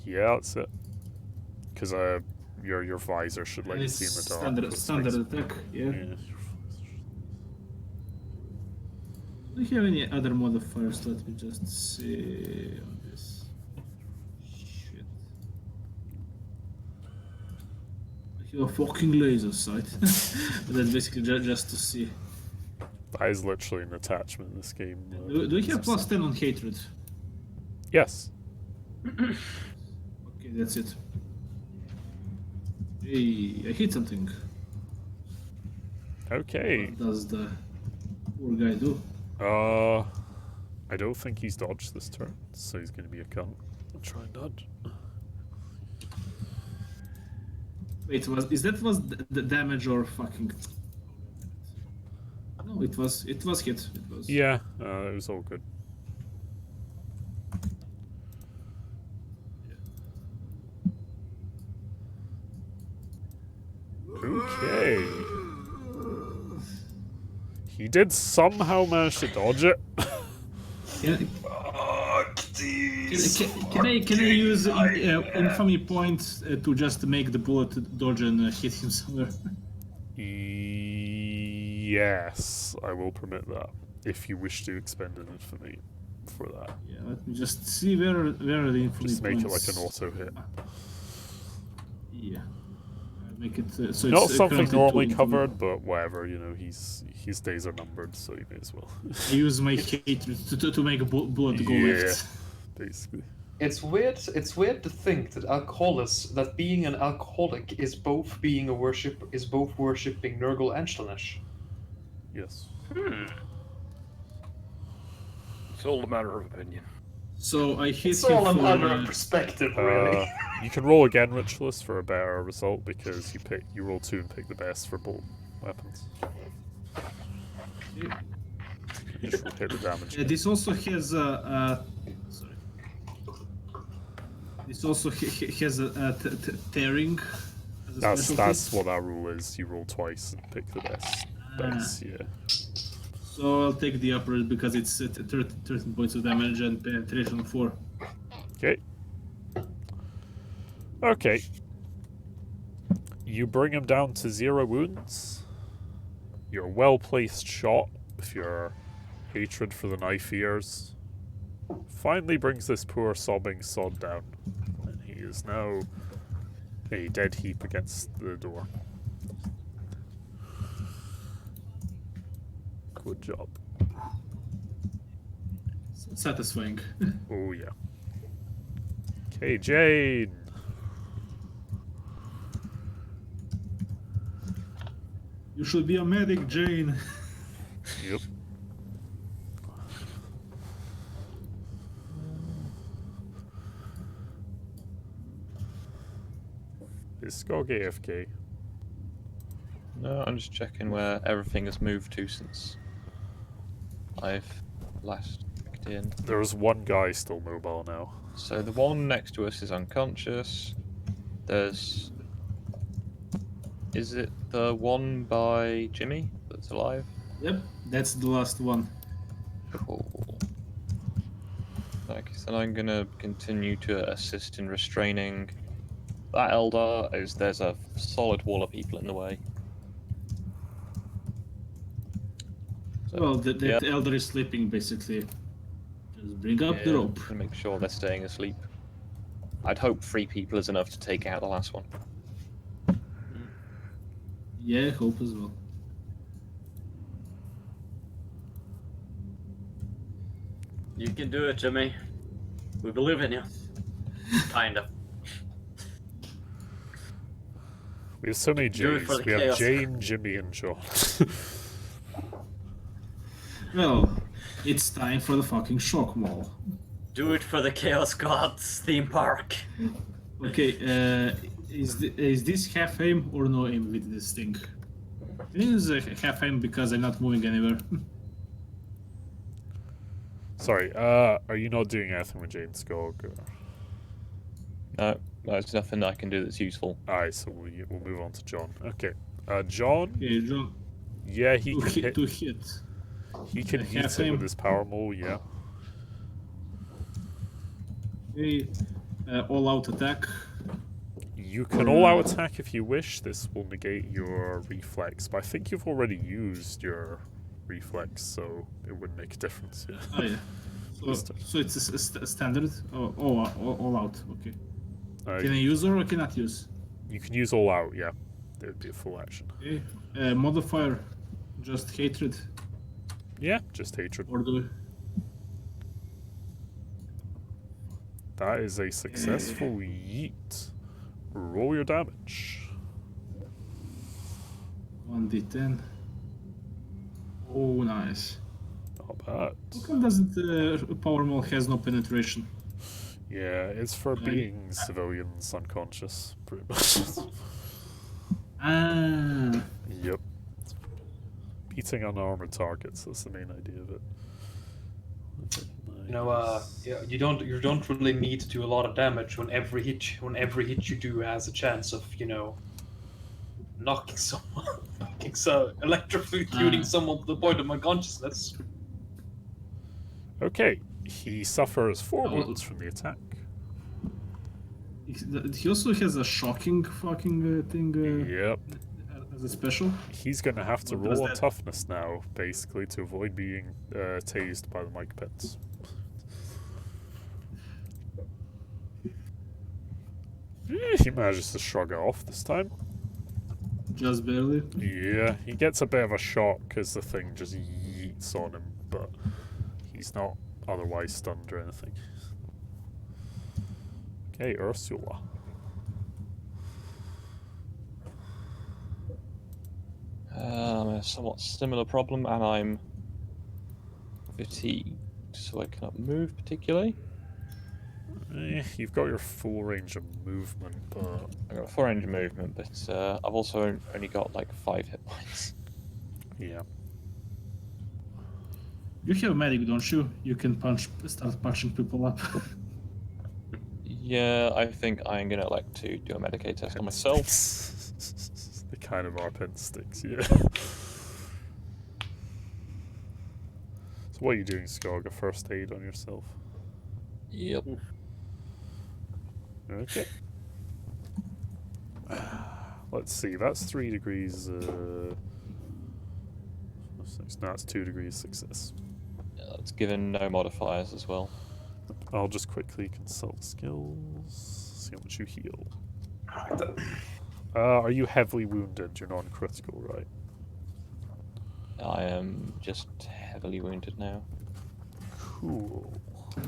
Yeah, that's it. Because your visor should let you see in the dark. Standard attack. Yeah. Do you have any other modifiers? Let me just see on this. Shit. I have a fucking laser sight. But that's basically just to see. That is literally an attachment in this game. Do you have plus 10 on hatred? Yes. Okay, that's it. Hey, I hit something. Okay. What does the poor guy do? I don't think he's dodged this turn, so he's going to be a cunt. I'll try and dodge. Wait, was the damage or fucking? No, it was hit. It was. Yeah, it was all good. Okay. He did somehow manage to dodge it. Can I use infamy point to just make the bullet dodge and hit him somewhere? Yes, I will permit that. If you wish to expend an infamy for that. Yeah, let me just see where are the infamy Just make points. it like an auto hit. Yeah. Make it so Not it's something currently normally 2 covered, but whatever, you know, his days are numbered, so you may as well. I use my hatred to make a bullet go left. Basically. It's weird. It's weird to think that being an alcoholic is both worshipping Nurgle and Slaanesh. Yes. It's all a matter of opinion. So I hit It's him all a for, matter of perspective, really. You can roll again, Ritualist, for a better result because you roll 2 and pick the best for both weapons. Just hit the damage. this also has a sorry. This also has a tearing. As a specialty. That's what that rule is. You roll twice and pick the best dice. Yeah. So I'll take the upper because it's 13 points of damage and penetration 4. Okay. Okay. You bring him down to 0 wounds. Your well-placed shot with your hatred for the knife ears finally brings this poor sobbing sod down. And he is now a dead heap against the door. Good job. Satisfying. Oh yeah. Okay, Jane. You should be a medic, Jane. Yep. Is Skog AFK? No, I'm just checking where everything has moved to since I've last checked in. There's one guy still mobile now. So the one next to us is unconscious. There's... Is it the one by Jimmy that's alive? Yep, that's the last one. Cool. Okay, so I'm gonna continue to assist in restraining that Eldar, as there's a solid wall of people in the way. So, Well, that yeah. elder is sleeping, basically. Just bring up the rope. And make sure they're staying asleep. I'd hope 3 people is enough to take out the last one. Yeah, hope as well. You can do it, Jimmy. We believe in you. Kinda. We have so many Do it J's. for the We have chaos. Jane, Jimmy, and John. Well, it's time for the fucking shock wall. Do it for the Chaos Gods theme park. Okay, is this half aim or no aim with this thing? It is a half aim because I'm not moving anywhere. Sorry, are you not doing anything with Jane Skog? Or... No, there's nothing I can do that's useful. Alright, so we'll move on to John. Okay, John? Okay, John. Yeah, he can hit. To hit. He can hit half it aim. with his power mole, yeah. Okay, all-out attack. You can all-out attack if you wish. This will negate your reflex, but I think you've already used your reflex, so it wouldn't make a difference. Yeah. Oh yeah. So it's a standard. Oh, all out. Okay. Can I use or cannot use? You can use all out. Yeah, it would be a full action. Okay. Modifier, just hatred. Yeah, just hatred. Or do That is a successful yeet. Roll your damage. 1d10. Oh, nice. Not bad. How come doesn't Power Maul has no penetration? Yeah, it's for being civilians unconscious, pretty much. Ah. Yep. Beating unarmored targets, that's the main idea of it. You know, you don't really need to do a lot of damage when every hit you do has a chance of, you know, knocking someone, electrocuting someone to the point of unconsciousness. Okay, he suffers 4 wounds from the attack. He also has a shocking fucking thing. Yep. As a special. He's gonna have to What does roll on that- toughness now, basically, to avoid being tased by the mic pits. He manages to shrug it off this time. Just barely. Yeah, he gets a bit of a shock because the thing just yeets on him, but he's not otherwise stunned or anything. Okay, Ursula. A somewhat similar problem, and I'm fatigued, so I cannot move particularly. You've got your full range of movement, but I've got 4 range of movement, but I've also only got like 5 hit points. yeah. You have medic, don't you? You can start punching people up. Yeah, I think I'm gonna like to do a Medicaid test on myself. They kind of are pen sticks, yeah. So what are you doing, Skog? A first aid on yourself? Yep. Okay. Let's see, that's 3 degrees, no, it's 2 degrees success. It's given no modifiers as well. I'll just quickly consult skills, see how much you heal. Are you heavily wounded? You're non-critical, right? I am just heavily wounded now. Cool. Do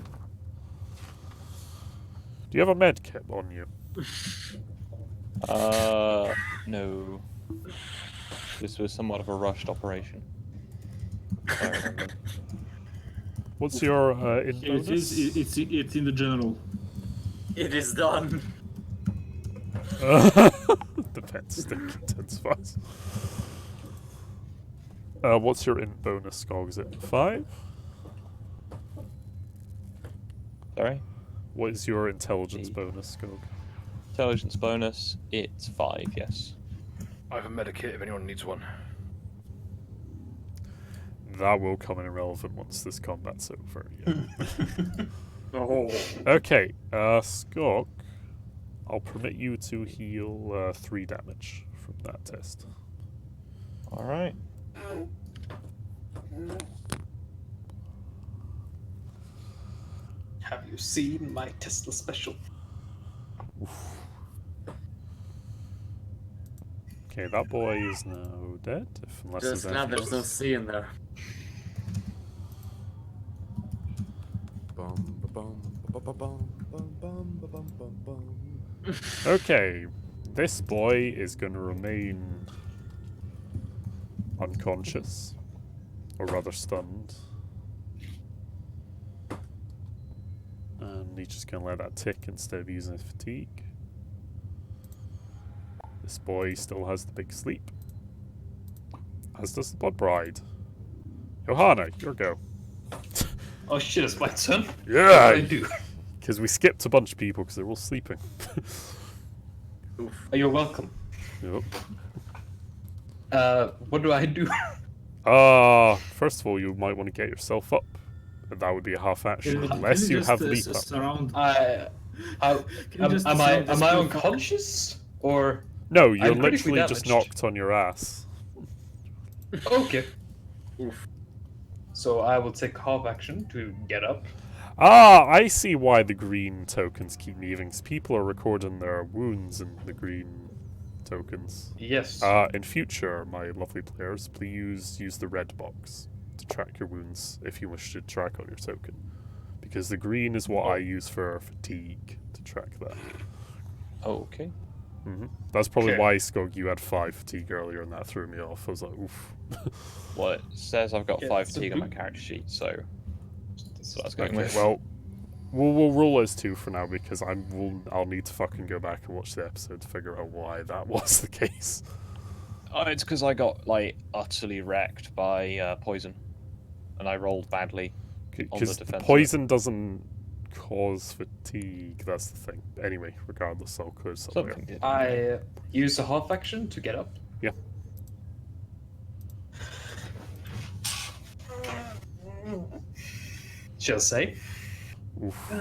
you have a med kit on you? No. This was somewhat of a rushed operation. If I remember. What's your in Here it bonus? is. It's in the general. It is done. The pet stick intensifies. What's your int bonus, Skog? Is it 5? Sorry? What is your intelligence bonus, Skog? Intelligence bonus, it's 5, yes. I have a medikit if anyone needs one. That will come in irrelevant once this combat's over. Yeah. Oh. Okay, Skog, I'll permit you to heal 3 damage from that test. Alright. Have you seen my Tesla special? Oof. Okay, that boy is now dead, unless Just there's glad anything there's no else. C in there. Bum, ba-bum, ba-ba-bum, bum, bum, ba-bum, bum, bum. Okay, this boy is going to remain unconscious, or rather stunned. And he's just going to let that tick instead of using his fatigue. This boy still has the big sleep. As does the Blood Bride. Johanna, your go. Oh shit, it's my turn? Yeah! What do I do? Because we skipped a bunch of people because they're all sleeping. Oh, you're welcome. Yep. What do I do? First of all, you might want to get yourself up. And that would be a half action, Can unless you just, have leap up. surround? Am just I surround this people? unconscious? Or No, you're I'm critically literally just damaged. knocked on your ass. Okay. So I will take half action to get up. Ah, I see why the green tokens keep moving. 'Cause people are recording their wounds in the green tokens. Yes. In future, my lovely players, please use the red box to track your wounds if you wish to track on your token. Because the green is what I use for fatigue to track that. Okay. That's probably Okay. why, Skog, you had 5 fatigue earlier and that threw me off. I was like, oof. Well, it says I've got Yeah, 5 it's a fatigue on my blue- character sheet, so that's what I was going Okay, with. well, we'll roll as 2 for now because I'll need to fucking go back and watch the episode to figure out why that was the case. Oh, it's because I got, like, utterly wrecked by poison. And I rolled badly. Because the defense poison doesn't cause fatigue, that's the thing. Anyway, regardless, I'll clear something up. Something did. I use a half action to get up. Yeah. Shall say. Oof.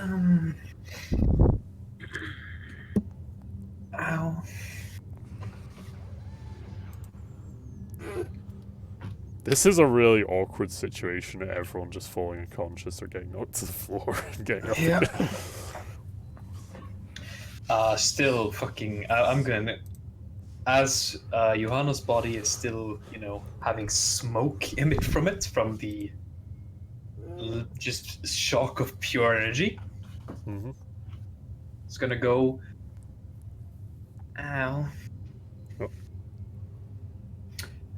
Ow. This is a really awkward situation of everyone just falling unconscious or getting knocked to the floor and getting up Yeah. again. Still fucking. I'm gonna. As Johanna's body is still, having smoke emit from it, from the just shock of pure energy. Mm-hmm. It's gonna go. Ow.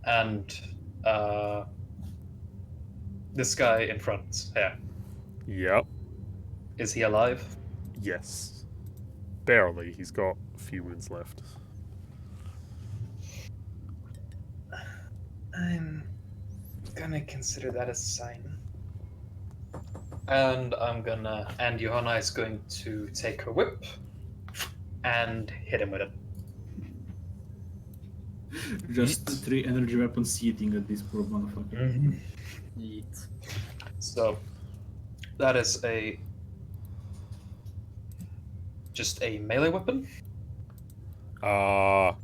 And this guy in front here, Yep. is he alive? Yes. Barely. He's got a few wounds left. I'm gonna consider that a sign. And and Johanna is going to take her whip and hit him with it. Just 3 energy weapons seething at this poor motherfucker. Yeet. So that is just a melee weapon. Yeah.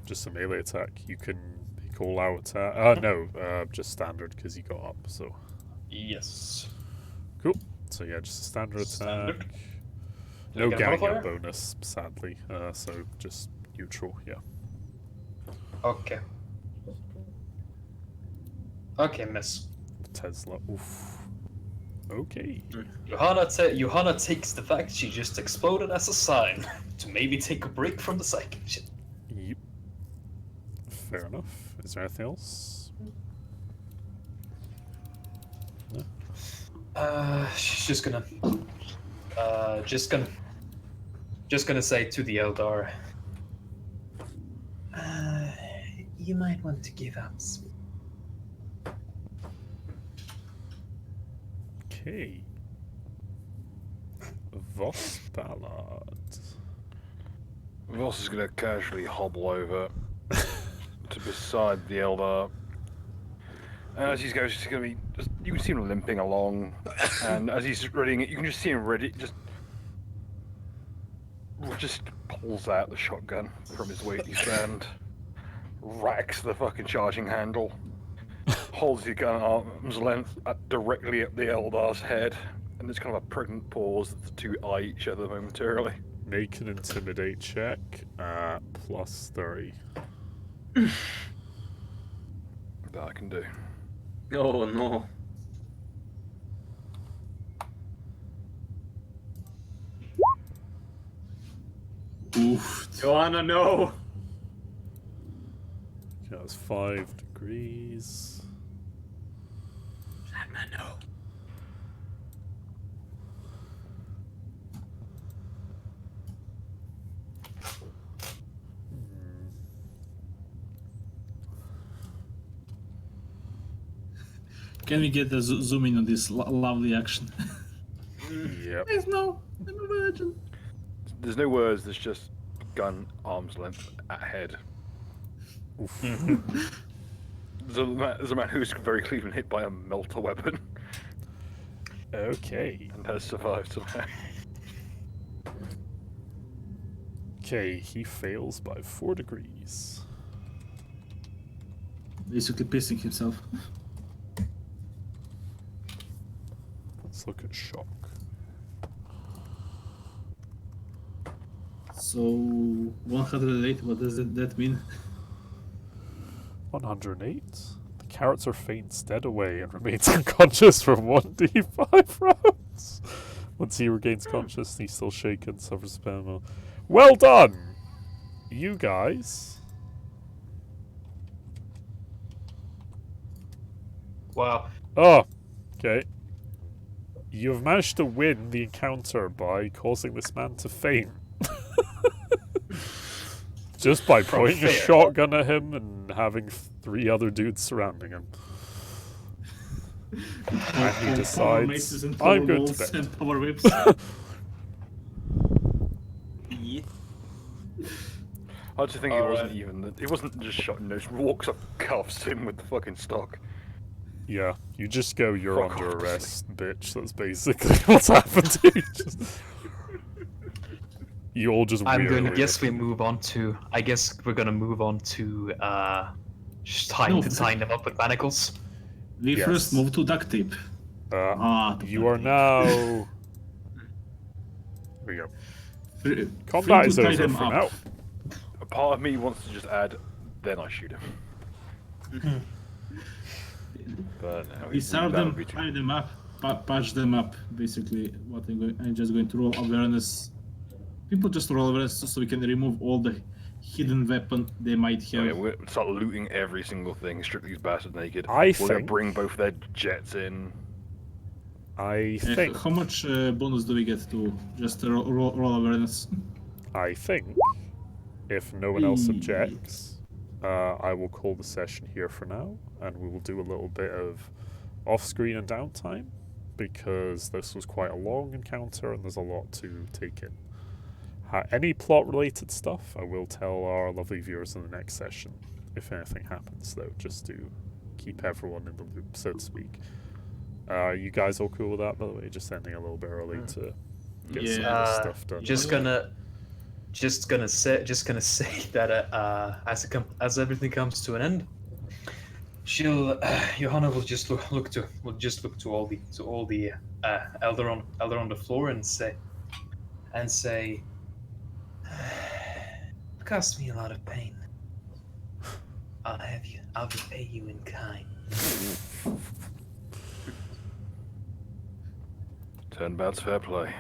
Just a melee attack. You can make all out attack. No, just standard because you got up, so. Yes. Cool. So yeah, just a standard Standard. attack. Do No I get a gang modifier? bonus, sadly. So just neutral, yeah. Okay. Okay, miss. Tesla. Oof. Okay. Johanna takes the fact she just exploded as a sign to maybe take a break from the psychic shit. Yep. Fair enough. Is there anything else? No? She's just gonna say to the Eldar, You might want to give up, Spook. Okay. Voss Ballard. Voss is going to casually hobble over to beside the Eldar. And as he goes, he's going to be just, you can see him limping along, and as he's readying it, you can just see him ready, just pulls out the shotgun from his weighty band, racks the fucking charging handle, holds his gun at arm's length directly at the Eldar's head, and there's kind of a pregnant pause as the two eye each other momentarily. Make an intimidate check at +3. That I can do. Oh no. Oof. Joanna, no! That was 5 degrees. Batman, no. Can we get a zoom in on this lovely action? Yep. There's no virgin. There's no words, there's just gun, arm's length, at head. Oof. There's a man who's very clearly been hit by a melter weapon Okay. and has survived somehow. Okay, he fails by 4 degrees. Basically pissing himself. Let's look at shock. So 108. What does that mean? 108. The character faints dead away and remains unconscious for 1d5 rounds. Once he regains consciousness, he's still shaken, suffers spell. Well done, you guys. wow. Oh, okay. You have managed to win the encounter by causing this man to faint. Just by pointing a shotgun at him and having 3 other dudes surrounding him. And he decides, I'm going to bed. And power whips. Yeet. I just think it wasn't just shot in nose, walks up, cuffs him with the fucking stock. Yeah, you just go, you're Fuck under off, arrest, bitch. That's basically what's happened to you. You all just I'm going to weirdly- guess we move on to. I guess we're gonna move on to just tying them up with manacles. We Yes. first move to duct tape. The You duct are tape. now... Here we go. Free Combat to is tie over them for up. now. A part of me wants to just add, then I shoot him. But no, We serve that them, would be too- tie them up, patch them up. Basically, what I'm just going to roll awareness. People just roll awareness so we can remove all the hidden weapon they might Oh, have. yeah, we'll start looting every single thing, strip these bastards naked. I We're gonna think- bring both their jets in. I think How much bonus do we get to just roll awareness? I think if no one else objects, I will call the session here for now, and we will do a little bit of off-screen and downtime, because this was quite a long encounter and there's a lot to take in. Any plot-related stuff, I will tell our lovely viewers in the next session, if anything happens, though, just to keep everyone in the loop, so to speak. You guys all cool with that, by the way? Just ending a little bit early to get some of this stuff done. Just gonna say that as everything comes to an end, Johanna will just look to all the elder on the floor and say, it cost me a lot of pain. I'll repay you in kind. Turnabout's fair play.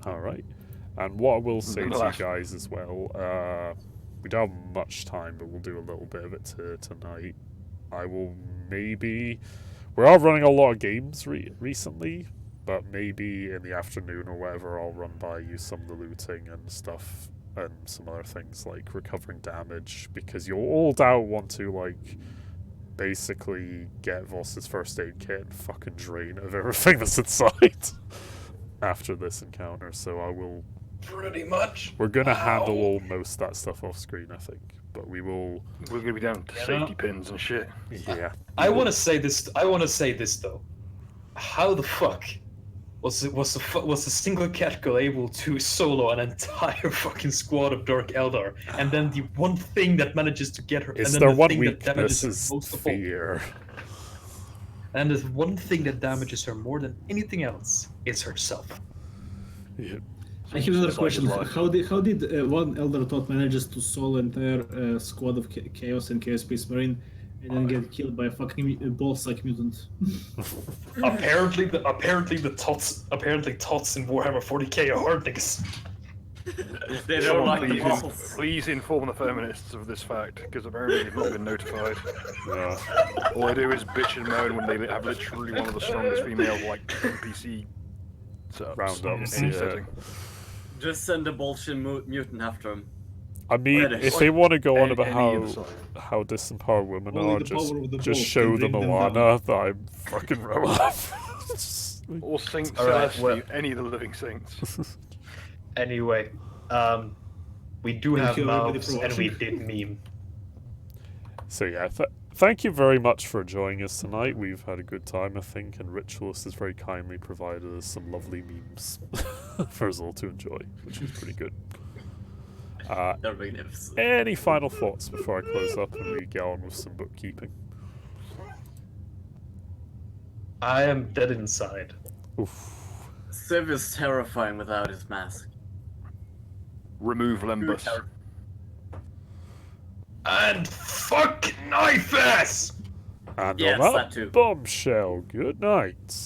Alright. And what I will say to you guys as well, we don't have much time, but we'll do a little bit of it tonight. I will maybe... We are running a lot of games recently, but maybe in the afternoon or whatever, I'll run by you some of the looting and stuff, and some other things like recovering damage, because you'll all want to, like, basically get Voss's first aid kit and fucking drain of everything that's inside after this encounter, so I will... Pretty much. We're gonna handle most of that stuff off screen, I think, but we will... We're gonna be down to safety pins and shit. Yeah. I want to say this though. How the fuck was the single cat girl able to solo an entire fucking squad of Dark Eldar, and then the one thing that manages to get her, Is and then there the one thing that damages her weakness? most of all, Fear. and the one thing that damages her more than anything else is herself. Yeah. I have another question. How did one Elder Todd manages to solo entire squad of Chaos and Chaos Space Marine and then get killed by a fucking ball-sack mutant? apparently tots in Warhammer 40k are hard niggas. They don't like the Please, balls. please inform the feminists of this fact, because apparently they've not been notified. Yeah. All they do is bitch and moan when they have literally one of the strongest female like NPC setups Roundups, in any yeah. setting. Just send a bullshit mutant after him. I mean, British. if they want to go on Any about other side. how disempowered women Only are, the just power of the just bolt show can them bring them Alana that I'm fucking Rowan. Or Saint Alright, Celeste, well- any of the living saints. Anyway, we do Thank have you, everybody, mouths, for and we watching. did meme. So yeah, thank you very much for joining us tonight. We've had a good time, I think, and Ritualist has very kindly provided us some lovely memes for us all to enjoy, which is pretty good. They're magnificent. Any final thoughts before I close up and we get on with some bookkeeping? I am dead inside. Oof. Civ is terrifying without his mask. Remove Lembus. And fuck knife ass! And Yes, on that too. that bombshell, good night.